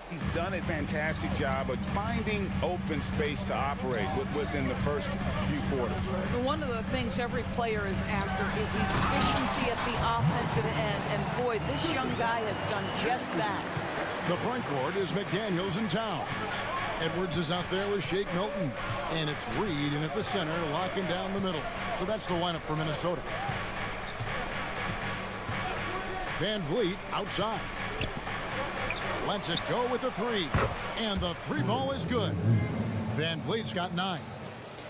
He's done a fantastic job of finding open space to operate within the first few quarters. One of the things every player is after is efficiency at the offensive end. And boy, this young guy has done just that. The front court is McDaniels and Towns. Edwards is out there with Shake Milton. And it's Reed in at the center, locking down the middle. So that's the lineup for Minnesota. Van Vliet outside. Lets it go with the three. And the three ball is good. Van Vliet's got 9.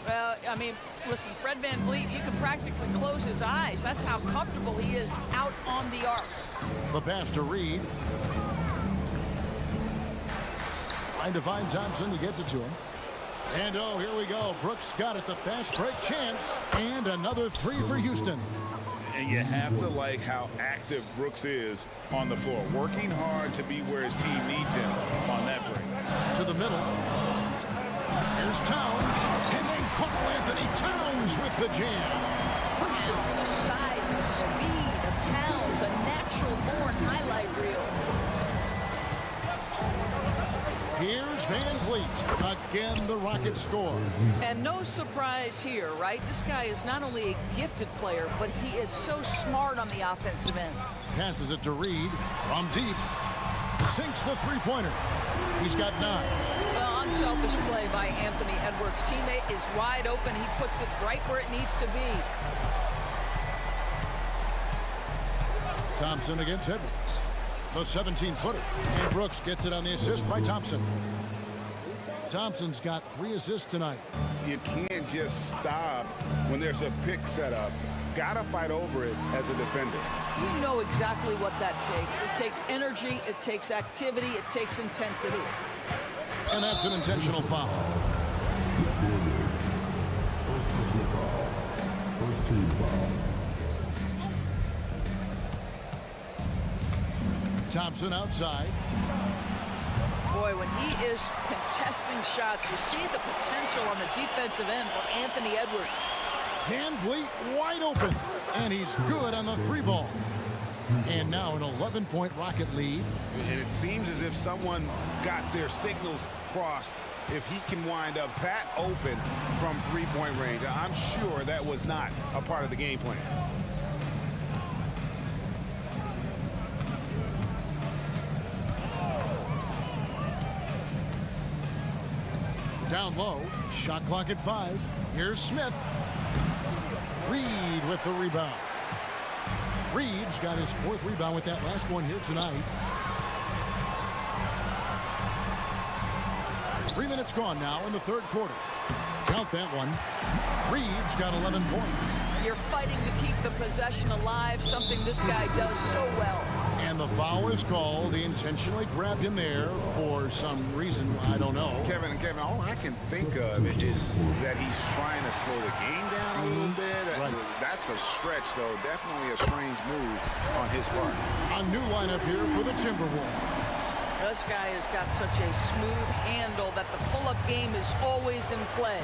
Well, I mean, listen, Fred Van Vliet, he can practically close his eyes. That's how comfortable he is out on the arc. The pass to Reed. Trying to find Thompson. He gets it to him. And oh, here we go. Brooks got it. The fast break chance. And another three for Houston. And you have to like how active Brooks is on the floor. Working hard to be where his team needs him on that break. To the middle. Here's Towns. And then Carl Anthony Towns with the jam. Wow, the size and speed of Towns. A natural-born highlight reel. Here's Van Vliet. Again, the Rockets score. And no surprise here, right? This guy is not only a gifted player, but he is so smart on the offensive end. Passes it to Reed from deep. Sinks the three-pointer. He's got 9. Well, unselfish play by Anthony Edwards. Teammate is wide open. He puts it right where it needs to be. Thompson against Edwards. The 17-footer. And Brooks gets it on the assist by Thompson. Thompson's got 3 assists tonight. You can't just stop when there's a pick set up. Gotta fight over it as a defender. You know exactly what that takes. It takes energy, it takes activity, it takes intensity. And that's an intentional foul. First team foul. Thompson outside. Boy, when he is contesting shots, you see the potential on the defensive end for Anthony Edwards. Van Vliet wide open, and he's good on the 3-ball. And now an 11-point Rocket lead. And it seems as if someone got their signals crossed. If he can wind up that open from 3-point range, I'm sure that was not a part of the game plan. Down low, shot clock at 5. Here's Smith. Reed with the rebound. Reed's got his 4th rebound with that last one here tonight. 3 minutes gone now in the 3rd quarter. Count that one. Reed's got 11 points. You're fighting to keep the possession alive, something this guy does so well. And the foul is called. He intentionally grabbed him there for some reason. I don't know. Kevin, all I can think of is that he's trying to slow the game down a little bit. Right. That's a stretch, though. Definitely a strange move on his part. A new lineup here for the Timberwolves. This guy has got such a smooth handle that the pull-up game is always in play.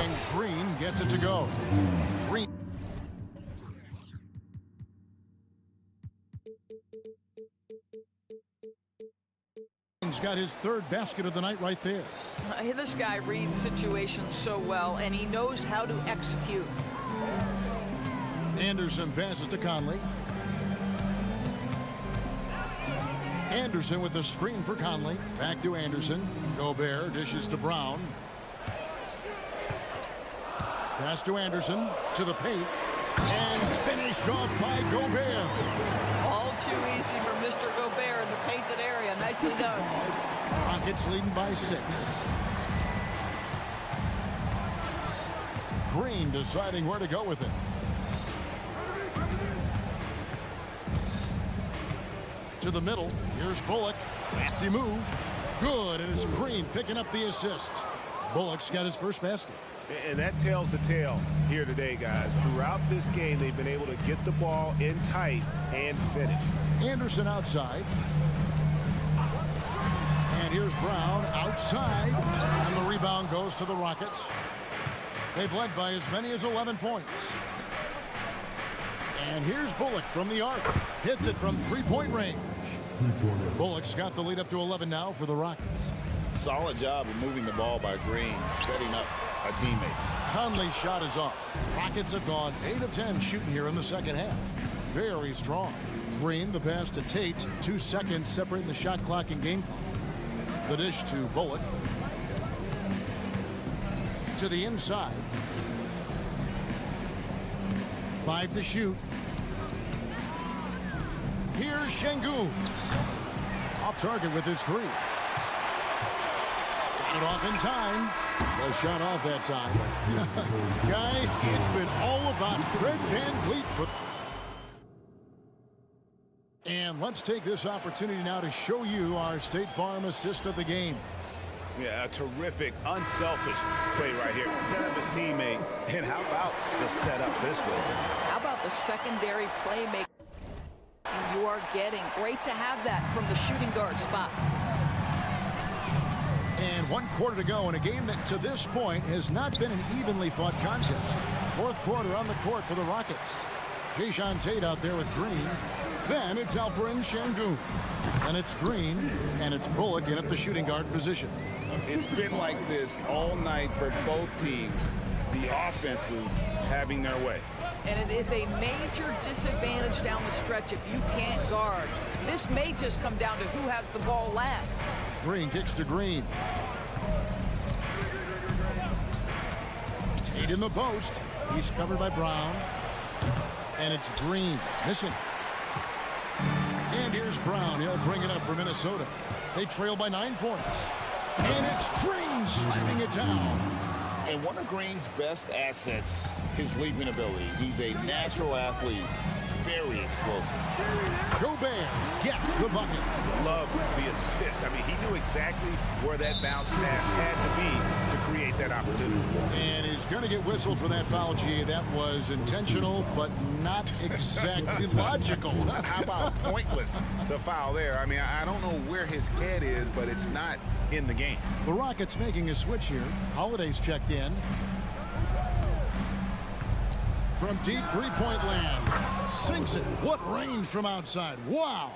And Green gets it to go. Green. He's got his 3rd basket of the night right there. This guy reads situations so well, and he knows how to execute. Anderson passes to Conley. Anderson with the screen for Conley. Back to Anderson. Gobert dishes to Brown. Pass to Anderson, to the paint, and finished off by Gobert. All too easy for Mr. Gobert in the painted area. Nicely done. Rockets leading by 6. Green deciding where to go with it. To the middle. Here's Bullock. Crafty move. Good, and it's Green picking up the assist. Bullock's got his 1st basket. And that tells the tale here today, guys. Throughout this game, they've been able to get the ball in tight and finish. Anderson outside. And here's Brown outside. And the rebound goes to the Rockets. They've led by as many as 11 points. And here's Bullock from the arc. Hits it from 3-point range. Bullock's got the lead up to 11 now for the Rockets. Solid job of moving the ball by Green, setting up a teammate. Conley's shot is off. Rockets have gone 8 of 10 shooting here in the 2nd half. Very strong. Green, the pass to Tate. 2 seconds separating the shot clock and game clock. The dish to Bullock. To the inside. 5 to shoot. Here's Şengün. Off target with his 3. Got it off in time. The shot off that time. Guys, it's been all about Fred VanVleet. And let's take this opportunity now to show you our State Farm assist of the game. Yeah, a terrific, unselfish play right here. Set up his teammate. And how about the setup this way? How about the secondary playmaking you are getting? Great to have that from the shooting guard spot. And 1 quarter to go in a game that to this point has not been an evenly fought contest. 4th quarter on the court for the Rockets. Jason Tate out there with Green. Then it's Alperin Şengün. And it's Green, and it's Bullock in at the shooting guard position. It's been like this all night for both teams. The offenses having their way. And it is a major disadvantage down the stretch if you can't guard. This may just come down to who has the ball last. Green kicks to Green. Tate in the post. He's covered by Brown. And it's Green missing. And here's Brown. He'll bring it up for Minnesota. They trail by 9 points. And it's Green slamming it down. And one of Green's best assets, his leaping ability. He's a natural athlete, very explosive. Gobert gets the bucket. Love the assist. I mean, he knew exactly where that bounce pass had to be to create that opportunity. And he's going to get whistled for that foul, G. That was intentional, but not exactly logical. How about pointless to foul there? I mean, I don't know where his head is, but it's not in the game. The Rockets making a switch here. Holiday's checked in. From deep three-point land. Sinks it. What range from outside. Wow.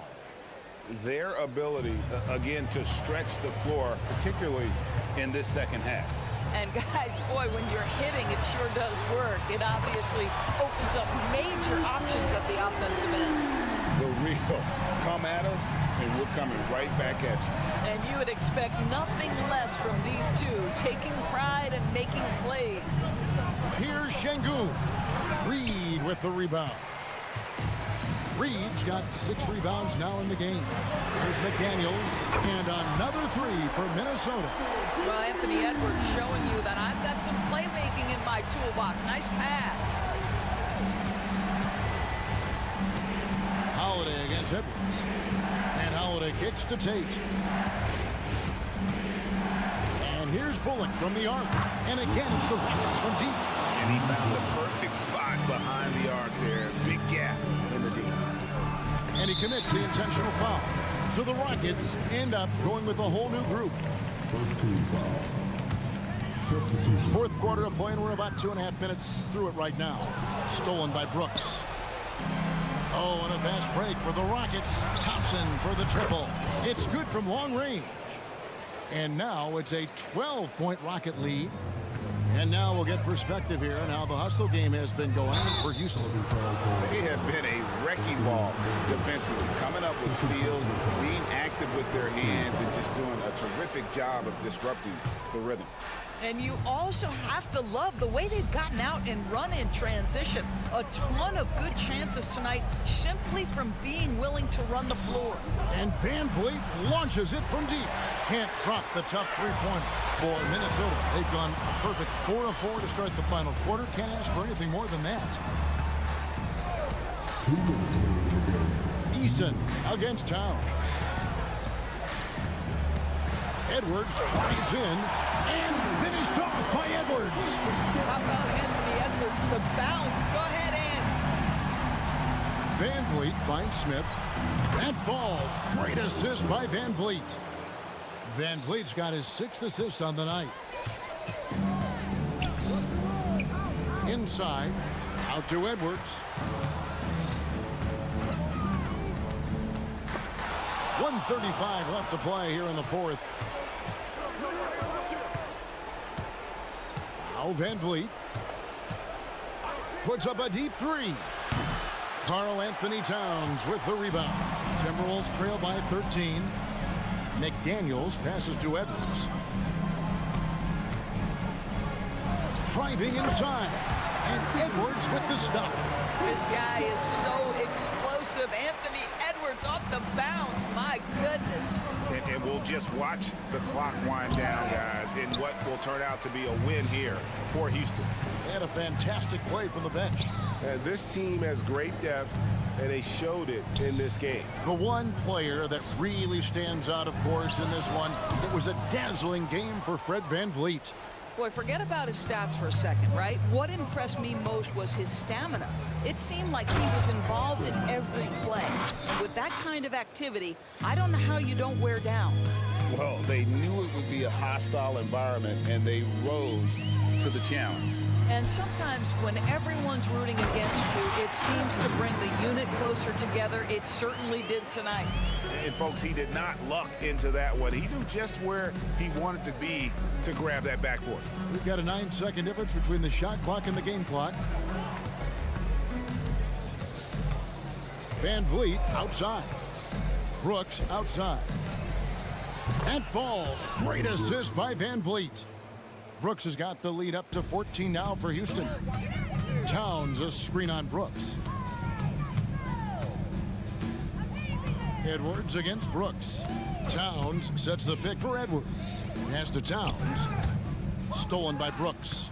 Their ability, again, to stretch the floor, particularly in this second half. And guys, boy, when you're hitting, it sure does work. It obviously opens up major options at the offensive end. The real come at us, and we're coming right back at you. And you would expect nothing less from these two, taking pride and making plays. Here's Şengün. Reed with the rebound. Reed's got 6 rebounds now in the game. Here's McDaniels, and another 3 for Minnesota. Well, Anthony Edwards showing you that I've got some playmaking in my toolbox. Nice pass. Holiday against Edwards. And Holiday kicks to Tate. And here's Bullock from the arc. And again, it's the Rockets from deep. And he found the perfect spot behind the arc there. Big gap in the deep. And he commits the intentional foul. So the Rockets end up going with a whole new group. Fourth quarter of play, and we're about 2.5 minutes through it right now. Stolen by Brooks. Oh, and a fast break for the Rockets. Thompson for the triple. It's good from long range. And now it's a 12-point Rocket lead. And now we'll get perspective here on how the hustle game has been going for Houston. They have been a wrecking ball defensively, coming up with steals, being active with their hands, and just doing a terrific job of disrupting the rhythm. And you also have to love the way they've gotten out and run in transition. A ton of good chances tonight simply from being willing to run the floor. And Van Vliet launches it from deep. Can't drop the tough three-pointer for Minnesota. They've gone a perfect 4 of 4 to start the final quarter. Can't ask for anything more than that. Eason against Towns. Edwards drives in and finished off by Edwards. How about Anthony Edwards? The bounce. Go ahead, Ann. Van Vliet finds Smith. That falls. Great assist by Van Vliet. Van Vliet's got his 6th assist on the night. Inside. Out to Edwards. 1:35 left to play here in the fourth. Now Van Vliet puts up a deep 3. Karl Anthony Towns with the rebound. Timberwolves trail by 13. McDaniels passes to Edwards. Driving inside. And Edwards with the stuff. This guy is so explosive. Anthony Edwards off the bounce. My goodness. And we'll just watch the clock wind down, guys, in what will turn out to be a win here for Houston. They had a fantastic play from the bench. And this team has great depth, and they showed it in this game. The one player that really stands out, of course, in this one, it was a dazzling game for Fred Van Vliet. Boy, forget about his stats for a second, right? What impressed me most was his stamina. It seemed like he was involved in every play. And with that kind of activity, I don't know how you don't wear down. Well, they knew it would be a hostile environment, and they rose to the challenge. And sometimes when everyone's rooting against you, it seems to bring the unit closer together. It certainly did tonight. And folks, he did not luck into that one. He knew just where he wanted to be to grab that backboard. We've got a 9-second difference between the shot clock and the game clock. Van Vliet outside. Brooks outside. And falls. Great assist by Van Vliet. Brooks has got the lead up to 14 now for Houston. Towns a screen on Brooks. Edwards against Brooks. Towns sets the pick for Edwards. Pass to Towns. Stolen by Brooks.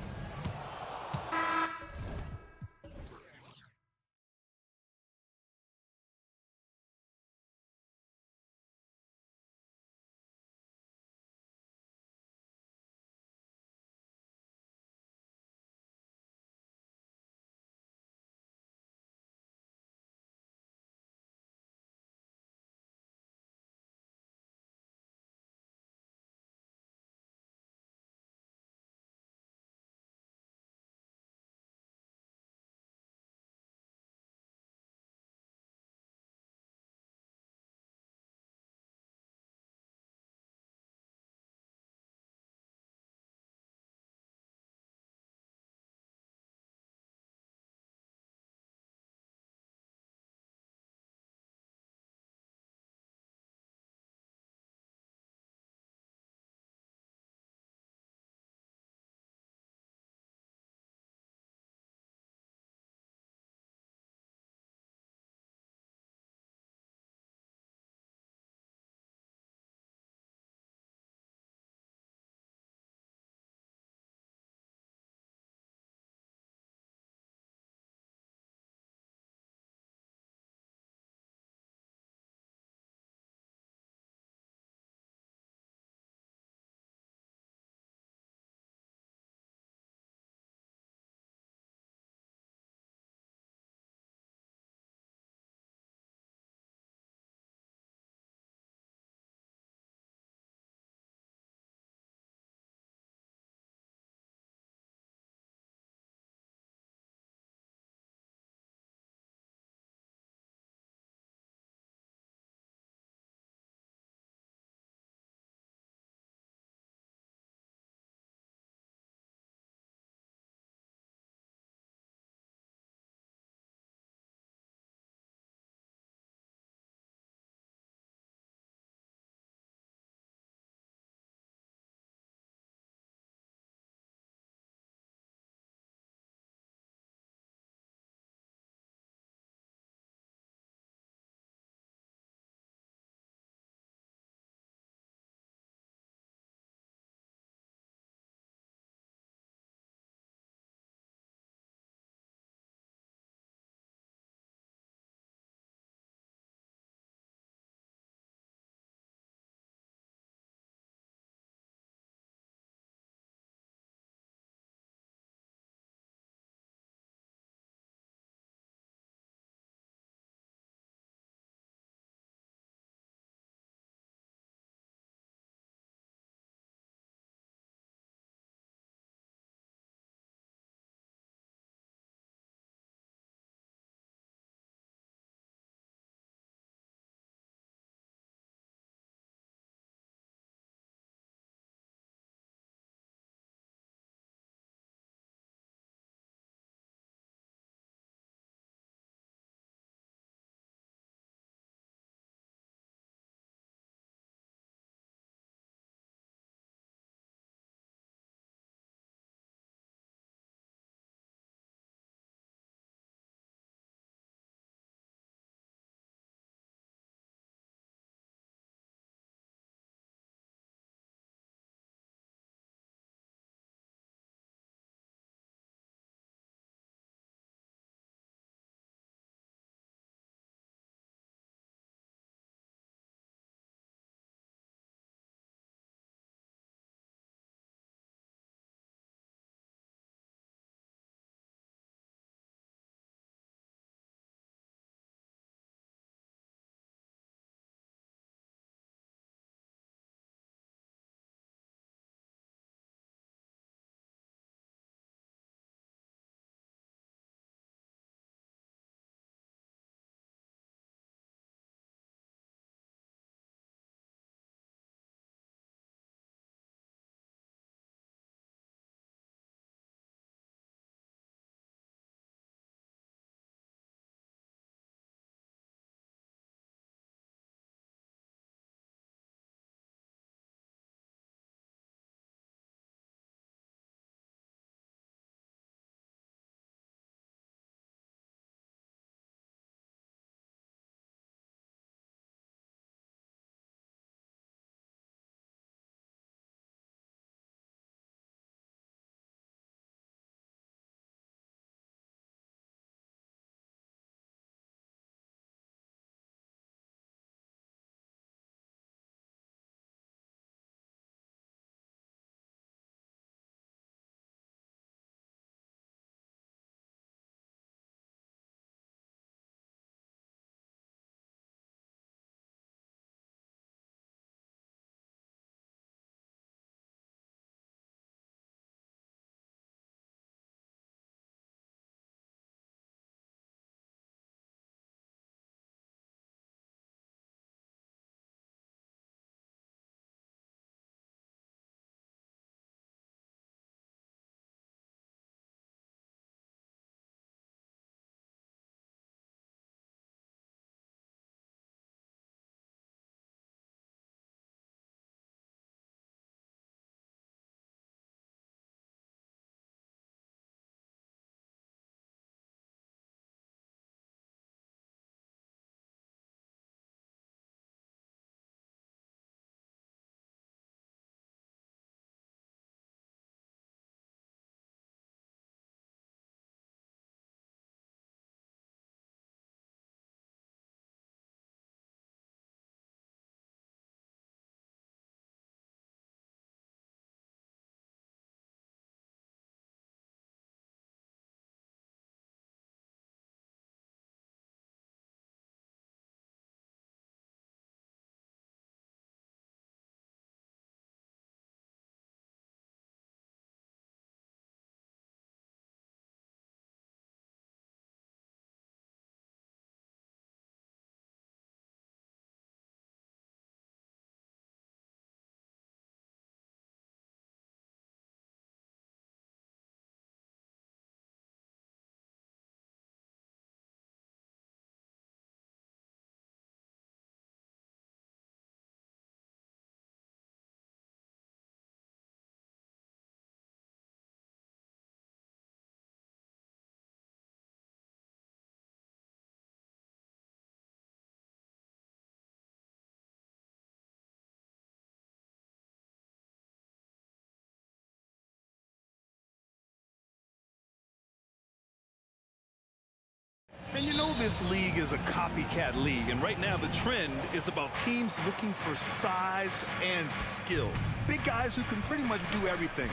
this league is a copycat league, and right now the trend is about teams looking for size and skill. Big guys who can pretty much do everything.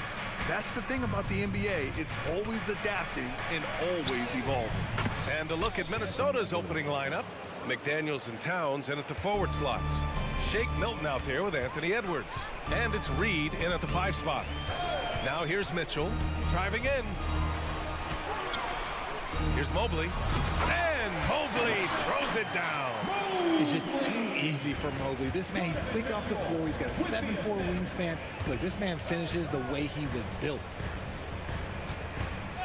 That's the thing about the NBA. It's always adapting and always evolving. And a look at Minnesota's opening lineup. McDaniels and Towns in at the forward slots. Shake Milton out there with Anthony Edwards. And it's Reed in at the 5 spot. Now here's Mitchell driving in. Here's Mobley. And Mobley throws it down. It's just too easy for Mobley. This man, he's quick off the floor. He's got a 7'4" wingspan. Look, this man finishes the way he was built.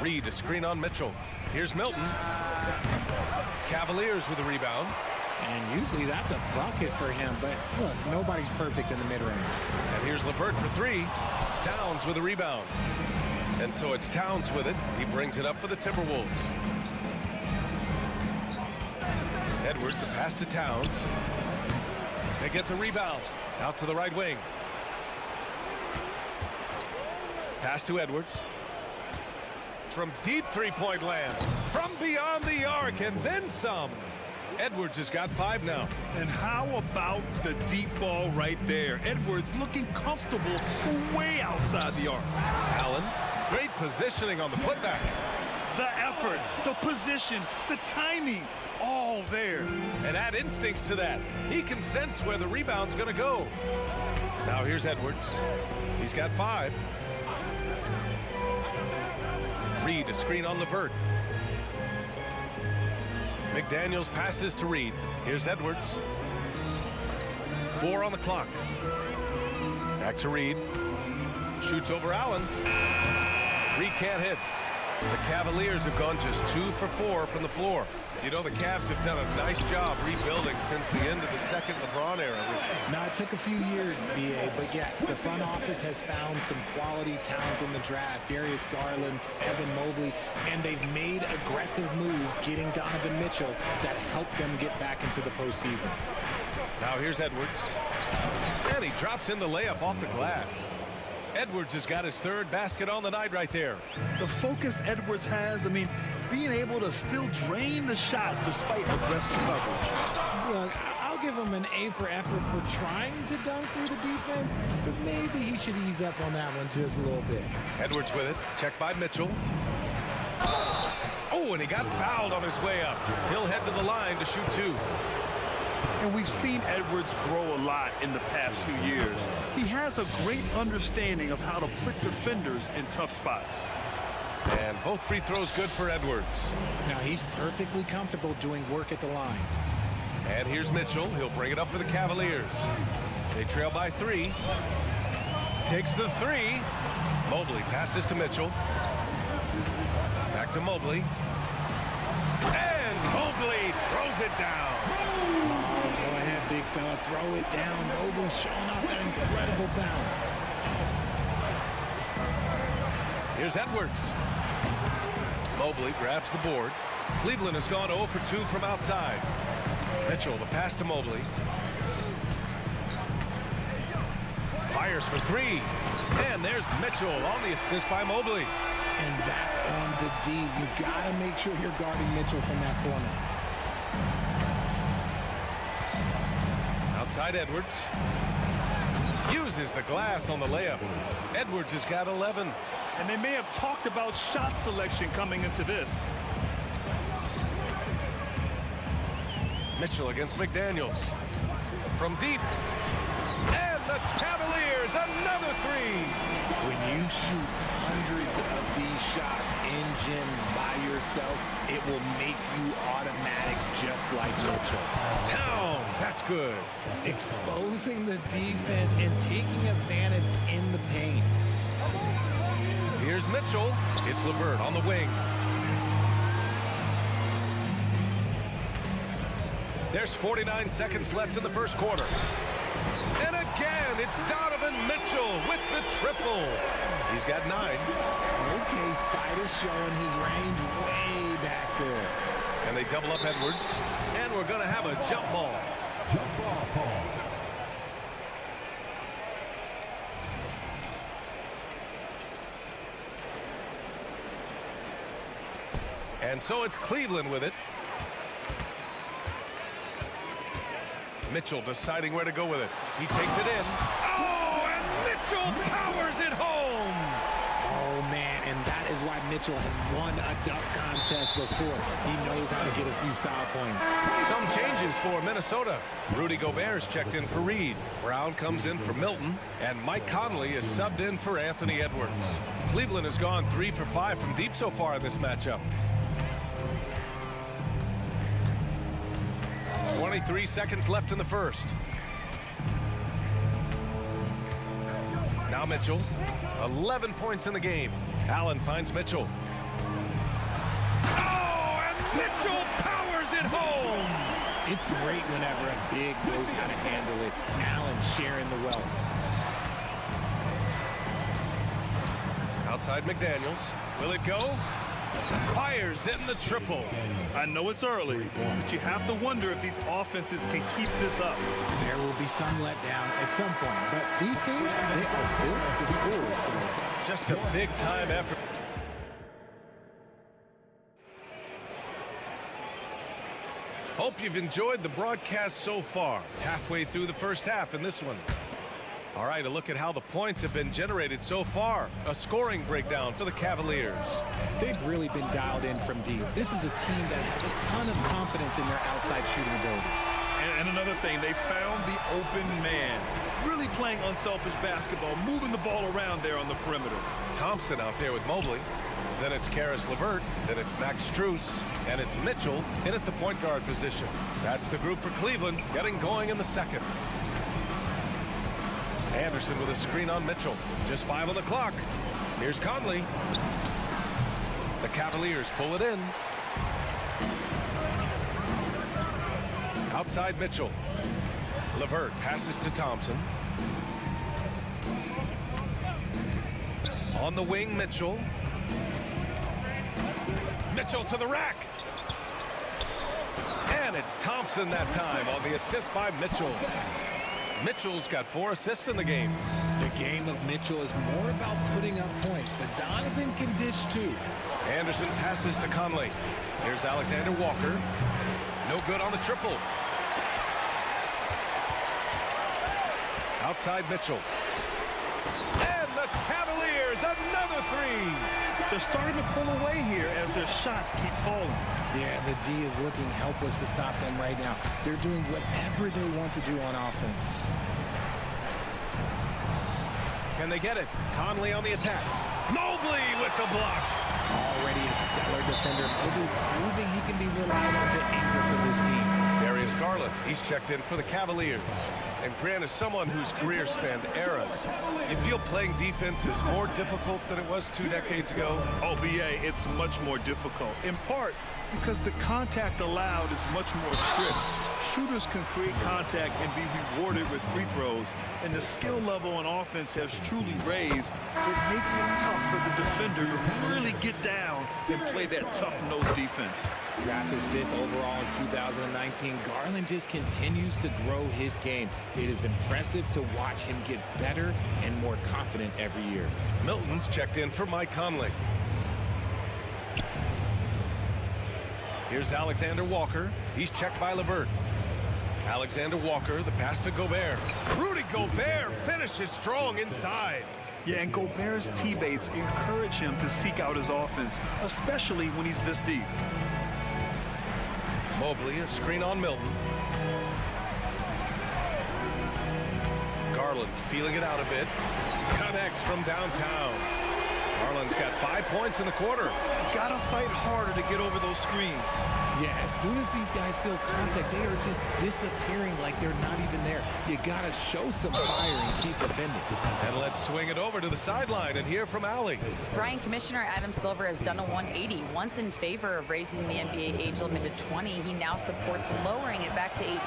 Reed, a screen on Mitchell. Here's Milton. Cavaliers with a rebound. And usually that's a bucket for him, but look, nobody's perfect in the mid-range. And here's LeVert for 3. Towns with a rebound. And so it's Towns with it. He brings it up for the Timberwolves. Edwards, a pass to Towns. They get the rebound. Out to the right wing. Pass to Edwards. From deep three-point land. From beyond the arc and then some. Edwards has got 5 now. And how about the deep ball right there? Edwards looking comfortable from way outside the arc. Allen, great positioning on the putback. The effort, the position, the timing, all there. And add instincts to that. He can sense where the rebound's going to go. Now here's Edwards. He's got 5. Reed, a screen on LeVert. McDaniels passes to Reed. Here's Edwards. 4 on the clock. Back to Reed. Shoots over Allen. Reed can't hit. The Cavaliers have gone just 2 for 4 from the floor. You know, the Cavs have done a nice job rebuilding since the end of the second LeBron era. Now, it took a few years, BA, but yes, the front office has found some quality talent in the draft. Darius Garland, Evan Mobley, and they've made aggressive moves getting Donovan Mitchell that helped them get back into the postseason. Now here's Edwards. And he drops in the layup off the glass. Edwards has got his 3rd basket on the night right there. The focus Edwards has, I mean, being able to still drain the shot despite aggressive coverage. Look, I'll give him an A for effort for trying to dunk through the defense, but maybe he should ease up on that one just a little bit. Edwards with it, checked by Mitchell. Oh, and he got fouled on his way up. He'll head to the line to shoot 2. And we've seen Edwards grow a lot in the past few years. He has a great understanding of how to put defenders in tough spots. And both free throws good for Edwards. Now he's perfectly comfortable doing work at the line. And here's Mitchell. He'll bring it up for the Cavaliers. They trail by 3. Takes the 3. Mobley passes to Mitchell. Back to Mobley. And Mobley throws it down. Go ahead, big fella. Throw it down. Mobley showing off that incredible bounce. Here's Edwards. Mobley grabs the board. Cleveland has gone 0 for 2 from outside. Mitchell, the pass to Mobley. Fires for 3. And there's Mitchell on the assist by Mobley. And that's on the D. You got to make sure you're guarding Mitchell from that corner. Outside Edwards. Uses the glass on the layup. Edwards has got 11. And they may have talked about shot selection coming into this. Mitchell against McDaniels. From deep. And the Cavaliers, another 3. When you shoot hundreds of these shots in gym by yourself, it will make you automatic just like Mitchell. Towns, that's good. Exposing the defense and taking advantage in the paint. Here's Mitchell. It's LeVert on the wing. There's 49 seconds left in the first quarter. And again, it's Donovan Mitchell with the triple. He's got 9. Okay, Spider's showing his range way back there. And they double up Edwards. And we're going to have a jump ball. And so it's Cleveland with it. Mitchell deciding where to go with it. He takes it in. Oh, and Mitchell powers it home. Oh, man, and that is why Mitchell has won a dunk contest before. He knows how to get a few style points. Some changes for Minnesota. Rudy Gobert is checked in for Reed. Brown comes in for Milton, and Mike Conley is subbed in for Anthony Edwards. Cleveland has gone 3 for 5 from deep so far in this matchup. 23 seconds left in the first. Now Mitchell, 11 points in the game. Allen finds Mitchell. Oh, and Mitchell powers it home! It's great whenever a big knows how to handle it. Allen sharing the wealth. Outside McDaniels. Will it go? Fires in the triple. I know it's early, but you have to wonder if these offenses can keep this up. There will be some letdown at some point, but these teams, they are built to score. So just a big-time effort. Hope you've enjoyed the broadcast so far. Halfway through the first half in this one. All right, a look at how the points have been generated so far. A scoring breakdown for the Cavaliers. They've really been dialed in from deep. This is a team that has a ton of confidence in their outside shooting ability. And another thing, they found the open man. Really playing unselfish basketball, moving the ball around there on the perimeter. Thompson out there with Mobley. Then it's Karis LeVert. Then it's Max Strus. And it's Mitchell in at the point guard position. That's the group for Cleveland getting going in the second. Anderson with a screen on Mitchell. Just 5 on the clock. Here's Conley. The Cavaliers pull it in. Outside Mitchell. LeVert passes to Thompson. On the wing, Mitchell. Mitchell to the rack. And it's Thompson that time on the assist by Mitchell. Mitchell's got 4 assists in the game. The game of Mitchell is more about putting up points, but Donovan can dish too. Anderson passes to Conley. Here's Alexander Walker. No good on the triple. Outside Mitchell. And the Cavaliers, another 3. They're starting to pull away here as their shots keep falling. Yeah, the D is looking helpless to stop them right now. They're doing whatever they want to do on offense. Can they get it? Conley on the attack. Mobley with the block. Already a stellar defender. Mobley proving he can be relied on to anchor for this team. Darius Garland, he's checked in for the Cavaliers. And Grant, as someone whose career spanned eras, you feel playing defense is more difficult than it was 2 decades ago? Oh, BA, it's much more difficult. In part because the contact allowed is much more strict. Shooters can create contact and be rewarded with free throws, and the skill level on offense has truly raised. It makes it tough for the defender to really get down and play that tough-nosed defense. Drafted 5th overall in 2019, Garland just continues to grow his game. It is impressive to watch him get better and more confident every year. Milton's checked in for Mike Conley. Here's Alexander Walker. He's checked by LeVert. Alexander Walker, the pass to Gobert. Rudy Gobert finishes strong inside. Yeah, and Gobert's teammates encourage him to seek out his offense, especially when he's this deep. Mobley, a screen on Milton. Garland feeling it out a bit. Connects from downtown. Garland's got 5 points in the quarter. Gotta fight harder to get over those screens. Yeah, as soon as these guys feel contact, they are just disappearing like they're not even there. You gotta show some fire and keep defending. And let's swing it over to the sideline and hear from Allie. Brian Commissioner Adam Silver has done a 180. Once in favor of raising the NBA age limit to 20, he now supports lowering it back to 18.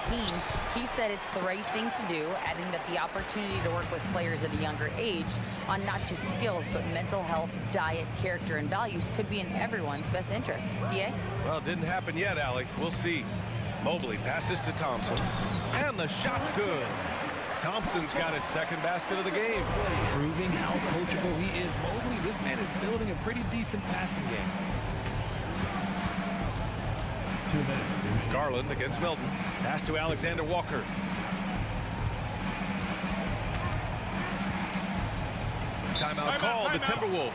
He said it's the right thing to do, adding that the opportunity to work with players at a younger age on not just skills, but mental health, diet, character, and values could be in everyone's best interest. DA? Well, it didn't happen yet, Allie. We'll see. Mobley passes to Thompson. And the shot's good. Thompson's got his second basket of the game. Proving how coachable he is. Mobley, this man is building a pretty decent passing game. 2 minutes. Garland against Milton. Pass to Alexander Walker. Timeout called, the Timberwolves.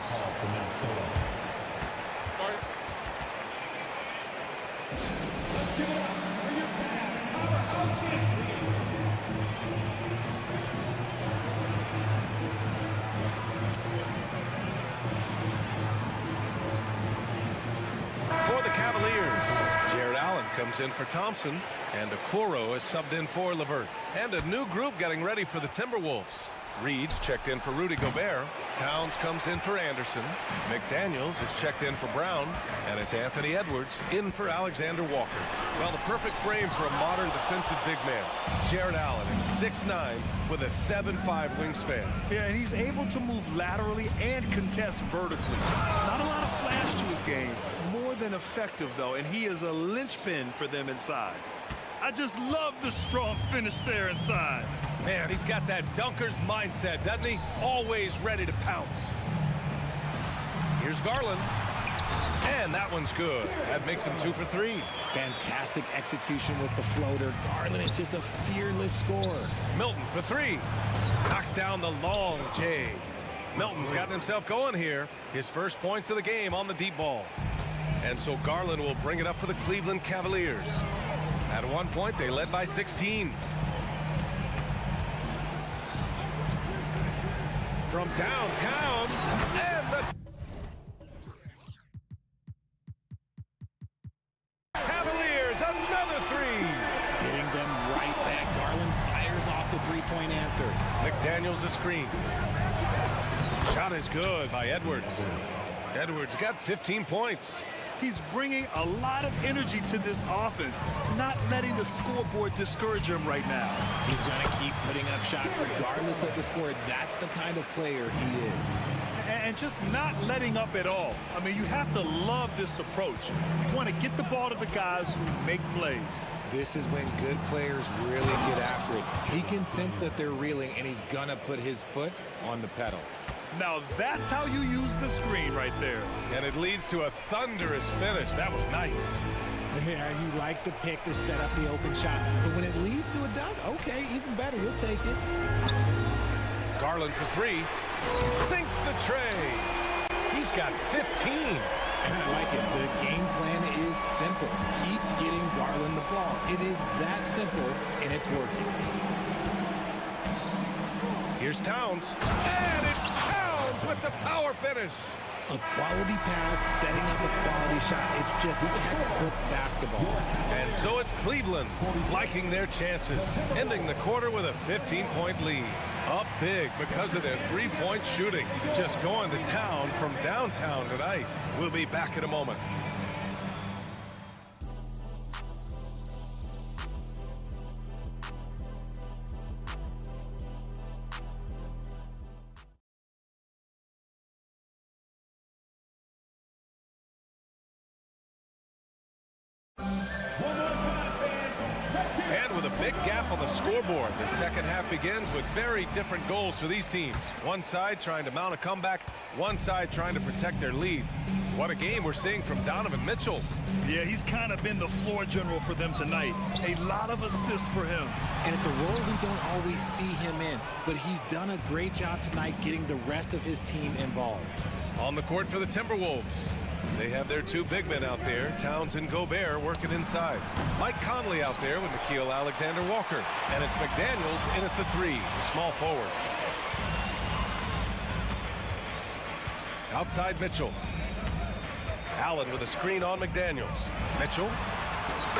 For the Cavaliers, Jared Allen comes in for Thompson, and Okoro is subbed in for Levert. And a new group getting ready for the Timberwolves. Reed's checked in for Rudy Gobert. Towns comes in for Anderson. McDaniels is checked in for Brown. And it's Anthony Edwards in for Alexander Walker. Well, the perfect frame for a modern defensive big man. Jared Allen at 6'9" with a 7'5" wingspan. Yeah, and he's able to move laterally and contest vertically. Not a lot of flash to his game. More than effective, though, and he is a linchpin for them inside. I just love the strong finish there inside. Man, he's got that dunker's mindset, doesn't he? Always ready to pounce. Here's Garland. And that one's good. That makes him 2 for 3. Fantastic execution with the floater. Garland is just a fearless scorer. Milton for 3. Knocks down the long J. Milton's gotten himself going here. His first points of the game on the deep ball. And so Garland will bring it up for the Cleveland Cavaliers. At one point, they led by 16. From downtown, and the Cavaliers, another 3. Hitting them right back. Garland fires off the three-point answer. McDaniels a screen. Shot is good by Edwards. Edwards got 15 points. He's bringing a lot of energy to this offense, not letting the scoreboard discourage him right now. He's going to keep putting up shots regardless of the score. That's the kind of player he is. And just not letting up at all. I mean, you have to love this approach. You want to get the ball to the guys who make plays. This is when good players really get after it. He can sense that they're reeling, and he's going to put his foot on the pedal. Now that's how you use the screen right there. And it leads to a thunderous finish. That was nice. Yeah, you like the pick to set up the open shot. But when it leads to a dunk, okay, even better. You'll take it. Garland for 3. Sinks the tray. He's got 15. And I like it. The game plan is simple. Keep getting Garland the ball. It is that simple, and it's working. Here's Towns. And it's Towns with the power finish. A quality pass, setting up a quality shot. It's just textbook basketball. And so it's Cleveland liking their chances, ending the quarter with a 15-point lead. Up big because of their three-point shooting. Just going to town from downtown tonight. We'll be back in a moment. Scoreboard. The second half begins with very different goals for these teams. One side trying to mount a comeback, one side trying to protect their lead. What a game we're seeing from Donovan Mitchell. Yeah, he's kind of been the floor general for them tonight. A lot of assists for him. And it's a role we don't always see him in, but he's done a great job tonight getting the rest of his team involved. On the court for the Timberwolves. They have their two big men out there, Towns and Gobert, working inside. Mike Conley out there with Nickeil Alexander-Walker. And it's McDaniels in at the 3, the small forward. Outside Mitchell. Allen with a screen on McDaniels. Mitchell.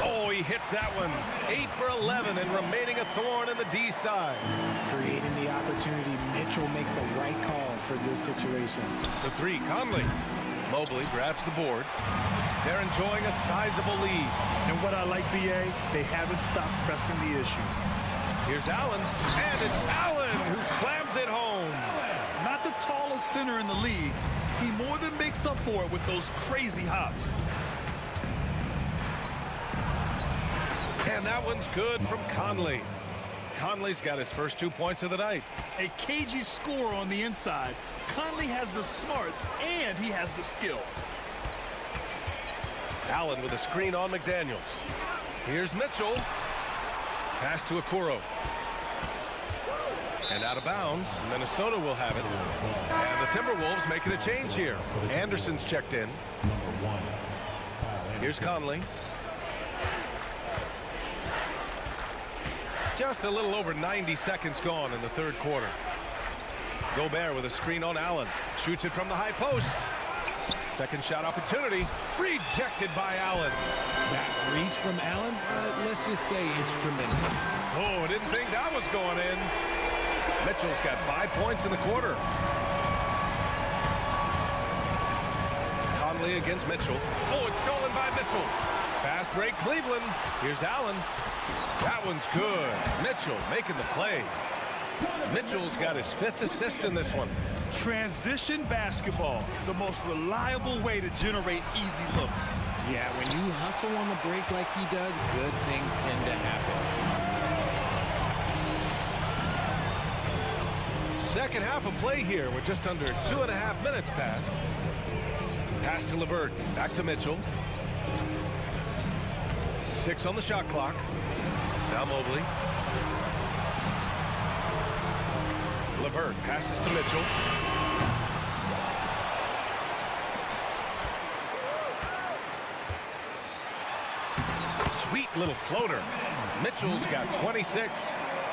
Oh, he hits that one. 8 for 11 and remaining a thorn in the D side. Creating the opportunity, Mitchell makes the right call for this situation. The 3, Conley. Mobley grabs the board. They're enjoying a sizable lead. And what I like, BA, they haven't stopped pressing the issue. Here's Allen, and it's Allen who slams it home. Not the tallest center in the league. He more than makes up for it with those crazy hops. And that one's good from Conley. Conley's got his first 2 points of the night. A cagey score on the inside. Conley has the smarts and he has the skill. Allen with a screen on McDaniels. Here's Mitchell. Pass to Okoro. And out of bounds, Minnesota will have it. And the Timberwolves making a change here. Anderson's checked in. Here's Conley. Just a little over 90 seconds gone in the third quarter. Gobert with a screen on Allen. Shoots it from the high post. Second shot opportunity. Rejected by Allen. That reach from Allen, let's just say it's tremendous. Oh, I didn't think that was going in. Mitchell's got 5 points in the quarter. Conley against Mitchell. Oh, it's stolen by Mitchell. Fast break, Cleveland. Here's Allen. That one's good. Mitchell making the play. Mitchell's got his 5th assist in this one. Transition basketball, the most reliable way to generate easy looks. Yeah, when you hustle on the break like he does, good things tend to happen. Second half of play here with just under 2.5 minutes passed. Pass to LeVert. Back to Mitchell. 6 on the shot clock. Now Mobley. LeVert passes to Mitchell. Sweet little floater. Mitchell's got 26.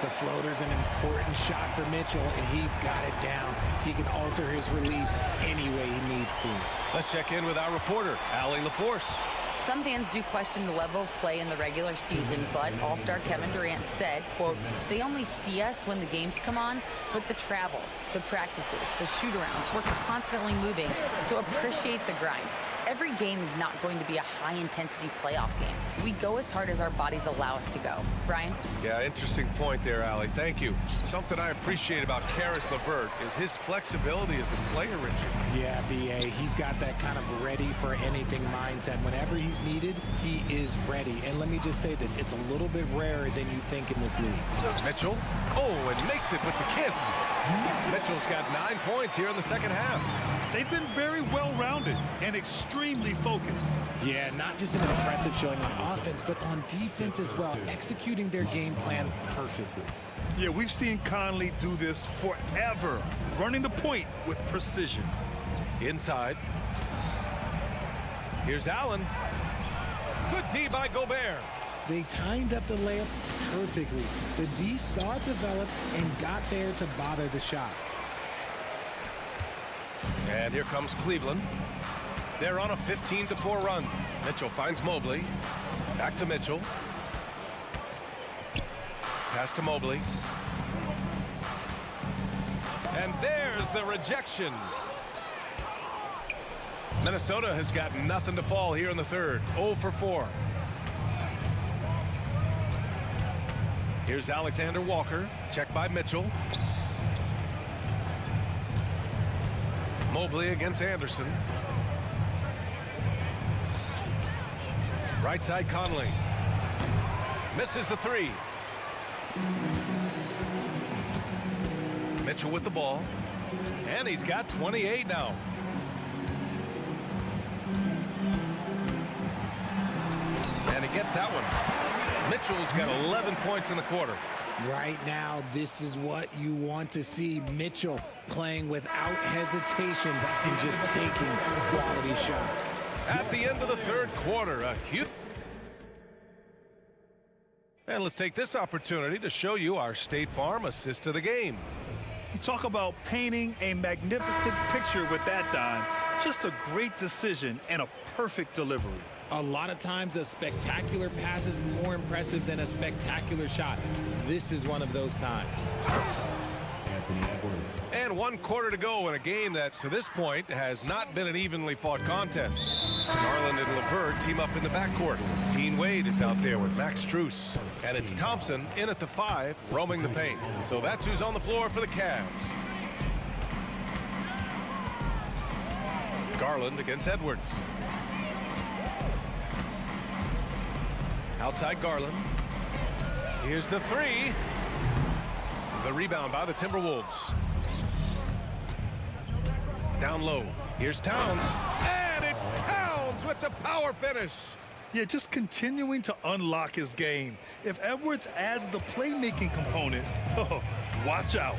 The floater's an important shot for Mitchell, and he's got it down. He can alter his release any way he needs to. Let's check in with our reporter, Allie LaForce. Some fans do question the level of play in the regular season, but All-Star Kevin Durant said, quote, "They only see us when the games come on, but the travel, the practices, the shoot-arounds, we're constantly moving, so appreciate the grind. Every game is not going to be a high-intensity playoff game. We go as hard as our bodies allow us to go." Brian? Yeah, interesting point there, Allie. Thank you. Something I appreciate about Karis LeVert is his flexibility as a player, Richard. Yeah, B.A., he's got that kind of ready-for-anything mindset. Whenever he's needed, he is ready. And let me just say this, it's a little bit rarer than you think in this league. Mitchell. Oh, and makes it with the kiss. Mitchell's got 9 points here in the second half. They've been very well-rounded and extremely focused. Yeah, not just an impressive showing on offense, but on defense as well, executing their game plan perfectly. Yeah, we've seen Conley do this forever, running the point with precision. Inside. Here's Allen. Good D by Gobert. They timed up the layup perfectly. The D saw it develop and got there to bother the shot. And here comes Cleveland. They're on a 15-4 run. Mitchell finds Mobley. Back to Mitchell. Pass to Mobley. And there's the rejection. Minnesota has got nothing to fall here in the third. 0 for 4. Here's Alexander Walker. Checked by Mitchell. Mobley against Anderson. Right side Conley. Misses the 3. Mitchell with the ball. And he's got 28 now. And he gets that one. Mitchell's got 11 points in the quarter. Right now, this is what you want to see. Mitchell playing without hesitation and just taking quality shots. At the end of the third quarter, a huge... And let's take this opportunity to show you our State Farm assist of the game. You talk about painting a magnificent picture with that dime. Just a great decision and a perfect delivery. A lot of times a spectacular pass is more impressive than a spectacular shot. This is one of those times. And 1 quarter to go in a game that, to this point, has not been an evenly fought contest. Garland and LeVert team up in the backcourt. Dean Wade is out there with Max Strus. And it's Thompson in at the 5, roaming the paint. So that's who's on the floor for the Cavs. Garland against Edwards. Outside Garland. Here's the 3. The rebound by the Timberwolves. Down low. Here's Towns. And it's Towns with the power finish. Yeah, just continuing to unlock his game. If Edwards adds the playmaking component, oh, watch out.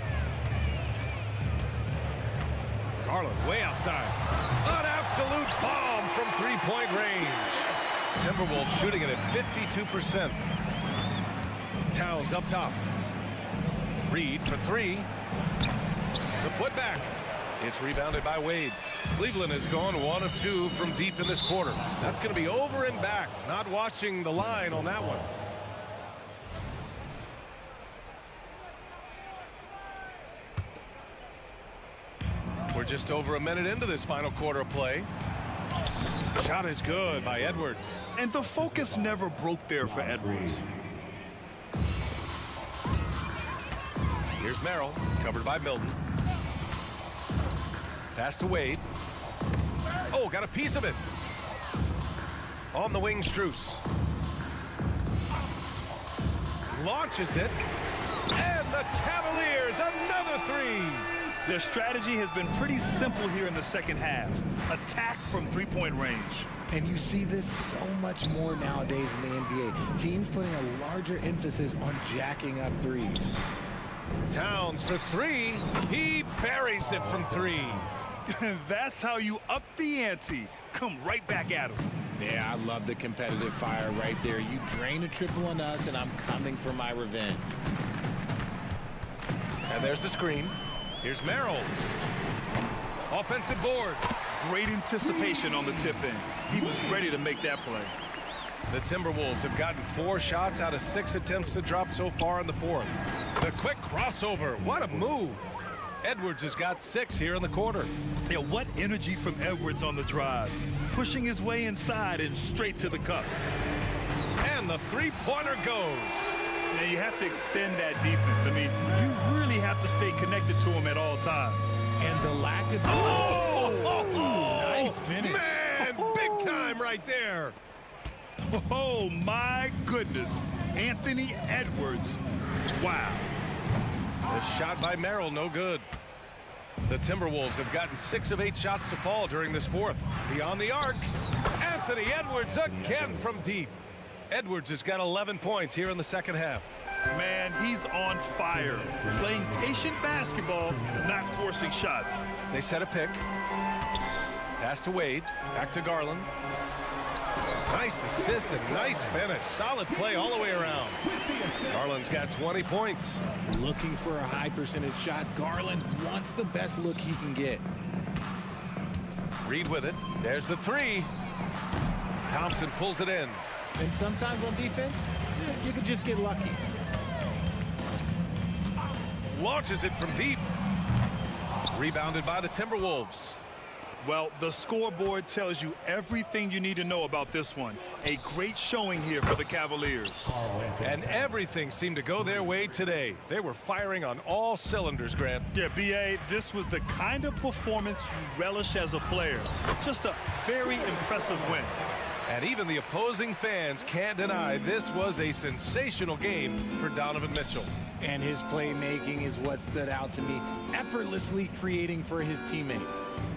Garland, way outside. An absolute bomb from three-point range. Timberwolves shooting it at 52%. Towns up top. Reed for three. The putback. It's rebounded by Wade. Cleveland has gone 1 of 2 from deep in this quarter. That's going to be over and back. Not watching the line on that one. We're just over a minute into this final quarter of play. Shot is good by Edwards. And the focus never broke there for Edwards. Here's Merrill, covered by Milton. Pass to Wade. Oh, got a piece of it. On the wing, Strus. Launches it. And the Cavaliers, another three. Their strategy has been pretty simple here in the second half. Attack from three-point range. And you see this so much more nowadays in the NBA. Teams putting a larger emphasis on jacking up threes. Towns for three. He buries it from three. That's how you up the ante. Come right back at him. Yeah, I love the competitive fire right there. You drain a triple on us, and I'm coming for my revenge. And there's the screen. Here's Merrill. Offensive board. Great anticipation on the tip in. He was ready to make that play. The Timberwolves have gotten 4 shots out of 6 attempts to drop so far in the fourth. The quick crossover. What a move. Edwards has got 6 here in the quarter. Yeah, what energy from Edwards on the drive. Pushing his way inside and straight to the cup. And the three-pointer goes. Now you have to extend that defense. I mean, you really have to stay connected to him at all times. And the lack of... Nice finish. Man, big time right there. Oh, my goodness. Anthony Edwards. Wow. The shot by Merrill, no good. The Timberwolves have gotten 6 of 8 shots to fall during this fourth. Beyond the arc, Anthony Edwards again from deep. Edwards has got 11 points here in the second half. Man, he's on fire. Playing patient basketball, not forcing shots. They set a pick. Pass to Wade. Back to Garland. Nice assist and nice finish. Solid play all the way around. Garland's got 20 points. Looking for a high percentage shot. Garland wants the best look he can get. Reed with it. There's the three. Thompson pulls it in. And sometimes on defense, you can just get lucky. Launches it from deep. Rebounded by the Timberwolves. Well, the scoreboard tells you everything you need to know about this one. A great showing here for the Cavaliers. And everything seemed to go their way today. They were firing on all cylinders, Grant. Yeah, B.A., this was the kind of performance you relish as a player. Just a very impressive win. And even the opposing fans can't deny this was a sensational game for Donovan Mitchell. And his playmaking is what stood out to me, effortlessly creating for his teammates.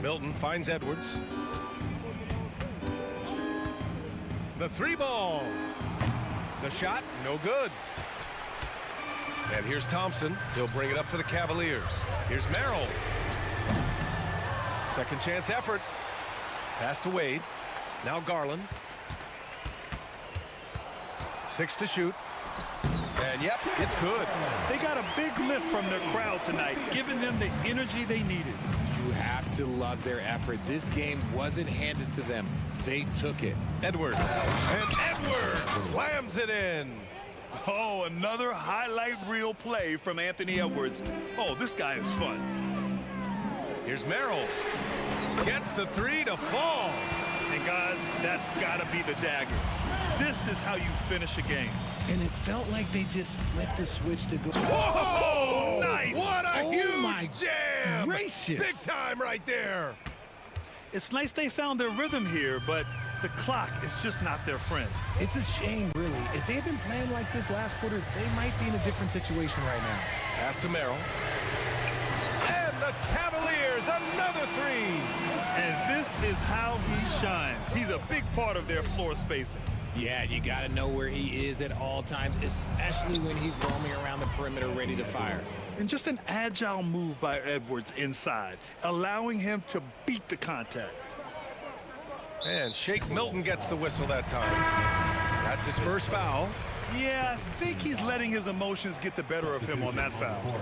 Milton finds Edwards. The three ball. The shot, no good. And here's Thompson. He'll bring it up for the Cavaliers. Here's Merrill. Second chance effort. Pass to Wade. Now Garland. 6 to shoot. And yep, it's good. They got a big lift from their crowd tonight, giving them the energy they needed. You have to love their effort. This game wasn't handed to them. They took it. Edwards. And Edwards slams it in. Oh, another highlight reel play from Anthony Edwards. Oh, this guy is fun. Here's Merrill. Gets the three to fall. And guys, that's got to be the dagger. This is how you finish a game. And it felt like they just flipped the switch to go. Whoa! Nice! What a huge jam! Gracious. Big time right there. It's nice they found their rhythm here, but the clock is just not their friend. It's a shame, really. If they had been playing like this last quarter, they might be in a different situation right now. Pass to Merrill. And the Cavaliers, another three. And this is how he shines. He's a big part of their floor spacing. Yeah, you got to know where he is at all times, especially when he's roaming around the perimeter ready to fire. And just an agile move by Edwards inside, allowing him to beat the contact. And Shake Milton gets the whistle that time. That's his first foul. Yeah, I think he's letting his emotions get the better of him on that foul.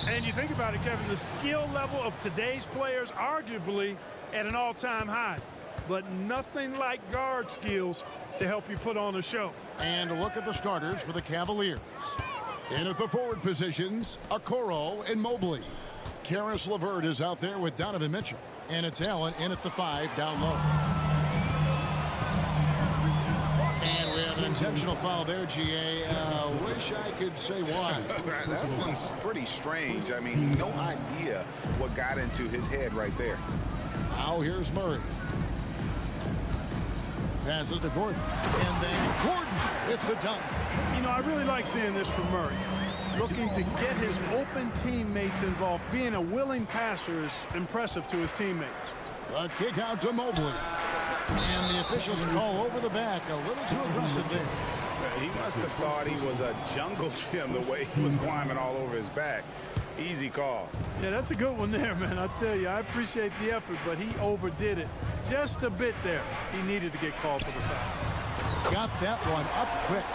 And you think about it, Kevin, the skill level of today's players arguably at an all-time high, but nothing like guard skills to help you put on a show. And a look at the starters for the Cavaliers. In at the forward positions, Okoro and Mobley. Karis LeVert is out there with Donovan Mitchell. And it's Allen in at the 5 down low. And we have an intentional foul there, GA. Wish I could say why. That one's pretty strange. I mean, no idea what got into his head right there. Now here's Murray. Passes to Gordon. And then Gordon with the dunk. You know, I really like seeing this from Murray. Looking to get his open teammates involved. Being a willing passer is impressive to his teammates. A kick out to Mobley. And the officials call over the back. A little too aggressive there. He must have thought he was a jungle gym the way he was climbing all over his back. Easy call. Yeah, that's a good one there, man. I tell you, I appreciate the effort, but he overdid it just a bit there. He needed to get called for the foul. Got that one up quick.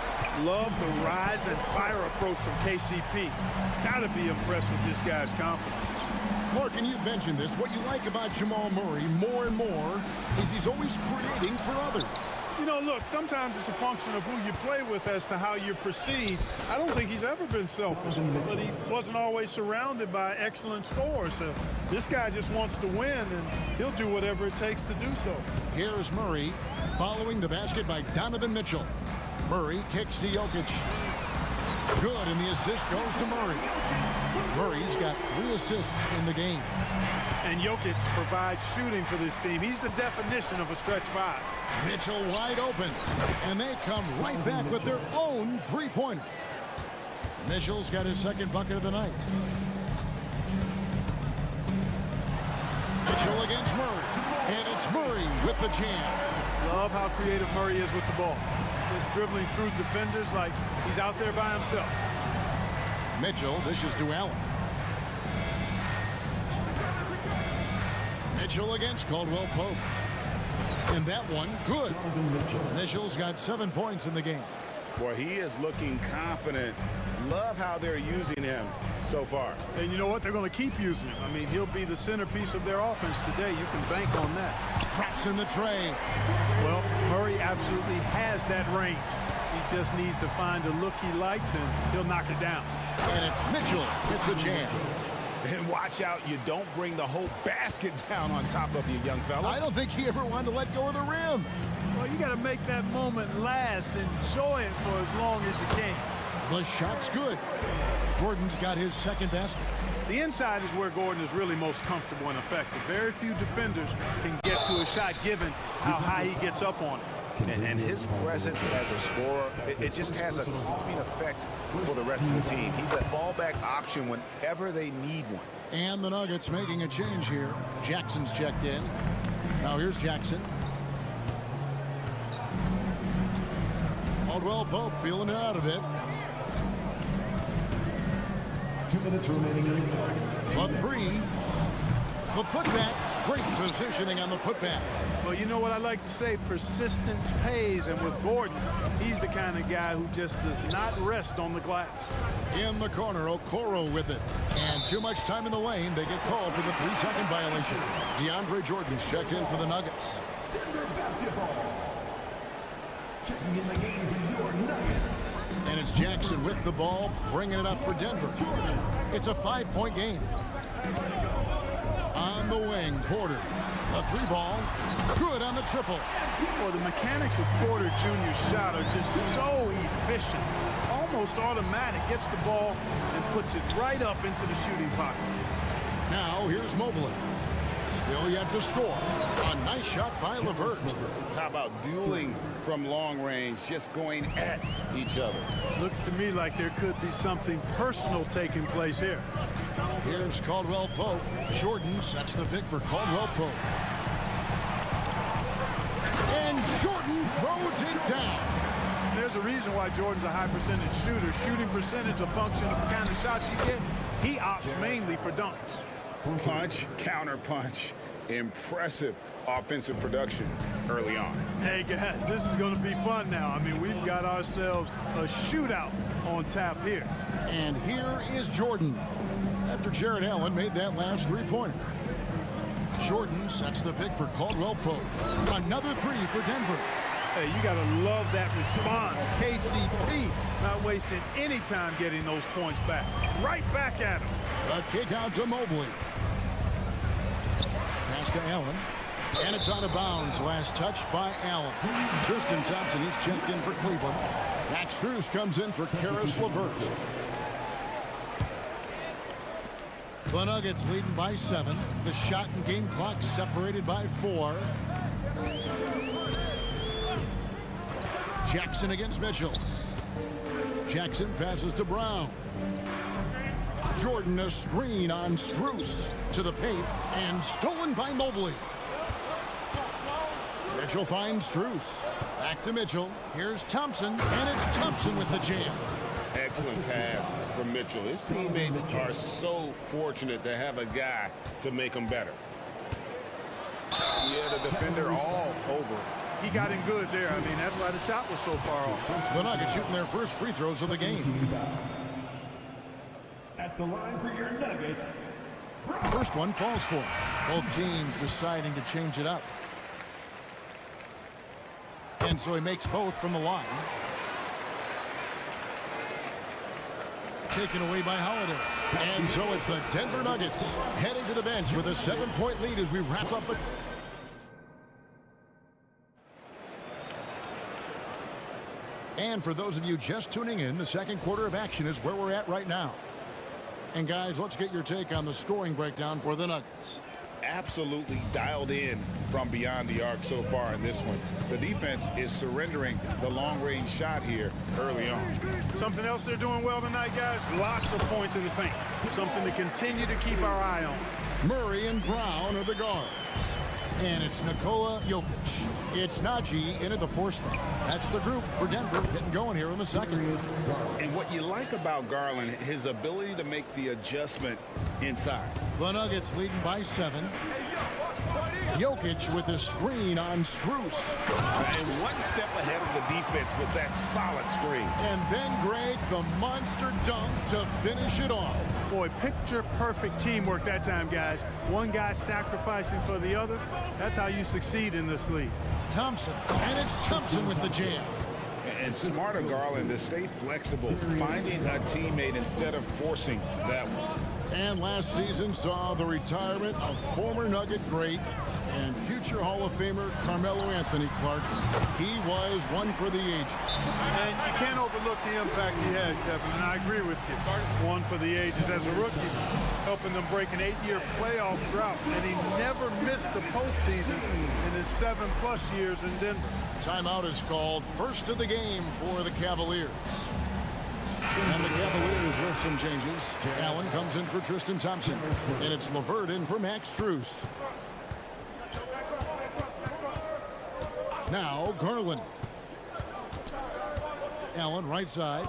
Love the rise and fire approach from KCP. Gotta be impressed with this guy's confidence. Clark, and you've mentioned this, what you like about Jamal Murray more and more is he's always creating for others. You know, look, sometimes it's a function of who you play with as to how you're perceived. I don't think he's ever been selfish, but he wasn't always surrounded by excellent scores. So this guy just wants to win, and he'll do whatever it takes to do so. Here's Murray following the basket by Donovan Mitchell. Murray kicks to Jokic. Good, and the assist goes to Murray. Murray's got 3 assists in the game. And Jokic provides shooting for this team. He's the definition of a stretch 5. Mitchell wide open, and they come right back with their own three-pointer. Mitchell's got his second bucket of the night. Mitchell against Murray, and it's Murray with the jam. Love how creative Murray is with the ball. Just dribbling through defenders like he's out there by himself. Mitchell dishes to Allen. Mitchell against Caldwell Pope. And that one, good. Mitchell's got 7 points in the game. Boy, he is looking confident. Love how they're using him so far. And you know what? They're going to keep using him. I mean, he'll be the centerpiece of their offense today. You can bank on that. Traps in the tray. Well, Murray absolutely has that range. He just needs to find a look he likes, and he'll knock it down. And it's Mitchell with the jam. And watch out, you don't bring the whole basket down on top of you, young fella. I don't think he ever wanted to let go of the rim. Well, you got to make that moment last. Enjoy it for as long as you can. The shot's good. Gordon's got his second basket. The inside is where Gordon is really most comfortable and effective. Very few defenders can get to a shot given how high he gets up on it. And his presence as a scorer, it just has a calming effect for the rest of the team. He's a fallback option whenever they need one. And the Nuggets making a change here. Jackson's checked in. Now here's Jackson. Caldwell Pope feeling it out a bit. 2 minutes remaining. A 3. The putback. Great positioning on the putback. Well, you know what I like to say? Persistence pays. And with Gordon, he's the kind of guy who just does not rest on the glass. In the corner, Okoro with it. And too much time in the lane. They get called for the 3-second violation. DeAndre Jordan's checked in for the Nuggets. Checking in the game for your Nuggets. And it's Jackson with the ball, bringing it up for Denver. It's a 5-point game. On the wing, Porter. A 3-ball. Good on the triple. Well, the mechanics of Porter Jr.'s shot are just so efficient. Almost automatic. Gets the ball and puts it right up into the shooting pocket. Now, here's Mobley. Still yet to score. A nice shot by LeVert. How about dueling from long range, just going at each other? Looks to me like there could be something personal taking place here. Here's Caldwell Pope. Jordan sets the pick for Caldwell Pope. And Jordan throws it down. There's a reason why Jordan's a high percentage shooter. Shooting percentage a function of the kind of shots you get. He opts mainly for dunks. Punch, counter punch. Impressive offensive production early on. Hey guys, this is going to be fun now. I mean, we've got ourselves a shootout on tap here. And here is Jordan. after Jared Allen made that last three-pointer. Jordan sets the pick for Caldwell Pope. Another three for Denver. Hey, you got to love that response. KCP not wasting any time getting those points back. Right back at him. A kick out to Mobley. Pass to Allen. And it's out of bounds. Last touch by Allen. Tristan Thompson, he's checked in for Cleveland. Max Strus comes in for Karis LeVert. The Nuggets leading by 7. The shot and game clock separated by 4. Jackson against Mitchell. Jackson passes to Brown. Jordan a screen on Strus to the paint and stolen by Mobley. Mitchell finds Strus. Back to Mitchell. Here's Thompson, and it's Thompson with the jam. Excellent pass from Mitchell. His teammates are so fortunate to have a guy to make them better. Yeah, the defender all over. He got in good there. I mean, that's why the shot was so far off. The Nuggets shooting their first free throws of the game. At the line for your Nuggets. First one falls for him. Both teams deciding to change it up. And so he makes both from the line. Taken away by Holiday. And so it's the Denver Nuggets heading to the bench with a 7-point lead as we wrap up. And for those of you just tuning in, the second quarter of action is where we're at right now. And guys, let's get your take on the scoring breakdown for the Nuggets. Absolutely dialed in from beyond the arc so far in this one. The defense is surrendering the long-range shot here early on. Something else they're doing well tonight, guys, lots of points in the paint. Something to continue to keep our eye on. Murray and Brown are the guards. And it's Nikola Jokic. It's Najee in at the 4 spot. That's the group for Denver getting going here in the second. And what you like about Garland, his ability to make the adjustment inside. The Nuggets leading by 7. Jokic with a screen on Strus. And one step ahead of the defense with that solid screen. And then Greg, the monster dunk to finish it off. Boy, picture-perfect teamwork that time, guys. One guy sacrificing for the other. That's how you succeed in this league. Thompson, and it's Thompson with the jam. And smart of Garland to stay flexible, finding a teammate instead of forcing that one. And last season saw the retirement of former Nugget great and future Hall of Famer Carmelo Anthony Clark. He was one for the ages. And you can't overlook the impact he had, Kevin, and I agree with you. One for the ages as a rookie, helping them break an 8-year playoff drought, and he never missed the postseason in his 7+ years in Denver. Timeout is called. First of the game for the Cavaliers. And the Cavaliers with some changes. Allen comes in for Tristan Thompson. And it's LeVert in for Max Strus. Now Garland. Allen right side.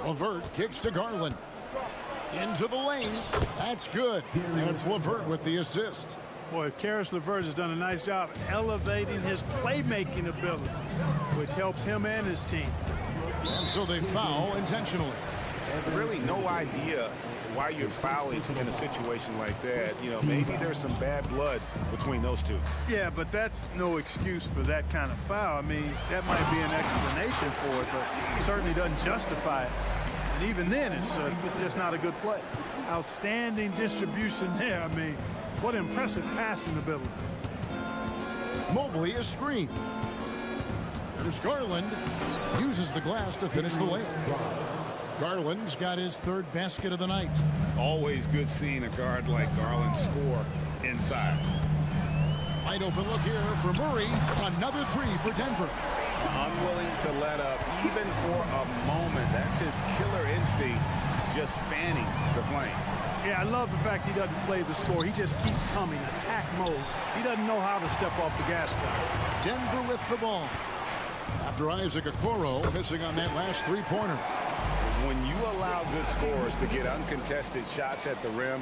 LeVert kicks to Garland. Into the lane. That's good. And it's LeVert with the assist. Boy, Karis LeVert has done a nice job elevating his playmaking ability, which helps him and his team. And so they foul intentionally. Really no idea why you're fouling in a situation like that. You know, maybe there's some bad blood between those two. Yeah, but that's no excuse for that kind of foul. I mean, that might be an explanation for it, but it certainly doesn't justify it. And even then, it's just not a good play. Outstanding distribution there. I mean, what impressive passing ability. Mobley is screened. There's Garland. Uses the glass to finish the layup. Garland's got his 3rd basket of the night. Always good seeing a guard like Garland score inside. Wide open look here for Murray. Another 3 for Denver. Unwilling to let up even for a moment. That's his killer instinct, just fanning the flame. Yeah, I love the fact he doesn't play the score. He just keeps coming, attack mode. He doesn't know how to step off the gas pedal. Denver with the ball. After Isaac Okoro missing on that last 3-pointer. When you allow good scorers to get uncontested shots at the rim,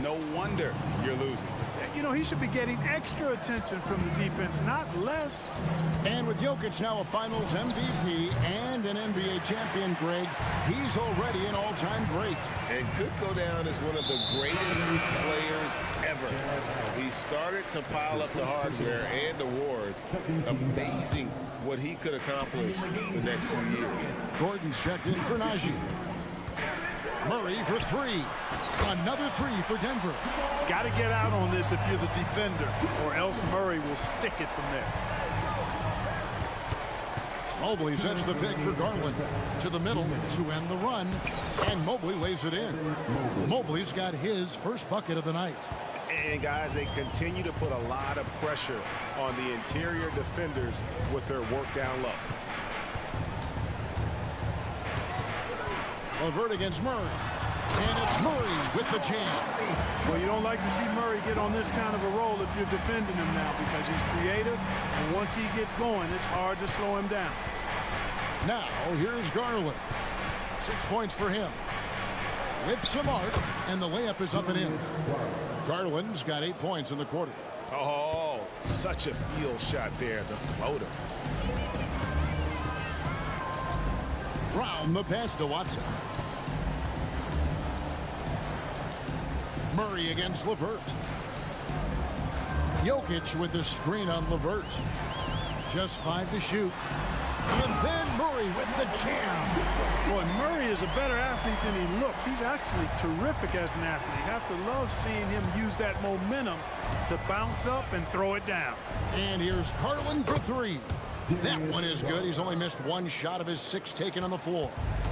no wonder you're losing. You know, he should be getting extra attention from the defense, not less. And with Jokic now a Finals MVP and an NBA champion, Greg, he's already an all-time great. And could go down as one of the greatest players ever. He started to pile up the hardware and awards. Amazing what he could accomplish the next few years. Gordon's checked in for Najee. Murray for three. Another three for Denver. Got to get out on this if you're the defender, or else Murray will stick it from there. Mobley sets the pick for Garland. To the middle to end the run, and Mobley lays it in. Mobley's got his first bucket of the night. And guys, they continue to put a lot of pressure on the interior defenders with their work down low. LeVert against Murray. And it's Murray with the jam. Well, you don't like to see Murray get on this kind of a roll if you're defending him now, because he's creative, and once he gets going, it's hard to slow him down. Now, here's Garland. 6 points for him. With some art, and the layup is up and in. Garland's got 8 points in the quarter. Oh, such a field shot there, the floater. Brown the pass to Watson. Murray against LeVert. Jokic with the screen on LeVert. Just 5 to shoot. And then Murray with the jam. Boy, Murray is a better athlete than he looks. He's actually terrific as an athlete. You have to love seeing him use that momentum to bounce up and throw it down. And here's Garland for three. That one is good. He's only missed one shot of his 6 taken on the floor.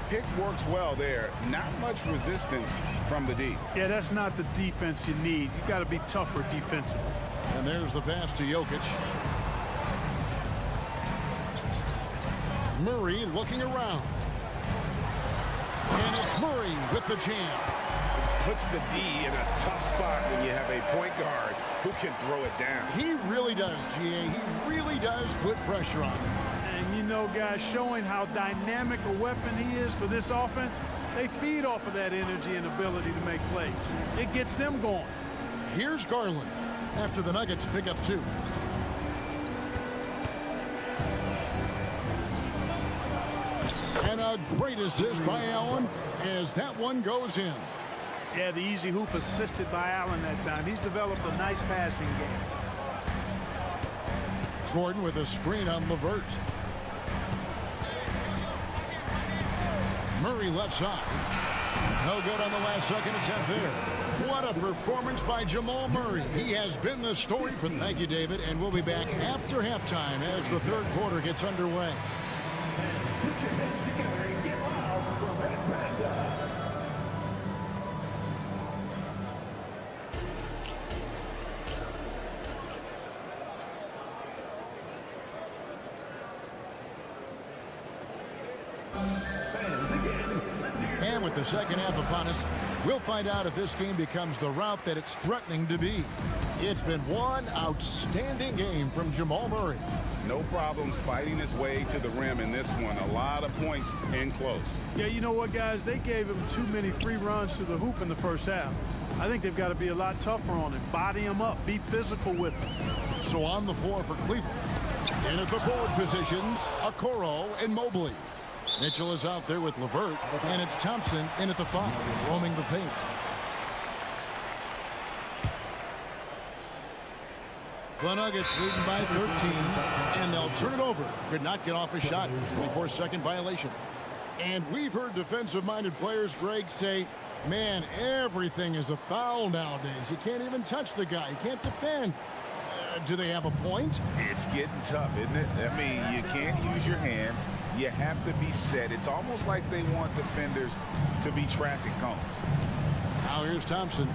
Pick works well there. Not much resistance from the D. Yeah, that's not the defense you need. You got to be tougher defensively. And there's the pass to Jokic. Murray looking around. And it's Murray with the jam. Puts the D in a tough spot when you have a point guard who can throw it down. He really does, GA. He really does put pressure on him. And you know, guys, showing how dynamic a weapon he is for this offense, they feed off of that energy and ability to make plays. It gets them going. Here's Garland after the Nuggets pick up 2. And a great assist by Allen as that one goes in. Yeah, the easy hoop assisted by Allen that time. He's developed a nice passing game. Gordon with a screen on LeVert. Murray left side. No good on the last second attempt there. What a performance by Jamal Murray. He has been the story for thank you, David, and we'll be back after halftime as the third quarter gets underway. And with the second half upon us, we'll find out if this game becomes the route that it's threatening to be. It's been one outstanding game from Jamal Murray. No problems fighting his way to the rim in this one. A lot of points in close. Yeah, you know what, guys? They gave him too many free runs to the hoop in the first half. I think they've got to be a lot tougher on him. Body him up. Be physical with him. So on the floor for Cleveland. In at the forward positions, Okoro and Mobley. Mitchell is out there with LeVert, and it's Thompson in at the 5, roaming the paint. The Nuggets leading by 13, and they'll turn it over. Could not get off a shot. 24-second violation. And we've heard defensive-minded players, Greg, say, man, everything is a foul nowadays. You can't even touch the guy. You can't defend. Do they have a point? It's getting tough, isn't it? I mean, you can't use your hands. You have to be set. It's almost like they want defenders to be traffic cones. Now here's Thompson.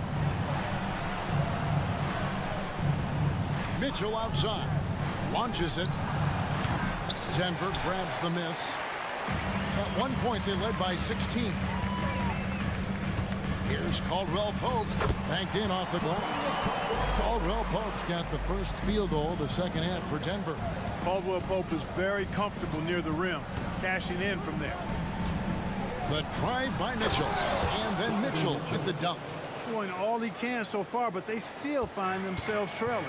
Mitchell outside. Launches it. Denver grabs the miss. At one point, they led by 16. Here's Caldwell Pope. Banked in off the glass. Caldwell Pope's got the first field goal of the second half for Denver. Caldwell Pope is very comfortable near the rim, cashing in from there. The drive by Mitchell. And then Mitchell with the dunk. Doing all he can so far, but they still find themselves trailing.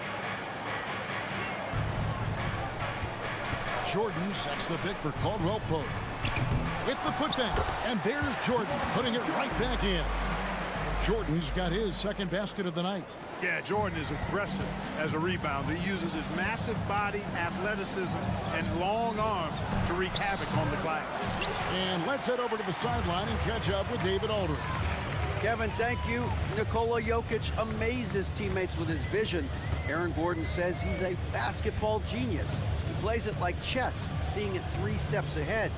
Jordan sets the pick for Caldwell Pope. With the putback. And there's Jordan putting it right back in. Jordan's got his second basket of the night. Yeah, Jordan is aggressive as a rebounder. He uses his massive body, athleticism, and long arms to wreak havoc on the glass. And let's head over to the sideline and catch up with David Aldridge. Kevin, thank you. Nikola Jokic amazes teammates with his vision. Aaron Gordon says he's a basketball genius. He plays it like chess, seeing it 3 steps ahead.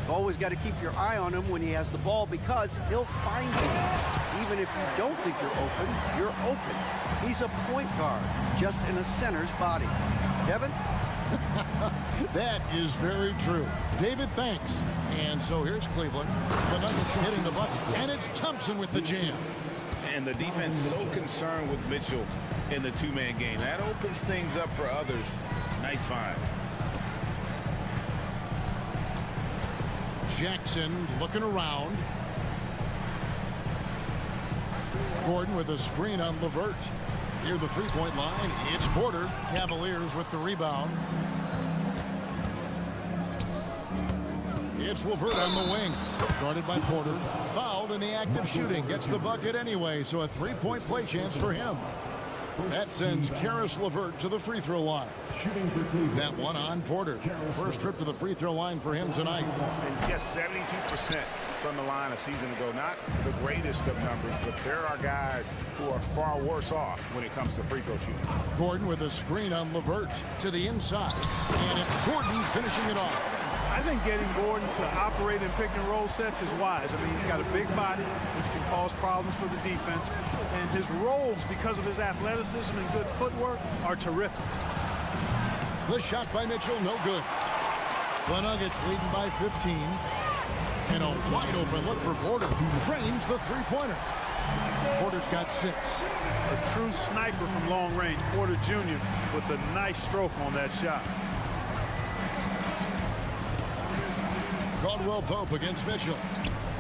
You've always got to keep your eye on him when he has the ball because he'll find you. Even if you don't think you're open. He's a point guard, just in a center's body. Kevin? That is very true. David, thanks. And so here's Cleveland. The Nuggets hitting the bucket, and it's Thompson with the jam. And the defense so concerned with Mitchell in the two-man game. That opens things up for others. Nice find. Jackson looking around. Gordon with a screen on LeVert. Near the three-point line, it's Porter. Cavaliers with the rebound. It's LeVert on the wing. Guarded by Porter. Fouled in the act of shooting. Gets the bucket anyway, so a three-point play chance for him. That sends Karis LeVert to the free throw line. That one on Porter. First trip to the free throw line for him tonight. And just 72% from the line a season ago. Not the greatest of numbers, but there are guys who are far worse off when it comes to free throw shooting. Gordon with a screen on LeVert to the inside. And it's Gordon finishing it off. I think getting Gordon to operate in pick and roll sets is wise. I mean, he's got a big body, which can cause problems for the defense. And his rolls, because of his athleticism and good footwork, are terrific. The shot by Mitchell, no good. The Nuggets leading by 15. And a wide open look for Porter. Drains the three-pointer. Porter's got 6. A true sniper from long range, Porter Jr. with a nice stroke on that shot. Caldwell Pope against Mitchell.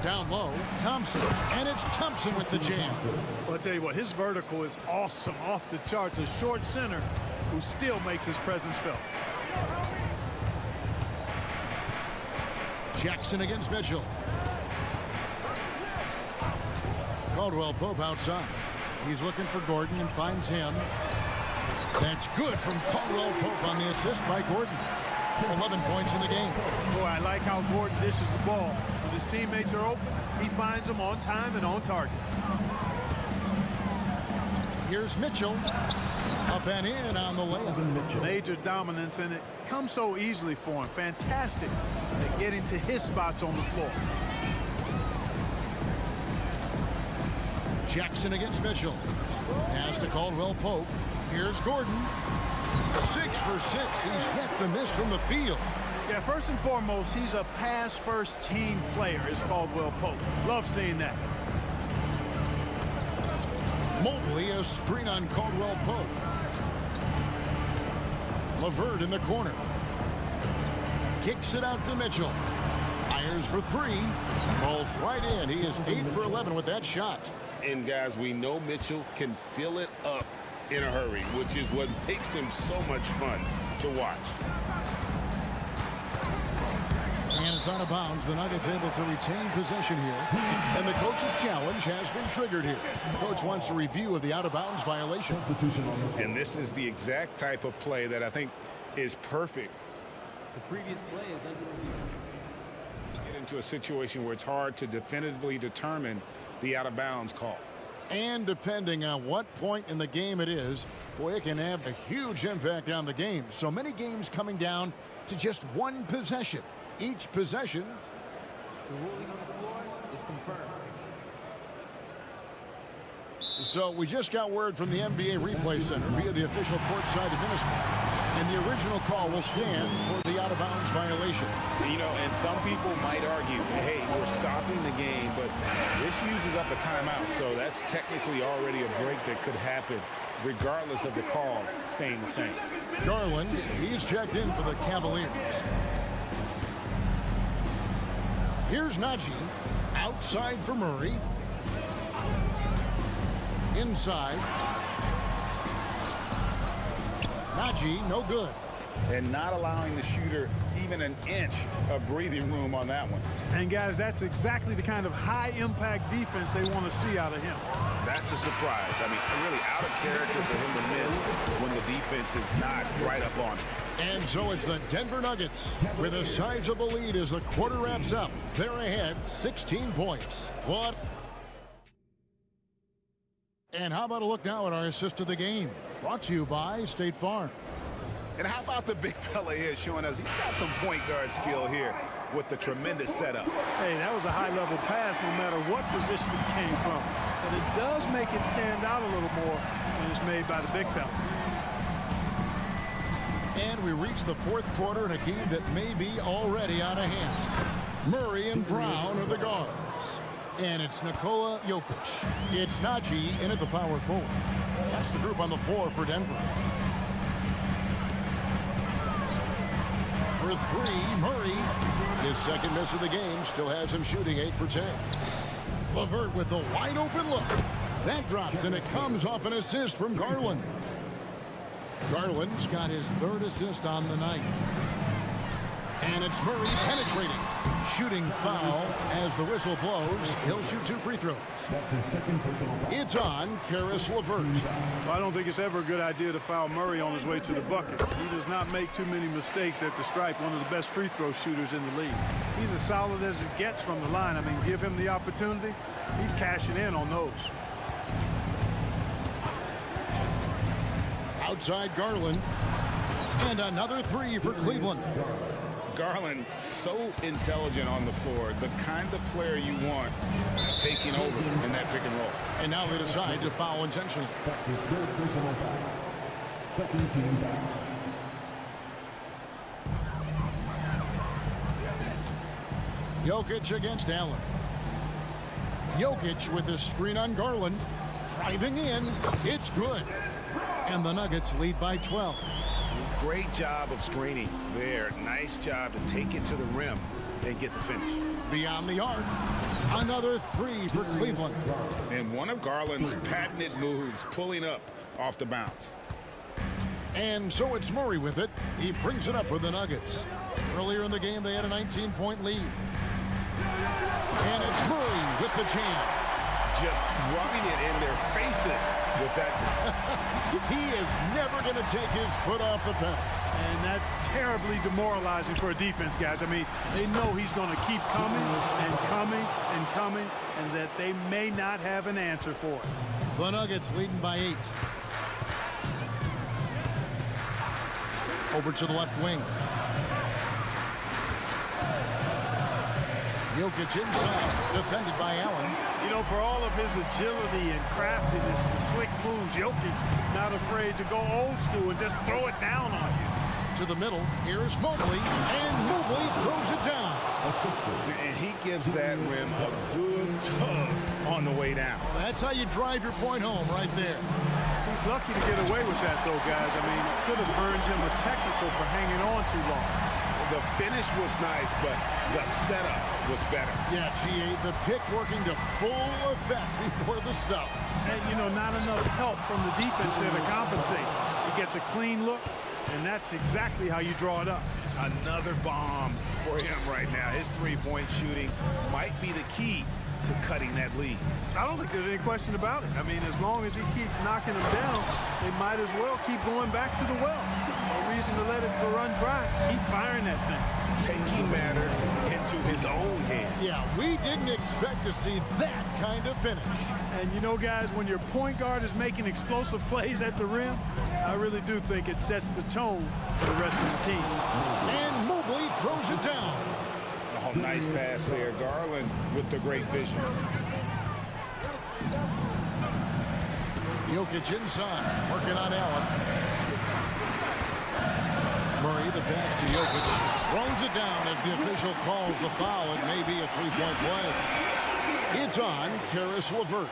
Down low, Thompson. And it's Thompson with the jam. Well, I'll tell you what, his vertical is awesome, off the charts. A short center who still makes his presence felt. Jackson against Mitchell. Caldwell Pope outside. He's looking for Gordon and finds him. That's good from Caldwell Pope on the assist by Gordon. 11 points in the game. Boy, I like how Gordon dishes the ball. When his teammates are open, he finds them on time and on target. Here's Mitchell. Up and in on the layup. Major dominance, and it comes so easily for him. Fantastic at getting to his spots on the floor. Jackson against Mitchell. Pass to Caldwell Pope. Here's Gordon. 6 for 6. He's yet to miss from the field. Yeah, first and foremost, he's a pass-first team player, is Caldwell Pope. Love seeing that. Mobley, a screen on Caldwell Pope. LeVert in the corner. Kicks it out to Mitchell. Fires for 3. Falls right in. He is 8 for 11 with that shot. And guys, we know Mitchell can fill it up in a hurry, which is what makes him so much fun to watch. And it's out of bounds. The Nuggets able to retain possession here. And the coach's challenge has been triggered here. The coach wants a review of the out-of-bounds violation. And this is the exact type of play that I think is perfect. The previous play is under review. Get into a situation where it's hard to definitively determine the out-of-bounds call. And depending on what point in the game it is, boy, it can have a huge impact on the game. So many games coming down to just one possession. Each possession. The ruling on the floor is confirmed. So we just got word from the NBA Replay Center via the official courtside administrator. And the original call will stand for the out-of-bounds violation. You know, and some people might argue, hey, we're stopping the game, but this uses up a timeout. So that's technically already a break that could happen regardless of the call staying the same. Garland, he's checked in for the Cavaliers. Here's Najee Outside for Murray. Inside. Najee, no good. And not allowing the shooter even an inch of breathing room on that one. And guys, that's exactly the kind of high-impact defense they want to see out of him. That's a surprise. I mean, really out of character for him to miss when the defense is not right up on him. And so it's the Denver Nuggets with a sizable lead as the quarter wraps up. They're ahead 16 points. What? And how about a look now at our assist of the game? Brought to you by State Farm. And how about the big fella here showing us he's got some point guard skill here with the tremendous setup. Hey, that was a high-level pass no matter what position it came from. But it does make it stand out a little more when it's made by the big fella. And we reach the fourth quarter in a game that may be already out of hand. Murray and Brown are the guards. And it's Nikola Jokic. It's Najee in at the power forward. That's the group on the floor for Denver. For three, Murray. His second miss of the game still has him shooting 8 for 10. LeVert with the wide open look. That drops, and it comes off an assist from Garland. Garland's got his third assist on the night. And it's Murray penetrating. Shooting foul as the whistle blows. He'll shoot 2 free throws. It's on Caris LeVert. Well, I don't think it's ever a good idea to foul Murray on his way to the bucket. He does not make too many mistakes at the stripe, one of the best free throw shooters in the league. He's as solid as it gets from the line. I mean, give him the opportunity, he's cashing in on those. Outside Garland. And another 3 for Cleveland. Garland, so intelligent on the floor, the kind of player you want taking over in that pick and roll. And now they decide to foul intentionally. That's his third personal foul. Second team foul. Jokic against Allen. Jokic with a screen on Garland. Driving in. It's good. And the Nuggets lead by 12. Great job of screening there. Nice job to take it to the rim and get the finish. Beyond the arc. Another 3 for Cleveland. And one of Garland's patented moves, pulling up off the bounce. And so it's Murray with it. He brings it up for the Nuggets. Earlier in the game, they had a 19-point lead. And it's Murray with the jam. Just rubbing it in their faces with that. He is never going to take his foot off the pedal. And that's terribly demoralizing for a defense, guys. I mean, they know he's going to keep coming and coming and coming, and that they may not have an answer for it. The Nuggets leading by 8. Over to the left wing. Jokic inside, defended by Allen. You know, for all of his agility and craftiness to slick moves, Jokic not afraid to go old school and just throw it down on you. To the middle, here's Mobley, and Mobley throws it down. And he gives that rim a good tug on the way down. Well, that's how you drive your point home right there. He's lucky to get away with that, though, guys. I mean, it could have earned him a technical for hanging on too long. The finish was nice, but the setup was better. Yeah, GA, the pick working to full effect before the stuff. And, you know, not enough help from the defense there to compensate. He gets a clean look, and that's exactly how you draw it up. Another bomb for him right now. His three-point shooting might be the key to cutting that lead. I don't think there's any question about it. I mean, as long as he keeps knocking them down, they might as well keep going back to the well. No reason to let it run dry. Keep firing that thing. Taking matters into his own hands. Yeah, we didn't expect to see that kind of finish. And you know, guys, when your point guard is making explosive plays at the rim, I really do think it sets the tone for the rest of the team. And Mobley throws it down. Oh, nice pass there. Garland with the great vision. Jokic inside, working on Allen. Murray, the pass to Jokic, throws it down as the official calls the foul. It may be a three-point play. It's on Caris LeVert.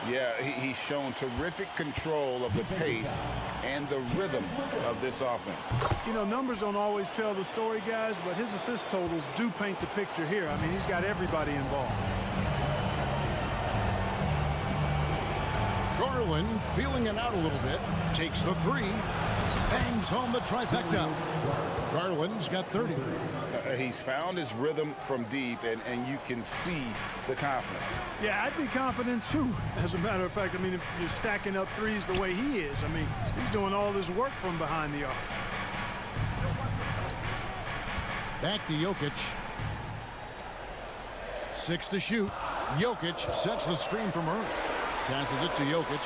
Yeah, he's shown terrific control of the pace and the rhythm of this offense. You know, numbers don't always tell the story, guys, but his assist totals do paint the picture here. I mean, he's got everybody involved. Garland feeling it out a little bit. Takes the three. Bangs home the trifecta. Garland's got 30. He's found his rhythm from deep, and you can see the confidence. Yeah, I'd be confident too. As a matter of fact, I mean, if you're stacking up threes the way he is, I mean, he's doing all this work from behind the arc. Back to Jokic. 6 to shoot. Jokic sets the screen from Murray. Passes it to Jokic.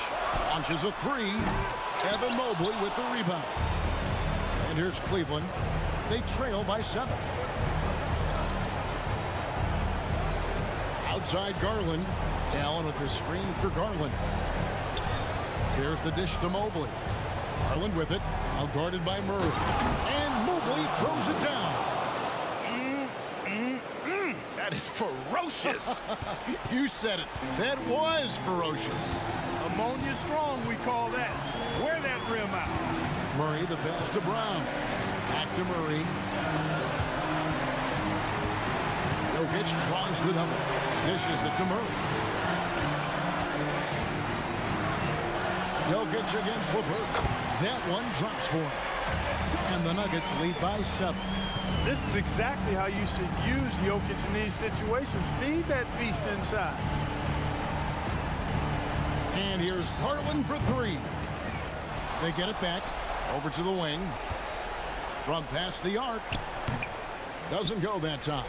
Launches a three. Evan Mobley with the rebound. And here's Cleveland. They trail by 7. Outside Garland. Allen with the screen for Garland. Here's the dish to Mobley. Garland with it. Out guarded by Murray. And Mobley throws it down. That is ferocious. You said it. That was ferocious. Ammonia strong, we call that. Wear that rim out. Murray, the pass to Brown. Back to Murray. Jokic tries the double. Dishes it to Murray. Jokic against LeVert. That one drops for him. And the Nuggets lead by 7. This is exactly how you should use Jokic in these situations. Feed that beast inside. And here's Garland for 3. They get it back. Over to the wing. From past the arc. Doesn't go that time.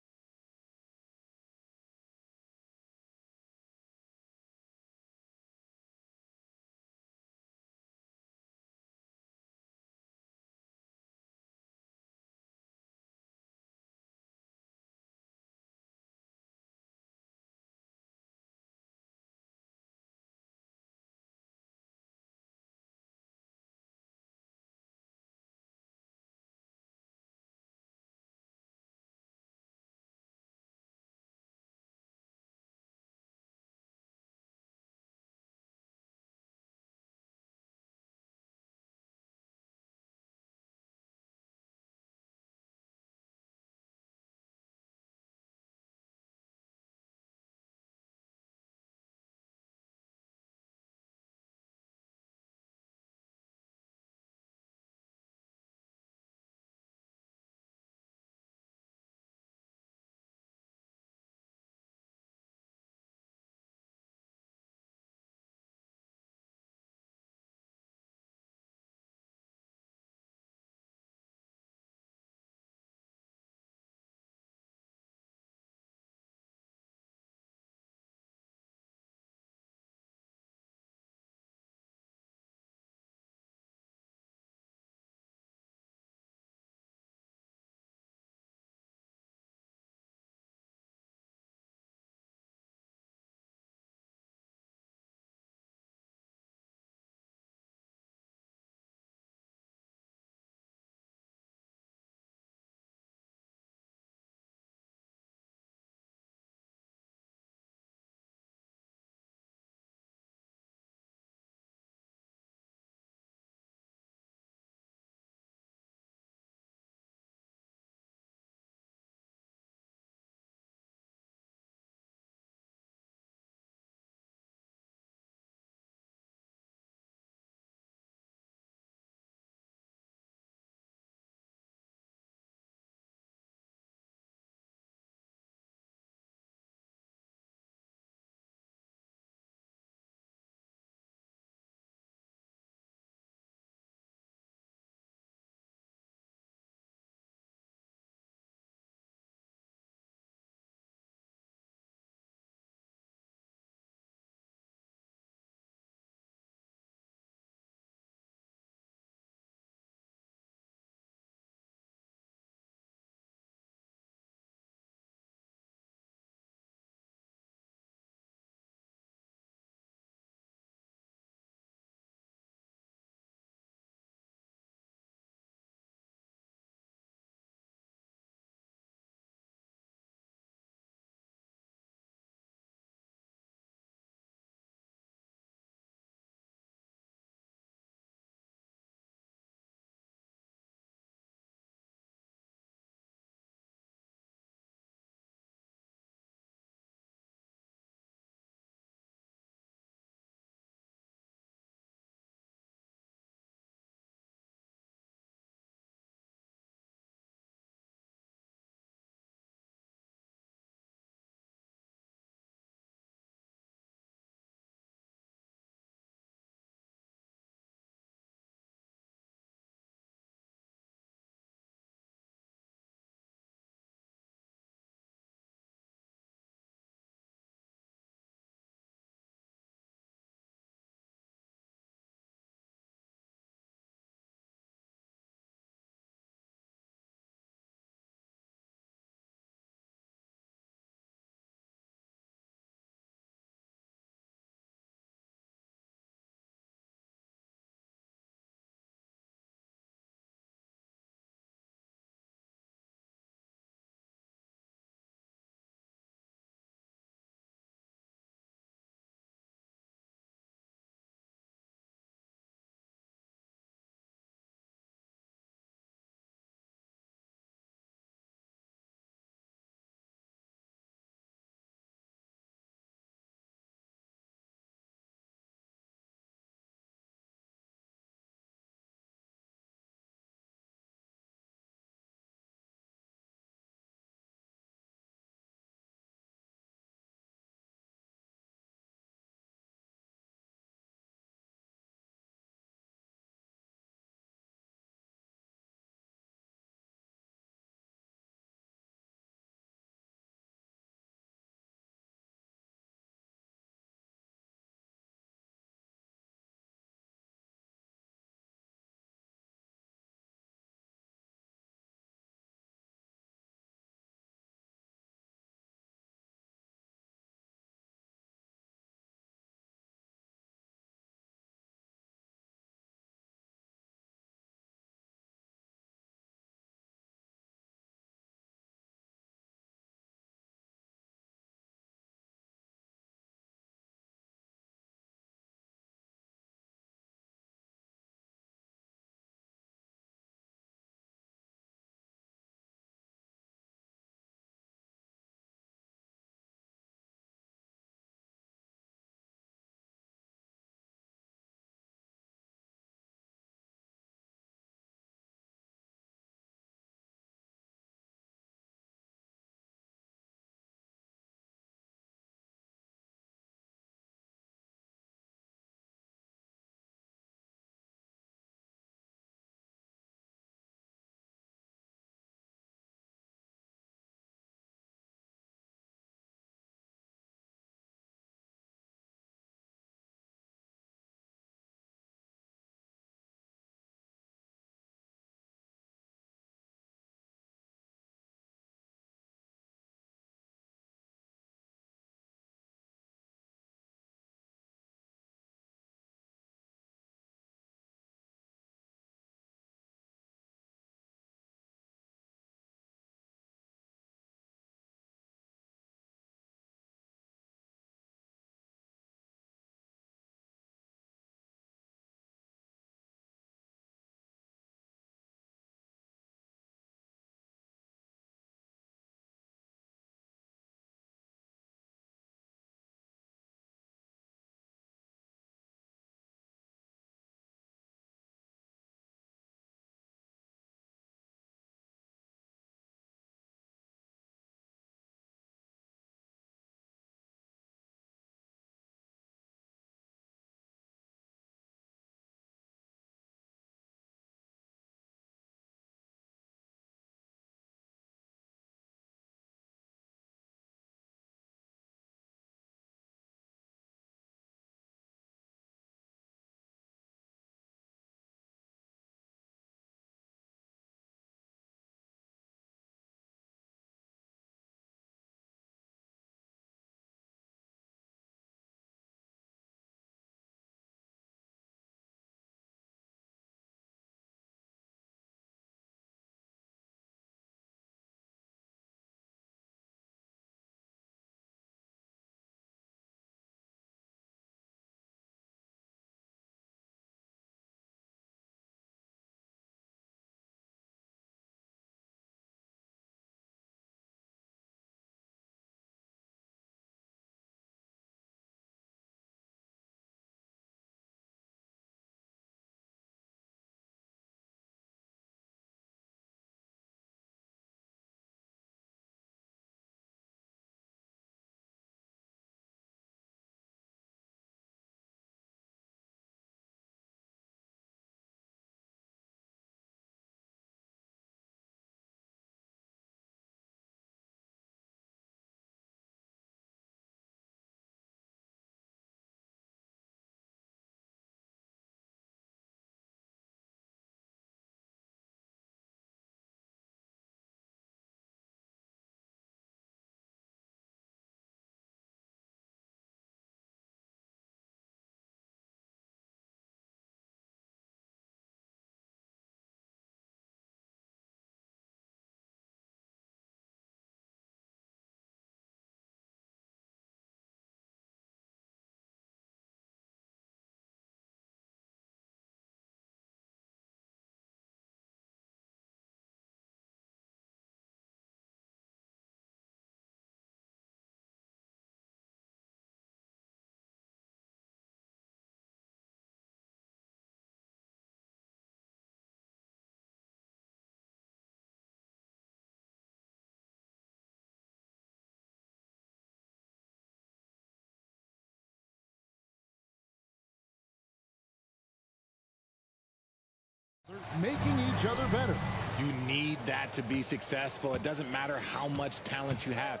making each other better. You need that to be successful. It doesn't matter how much talent you have.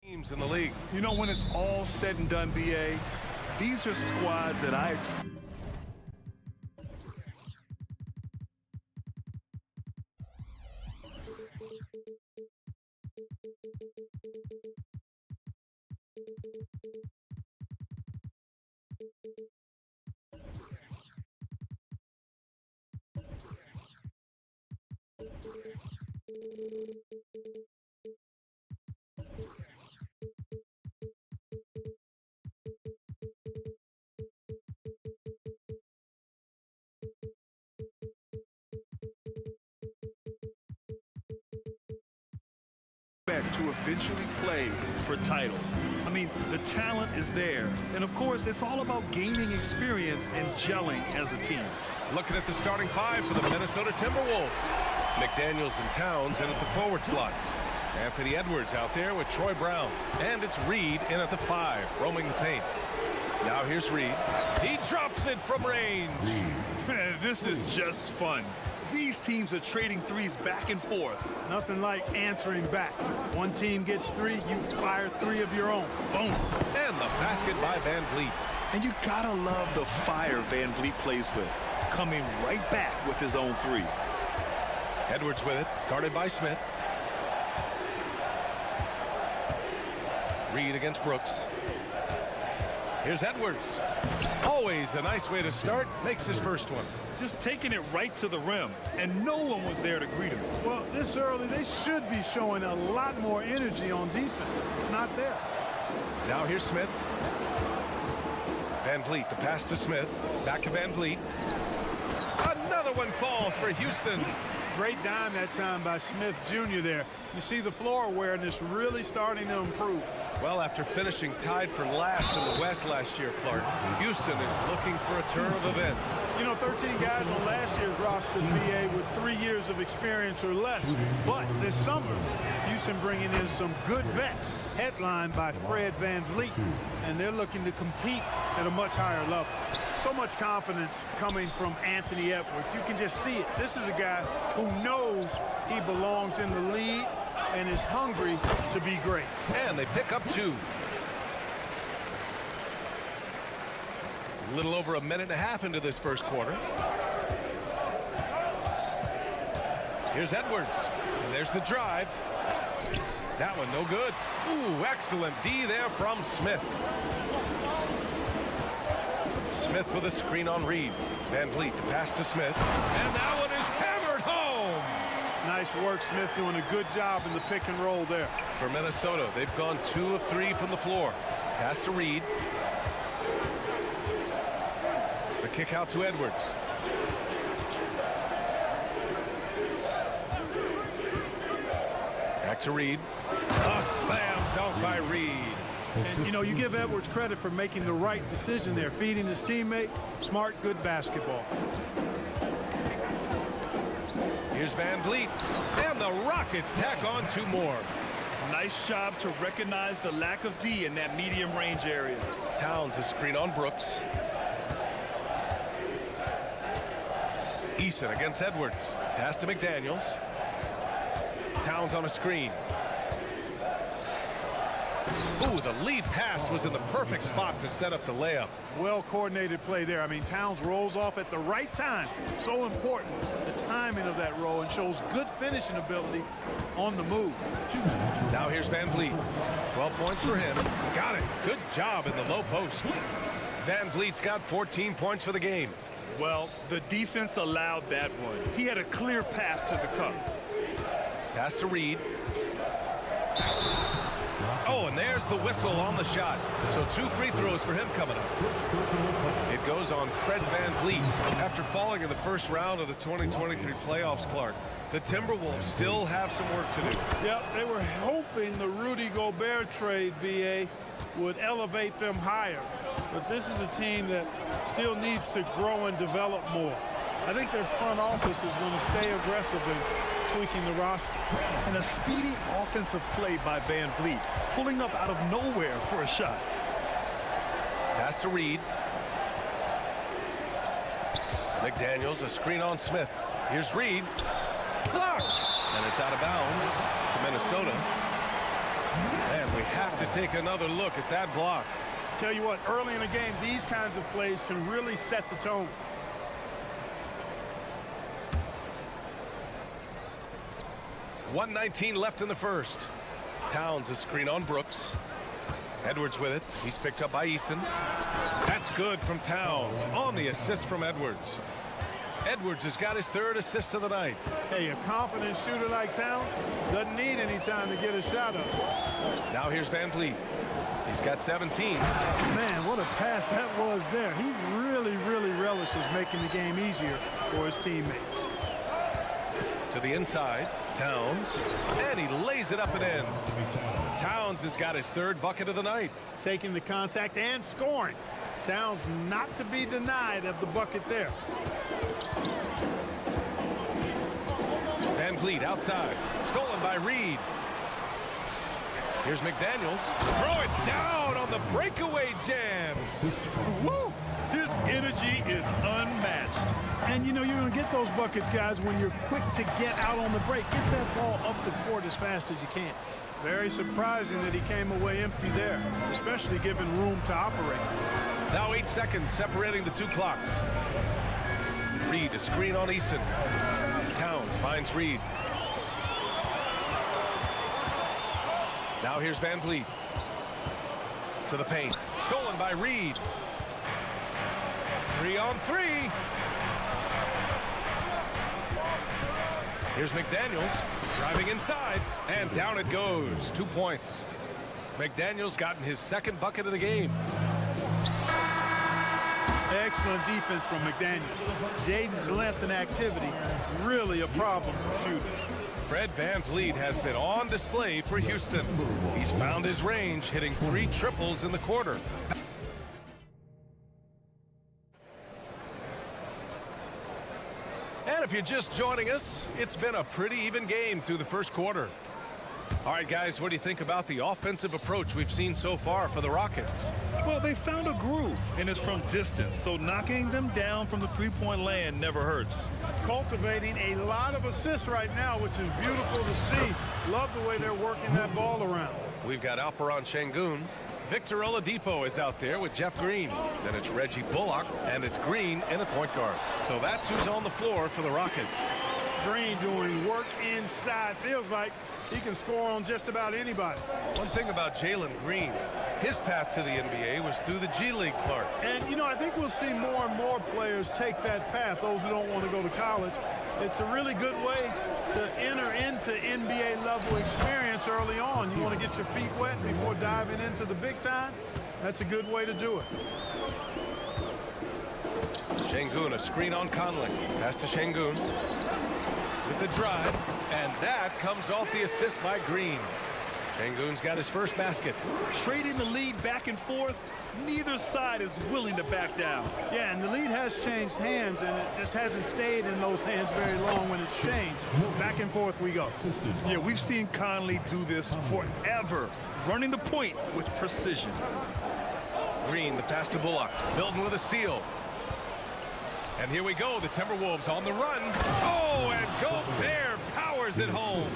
Teams in the league. You know, when it's all said and done, BA, these are squads that I expect. To eventually play for titles. I mean, the talent is there. And of course, it's all about gaining experience and gelling as a team. Looking at the starting five for the Minnesota Timberwolves. McDaniels and Towns in at the forward slots. Anthony Edwards out there with Troy Brown. And it's Reed in at the 5, roaming the paint. Now here's Reed. He drops it from range. This is just fun. These teams are trading threes back and forth. Nothing like answering back. One team gets 3, you fire 3 of your own. Boom. And the basket by Van Vliet. And you gotta love the fire Van Vliet plays with, coming right back with his own 3. Edwards with it, guarded by Smith. Reed against Brooks. Here's Edwards. Always a nice way to start. Makes his first one. Just taking it right to the rim, and no one was there to greet him. Well, this early, they should be showing a lot more energy on defense. It's not there. Now here's Smith. Van Vliet, the pass to Smith. Back to Van Vliet. Another one falls for Houston. Great dime that time by Smith Jr. there. You see the floor awareness really starting to improve. Well, after finishing tied for last in the West last year, Clark, Houston is looking for a turn of events. You know, 13 guys on last year's roster, BA, with 3 years of experience or less. But this summer, Houston bringing in some good vets, headlined by Fred VanVleet, and they're looking to compete at a much higher level. So much confidence coming from Anthony Edwards. You can just see it. This is a guy who knows he belongs in the league and is hungry to be great. And they pick up 2. A little over a minute and a half into this first quarter. Here's Edwards, and there's the drive. That one no good. Ooh, excellent D there from Smith. Smith with a screen on Reed. VanVleet, the pass to Smith, and that one is hammered home. Nice work, Smith doing a good job in the pick and roll there. For Minnesota, they've gone 2 of 3 from the floor. Pass to Reed. The kick out to Edwards. Back to Reed. A slam dunk by Reed. And, you know, you give Edwards credit for making the right decision there, feeding his teammate. Smart, good basketball. Here's VanVleet, and the Rockets tack on 2 more. Nice job to recognize the lack of D in that medium range area. Towns a screen on Brooks. Eason against Edwards. Pass to McDaniels. Towns on a screen. Ooh, the lead pass was in the perfect spot to set up the layup. Well-coordinated play there. I mean, Towns rolls off at the right time. So important, the timing of that roll, and shows good finishing ability on the move. Now here's VanVleet. 12 points for him. Got it. Good job in the low post. VanVleet's got 14 points for the game. Well, the defense allowed that one. He had a clear path to the cup. Pass to Reed. Oh, and there's the whistle on the shot. So 2 free throws for him coming up. It goes on Fred VanVleet. After falling in the first round of the 2023 playoffs, Clark, the Timberwolves still have some work to do. Yep, they were hoping the Rudy Gobert trade, BA, would elevate them higher. But this is a team that still needs to grow and develop more. I think their front office is going to stay aggressive in tweaking the roster. And a speedy offensive play by VanVleet, pulling up out of nowhere for a shot. Pass to Reed. McDaniels, a screen on Smith. Here's Reed. Blocked! And it's out of bounds to Minnesota. And we have to take another look at that block. Tell you what, early in the game, these kinds of plays can really set the tone. .119 left in the first. Towns a screen on Brooks. Edwards with it. He's picked up by Eason. That's good from Towns on the assist from Edwards. Edwards has got his 3rd assist of the night. Hey, a confident shooter like Towns doesn't need any time to get a shot up. Now here's VanVleet. He's got 17. Man, what a pass that was there. He really relishes making the game easier for his teammates. To the inside, Towns, and he lays it up and in. Towns has got his 3rd bucket of the night. Taking the contact and scoring. Towns not to be denied of the bucket there. VanVleet outside, stolen by Reed. Here's McDaniels. Throw it down on the breakaway jam. Woo! His energy is unmatched. And you know you're going to get those buckets, guys, when you're quick to get out on the break. Get that ball up the court as fast as you can. Very surprising that he came away empty there, especially given room to operate. Now 8 seconds separating the 2 clocks. Reed, a screen on Eason. Towns finds Reed. Now here's VanVleet. To the paint. Stolen by Reed. 3 on 3. Here's McDaniels driving inside, and down it goes. 2 points. McDaniels gotten his 2nd bucket of the game. Excellent defense from McDaniel. Jaden's length and activity, really a problem for shooters. Fred VanVleet has been on display for Houston. He's found his range, hitting 3 triples in the quarter. And if you're just joining us, it's been a pretty even game through the first quarter. All right, guys, what do you think about the offensive approach we've seen so far for the Rockets? Well, they found a groove, and it's from distance, so knocking them down from the three-point land never hurts. Cultivating a lot of assists right now, which is beautiful to see. Love the way they're working that ball around. We've got Alperon Şengün. Victor Oladipo is out there with Jeff Green. Then it's Reggie Bullock, and it's Green in at point guard. So that's who's on the floor for the Rockets. Green doing work inside. Feels like he can score on just about anybody. One thing about Jalen Green, his path to the NBA was through the G League, Clark. And, you know, I think we'll see more and more players take that path, those who don't want to go to college. It's a really good way to enter into NBA level experience early on. You want to get your feet wet before diving into the big time. That's a good way to do it. Şengün, a screen on Conley. Pass to Şengün with the drive, and that comes off the assist by Green. Şengün's got his first basket. Trading the lead back and forth, neither side is willing to back down. Yeah, and the lead has changed hands, and it just hasn't stayed in those hands very long when it's changed. Back and forth we go. Yeah, we've seen Conley do this forever, running the point with precision. Green, the pass to Bullock. Milton with a steal. And here we go, the Timberwolves on the run. Oh, and Gobert powers it home.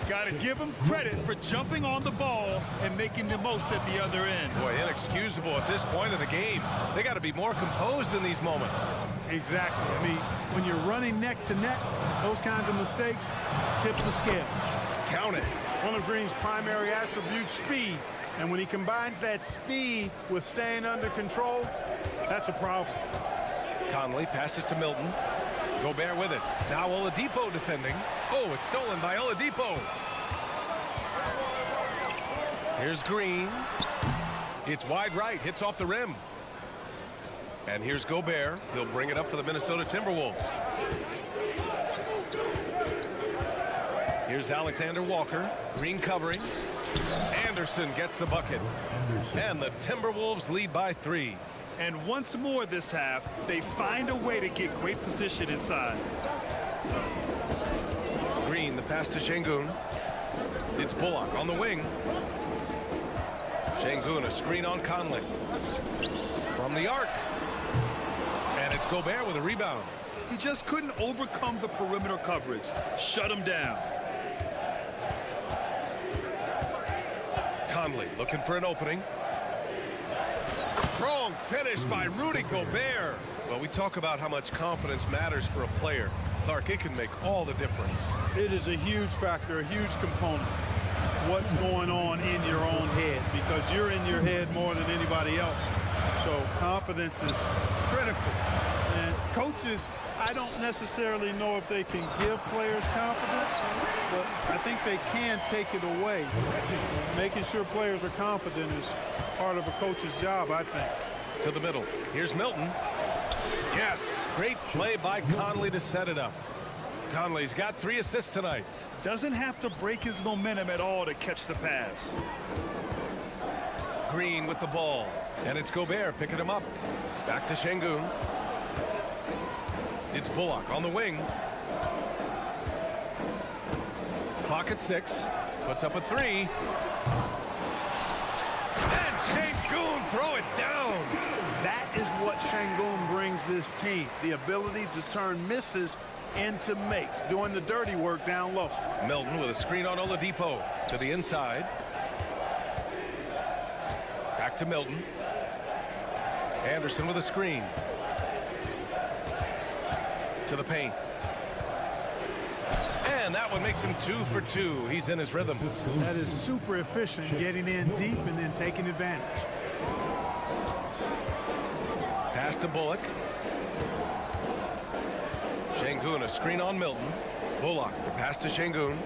Got to give him credit for jumping on the ball and making the most at the other end. Boy, inexcusable at this point of the game. They got to be more composed in these moments. Exactly. I mean, when you're running neck to neck, those kinds of mistakes tip the scale. Count it. One of Green's primary attributes, speed. And when he combines that speed with staying under control, that's a problem. Conley passes to Milton. Gobert with it. Now Oladipo defending. Oh, it's stolen by Oladipo. Here's Green. It's wide right. Hits off the rim. And here's Gobert. He'll bring it up for the Minnesota Timberwolves. Here's Alexander Walker. Green covering. Anderson gets the bucket. And the Timberwolves lead by 3. And once more this half, they find a way to get great position inside. Green, the pass to Şengün. It's Bullock on the wing. Şengün, a screen on Conley. From the arc. And it's Gobert with a rebound. He just couldn't overcome the perimeter coverage. Shut him down. Conley looking for an opening. Strong finish by Rudy Gobert. Well, we talk about how much confidence matters for a player. Clark, it can make all the difference. It is a huge factor, a huge component. What's going on in your own head, because you're in your head more than anybody else. So confidence is critical. And coaches, I don't necessarily know if they can give players confidence, but I think they can take it away. Making sure players are confident is part of a coach's job, I think. To the middle. Here's Milton. Yes, great play by Conley to set it up. Conley's got 3 assists tonight. Doesn't have to break his momentum at all to catch the pass. Green with the ball. And it's Gobert picking him up. Back to Şengün. It's Bullock on the wing. Clock at 6. Puts up a 3. And Şengün throw it down. That is what Şengün brings this team. The ability to turn misses into makes, doing the dirty work down low. Milton with a screen on Oladipo to the inside. Back to Milton. Anderson with a screen. To the paint. And that one makes him 2 for 2. He's in his rhythm. That is super efficient, getting in deep and then taking advantage. Pass to Bullock. Şengün, a screen on Milton. Bullock, the pass to Şengün.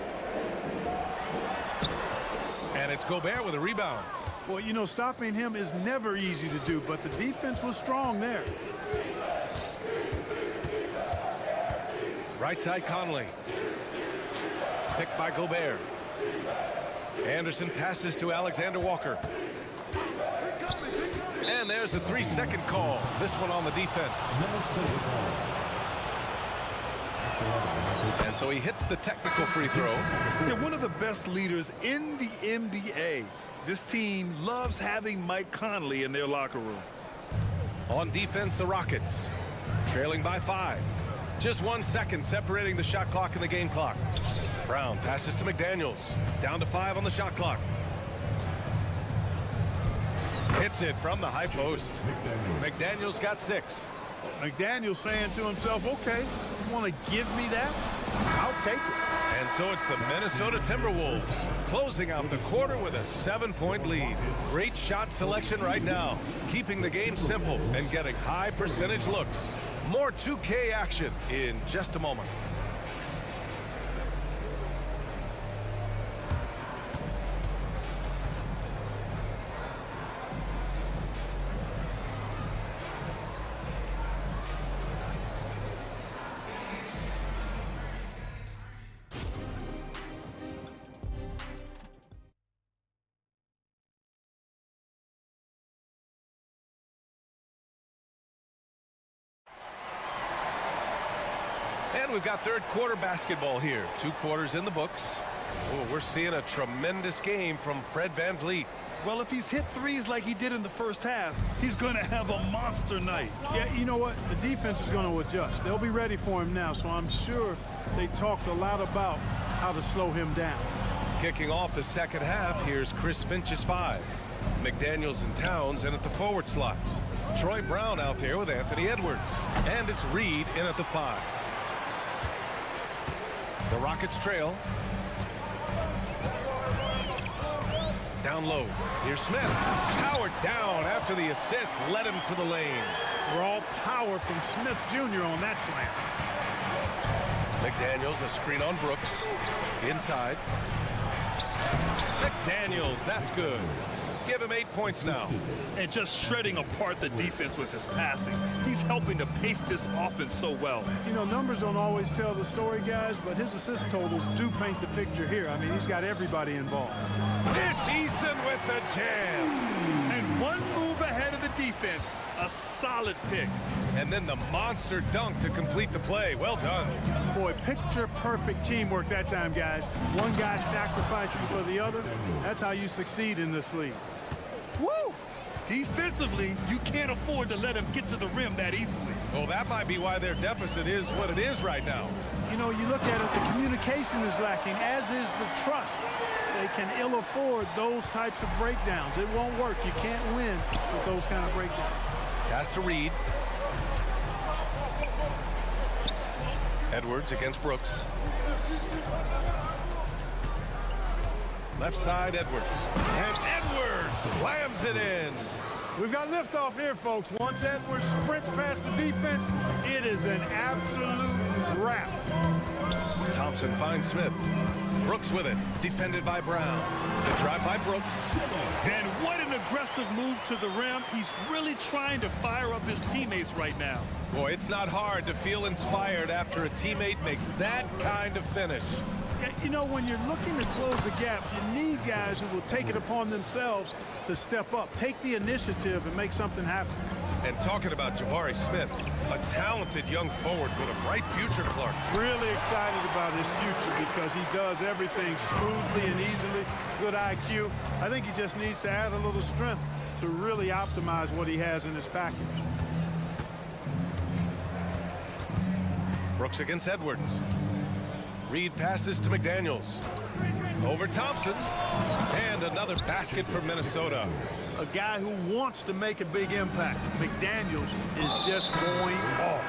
And it's Gobert with a rebound. Well, you know, stopping him is never easy to do, but the defense was strong there. Right side Conley. Picked by Gobert. Anderson passes to Alexander Walker. And there's a 3-second call. This one on the defense. And so he hits the technical free throw. They're one of the best leaders in the NBA. This team loves having Mike Conley in their locker room. On defense, the Rockets. Trailing by 5. Just 1 second separating the shot clock and the game clock. Brown passes to McDaniels. Down to 5 on the shot clock. Hits it from the high post. McDaniels got 6. McDaniels saying to himself, okay, you want to give me that? I'll take it. And so it's the Minnesota Timberwolves closing out the quarter with a 7-point lead. Great shot selection right now, keeping the game simple and getting high percentage looks. More 2K action in just a moment. And we've got third quarter basketball here. 2 quarters in the books. Oh, we're seeing a tremendous game from Fred VanVleet. Well, if he's hit threes like he did in the first half, he's going to have a monster night. Yeah, you know what? The defense is going to adjust. They'll be ready for him now, so I'm sure they talked a lot about how to slow him down. Kicking off the second half, here's Chris Finch's 5. McDaniels and Towns in at the forward slots. Troy Brown out there with Anthony Edwards. And it's Reed in at the 5. The Rockets trail. Down low. Here's Smith. Powered down after the assist led him to the lane. Raw power from Smith Jr. on that slam. McDaniels, a screen on Brooks. Inside. McDaniels, that's good. Give him 8 points now. And just shredding apart the defense with his passing. He's helping to pace this offense so well. You know, numbers don't always tell the story, guys, but his assist totals do paint the picture here. I mean, he's got everybody involved. It's Eason with the jam. And one move ahead of the defense. A solid pick. And then the monster dunk to complete the play. Well done. Boy, picture-perfect teamwork that time, guys. One guy sacrificing for the other. That's how you succeed in this league. Woo! Defensively, you can't afford to let him get to the rim that easily. Well, that might be why their deficit is what it is right now. You know, you look at it, the communication is lacking, as is the trust. They can ill afford those types of breakdowns. It won't work. You can't win with those kind of breakdowns. Pass to Reed. Edwards against Brooks. Left side, Edwards. And Edwards slams it in. We've got liftoff here, folks. Once Edwards sprints past the defense, it is an absolute wrap. Thompson finds Smith. Brooks with it. Defended by Brown. The drive by Brooks. And what an aggressive move to the rim. He's really trying to fire up his teammates right now. Boy, it's not hard to feel inspired after a teammate makes that kind of finish. You know, when you're looking to close the gap, you need guys who will take it upon themselves to step up, take the initiative, and make something happen. And talking about Jabari Smith, a talented young forward with a bright future, Clark. Really excited about his future because he does everything smoothly and easily. Good IQ. I think he just needs to add a little strength to really optimize what he has in his package. Brooks against Edwards. Reed passes to McDaniels. Over Thompson. And another basket for Minnesota. A guy who wants to make a big impact. McDaniels is just going off.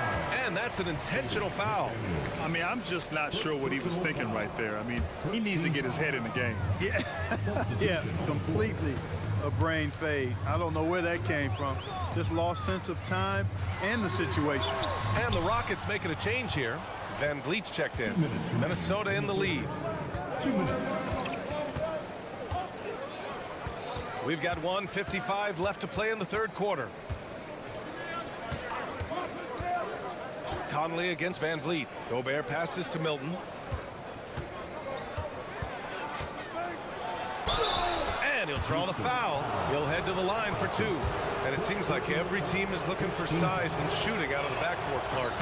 And that's an intentional foul. I mean, I'm just not sure what he was thinking right there. I mean, he needs to get his head in the game. Yeah, yeah, completely a brain fade. I don't know where that came from. Just lost sense of time and the situation. And the Rockets making a change here. VanVleet's checked in. Minnesota in the lead. 2 minutes. We've got 1:55 left to play in the third quarter. Conley against Van Vliet. Gobert passes to Milton. And he'll draw the foul. He'll head to the line for two. And it seems like every team is looking for size and shooting out of the backcourt, Clark.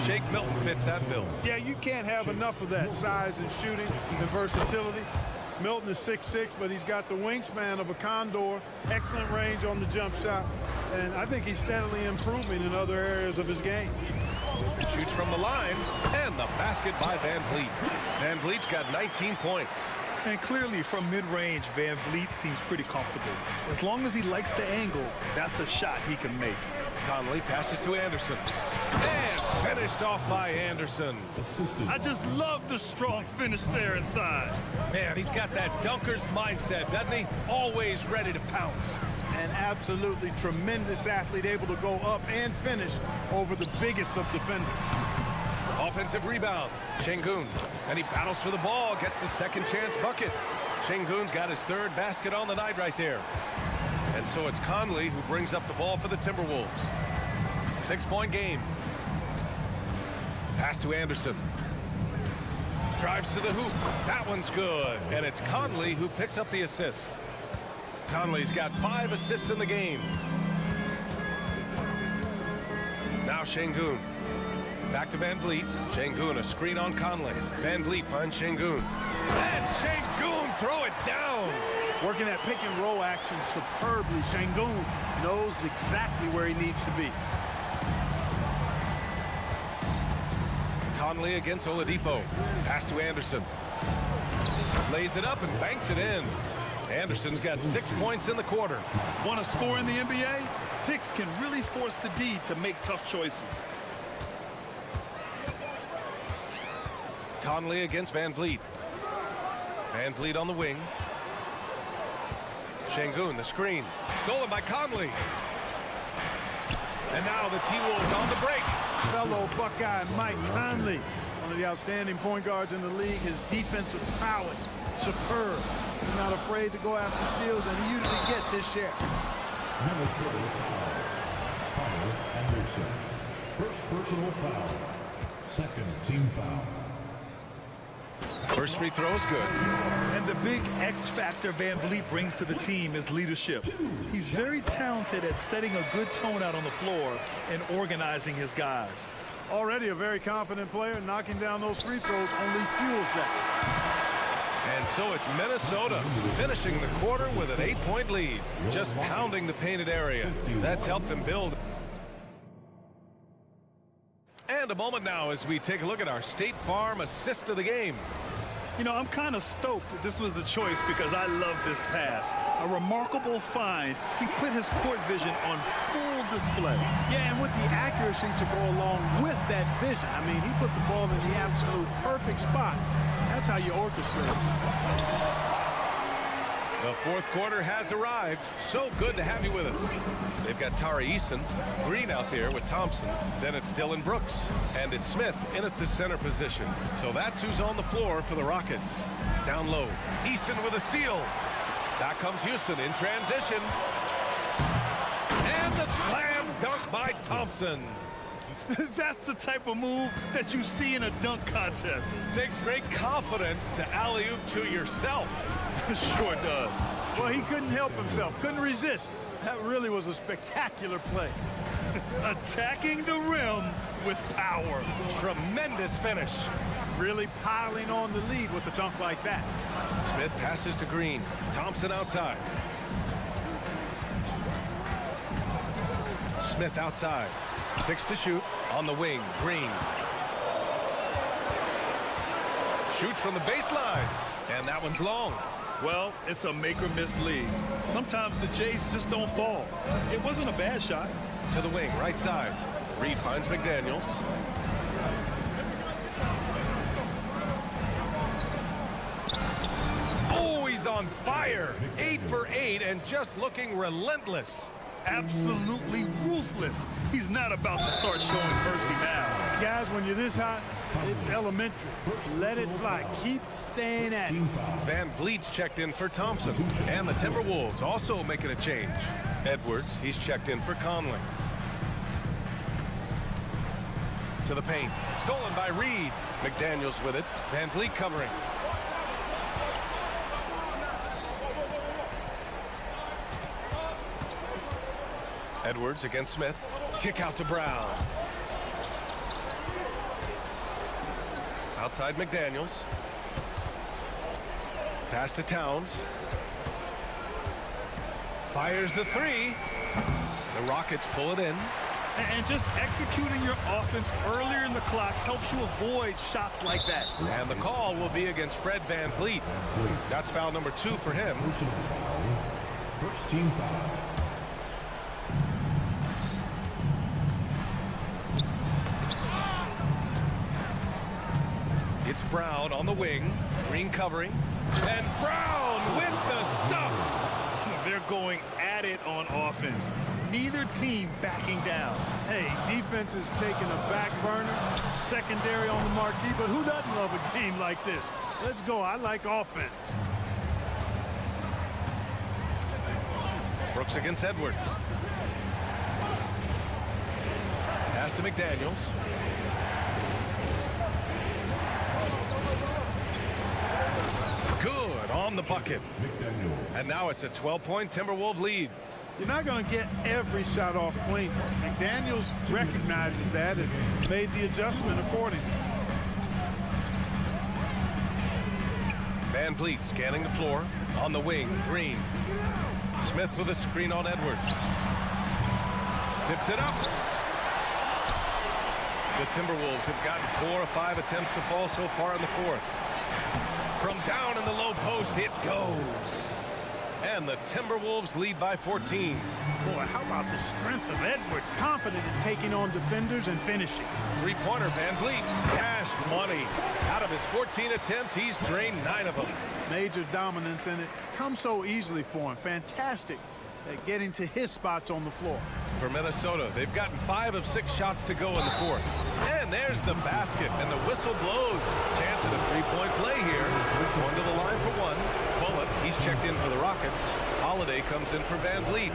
Shake Milton fits that bill. Yeah, you can't have enough of that size and shooting and versatility. Milton is 6'6", but he's got the wingspan of a condor, excellent range on the jump shot, and I think he's steadily improving in other areas of his game. Shoots from the line, and the basket by Van Vliet. Van Vliet's got 19 points. And clearly from mid-range, Van Vliet seems pretty comfortable. As long as he likes the angle, that's a shot he can make. Conley passes to Anderson. And finished off by Anderson. I just love the strong finish there inside. Man, he's got that dunker's mindset, doesn't he? Always ready to pounce. An absolutely tremendous athlete, able to go up and finish over the biggest of defenders. Offensive rebound, Şengün. And he battles for the ball, gets the second chance bucket. Şengün's got his third basket on the night right there. And so it's Conley who brings up the ball for the Timberwolves. 6-point game. Pass to Anderson. Drives to the hoop. That one's good. And it's Conley who picks up the assist. Conley's got 5 assists in the game. Now Şengün. Back to Van Vliet. Şengün, a screen on Conley. Van Vliet finds Şengün. And Şengün throw it down. Working that pick and roll action superbly. Şengün knows exactly where he needs to be. Conley against Oladipo. Pass to Anderson. Lays it up and banks it in. Anderson's got 6 points in the quarter. Want to score in the NBA? Picks can really force the D to make tough choices. Conley against Van Vliet. Van Vliet on the wing. Şengün, the screen. Stolen by Conley. And now the T-Wolves on the break. Fellow Buckeye Mike Conley, one of the outstanding point guards in the league. His defensive prowess, superb. He's not afraid to go after steals, and he usually gets his share. Anderson. First personal foul. Second team foul. First free throw is good. And the big X factor Van Vliet brings to the team is leadership. He's very talented at setting a good tone out on the floor and organizing his guys. Already a very confident player, knocking down those free throws only fuels that. And so it's Minnesota finishing the quarter with an 8-point lead, just pounding the painted area. That's helped them build. And a moment now as we take a look at our State Farm assist of the game. You know, I'm kind of stoked that this was a choice because I love this pass. A remarkable find. He put his court vision on full display. Yeah, and with the accuracy to go along with that vision. I mean, he put the ball in the absolute perfect spot. That's how you orchestrate it. The fourth quarter has arrived. So good to have you with us. They've got Tari Eason, Green out there with Thompson. Then it's Dylan Brooks. And it's Smith in at the center position. So that's who's on the floor for the Rockets. Down low, Eason with a steal. Back comes Houston in transition. And the slam dunk by Thompson. That's the type of move that you see in a dunk contest. Takes great confidence to alley-oop to yourself. Sure does. Well, he couldn't help himself, couldn't resist. That really was a spectacular play. Attacking the rim with power. Tremendous finish. Really piling on the lead with a dunk like that. Smith passes to Green. Thompson outside. Smith outside. 6 to shoot. On the wing, Green. Shoots from the baseline. And that one's long. Well, it's a make-or-miss league. Sometimes the Jays just don't fall. It wasn't a bad shot. To the wing, right side. Reed finds McDaniels. Oh, he's on fire. 8 for 8 and just looking relentless. Absolutely ruthless. He's not about to start showing mercy now. Guys, when you're this hot, it's elementary. Let it fly. Keep staying at it. Van Vliet's checked in for Thompson. And the Timberwolves also making a change. Edwards, he's checked in for Conley. To the paint. Stolen by Reed. McDaniels with it. Van Vliet covering. Edwards against Smith. Kick out to Brown. Outside McDaniels. Pass to Towns. Fires the three. The Rockets pull it in. And just executing your offense earlier in the clock helps you avoid shots like that. And the call will be against Fred Van Vliet. That's foul number 2 for him. First team foul. It's Brown on the wing. Green covering. And Brown with the stuff. They're going at it on offense. Neither team backing down. Hey, defense is taking a back burner, secondary on the marquee, but who doesn't love a game like this? Let's go. I like offense. Brooks against Edwards. Pass to McDaniels. Good on the bucket. And now it's a 12-point Timberwolves lead. You're not going to get every shot off clean. McDaniels recognizes that and made the adjustment accordingly. Van Vliet scanning the floor. On the wing, Green. Smith with a screen on Edwards. Tips it up. The Timberwolves have gotten 4 of 5 attempts to fall so far in the fourth. From down in the low post, it goes. And the Timberwolves lead by 14. Boy, how about the strength of Edwards? Confident in taking on defenders and finishing. Three-pointer, Van Vliet. Cash money. Out of his 14 attempts, he's drained 9 of them. Major dominance, and it comes so easily for him. Fantastic at getting to his spots on the floor. For Minnesota, they've gotten 5 of 6 shots to go in the fourth. And there's the basket, and the whistle blows. Chance at a three-point play here. Going to the line for one. Bullock, he's checked in for the Rockets. Holiday comes in for Van Vliet.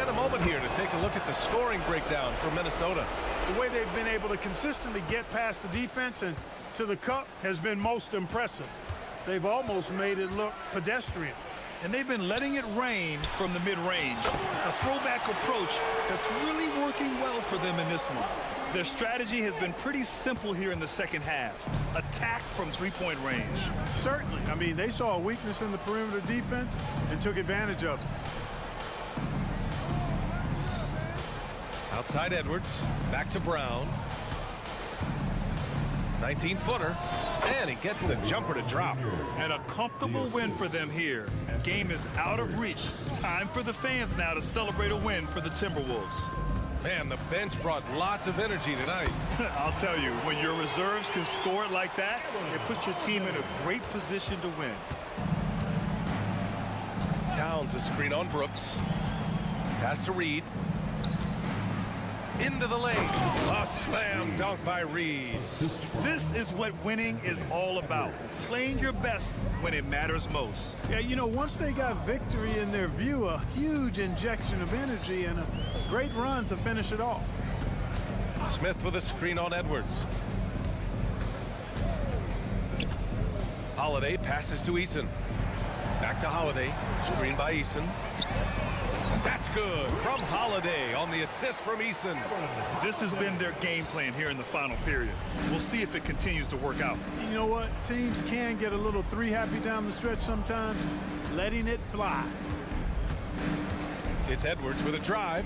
And a moment here to take a look at the scoring breakdown for Minnesota. The way they've been able to consistently get past the defense and to the cup has been most impressive. They've almost made it look pedestrian. And they've been letting it rain from the mid-range. A throwback approach that's really working well for them in this one. Their strategy has been pretty simple here in the second half. Attack from three-point range. Certainly. I mean, they saw a weakness in the perimeter defense and took advantage of it. Outside Edwards. Back to Brown. 19-footer. And he gets the jumper to drop. And a comfortable win for them here. Game is out of reach. Time for the fans now to celebrate a win for the Timberwolves. Man, the bench brought lots of energy tonight. I'll tell you, when your reserves can score it like that, it puts your team in a great position to win. Towns a screen on Brooks. Pass to Reed. Into the lane. A slam dunk by Reed. This is what winning is all about. Playing your best when it matters most. Yeah, you know, once they got victory in their view, a huge injection of energy and a great run to finish it off. Smith with a screen on Edwards. Holiday passes to Eason. Back to Holiday. Screen by Eason. That's good from Holiday on the assist from Eason. This has been their game plan here in the final period. We'll see if it continues to work out. You know what? Teams can get a little three-happy down the stretch sometimes, letting it fly. It's Edwards with a drive.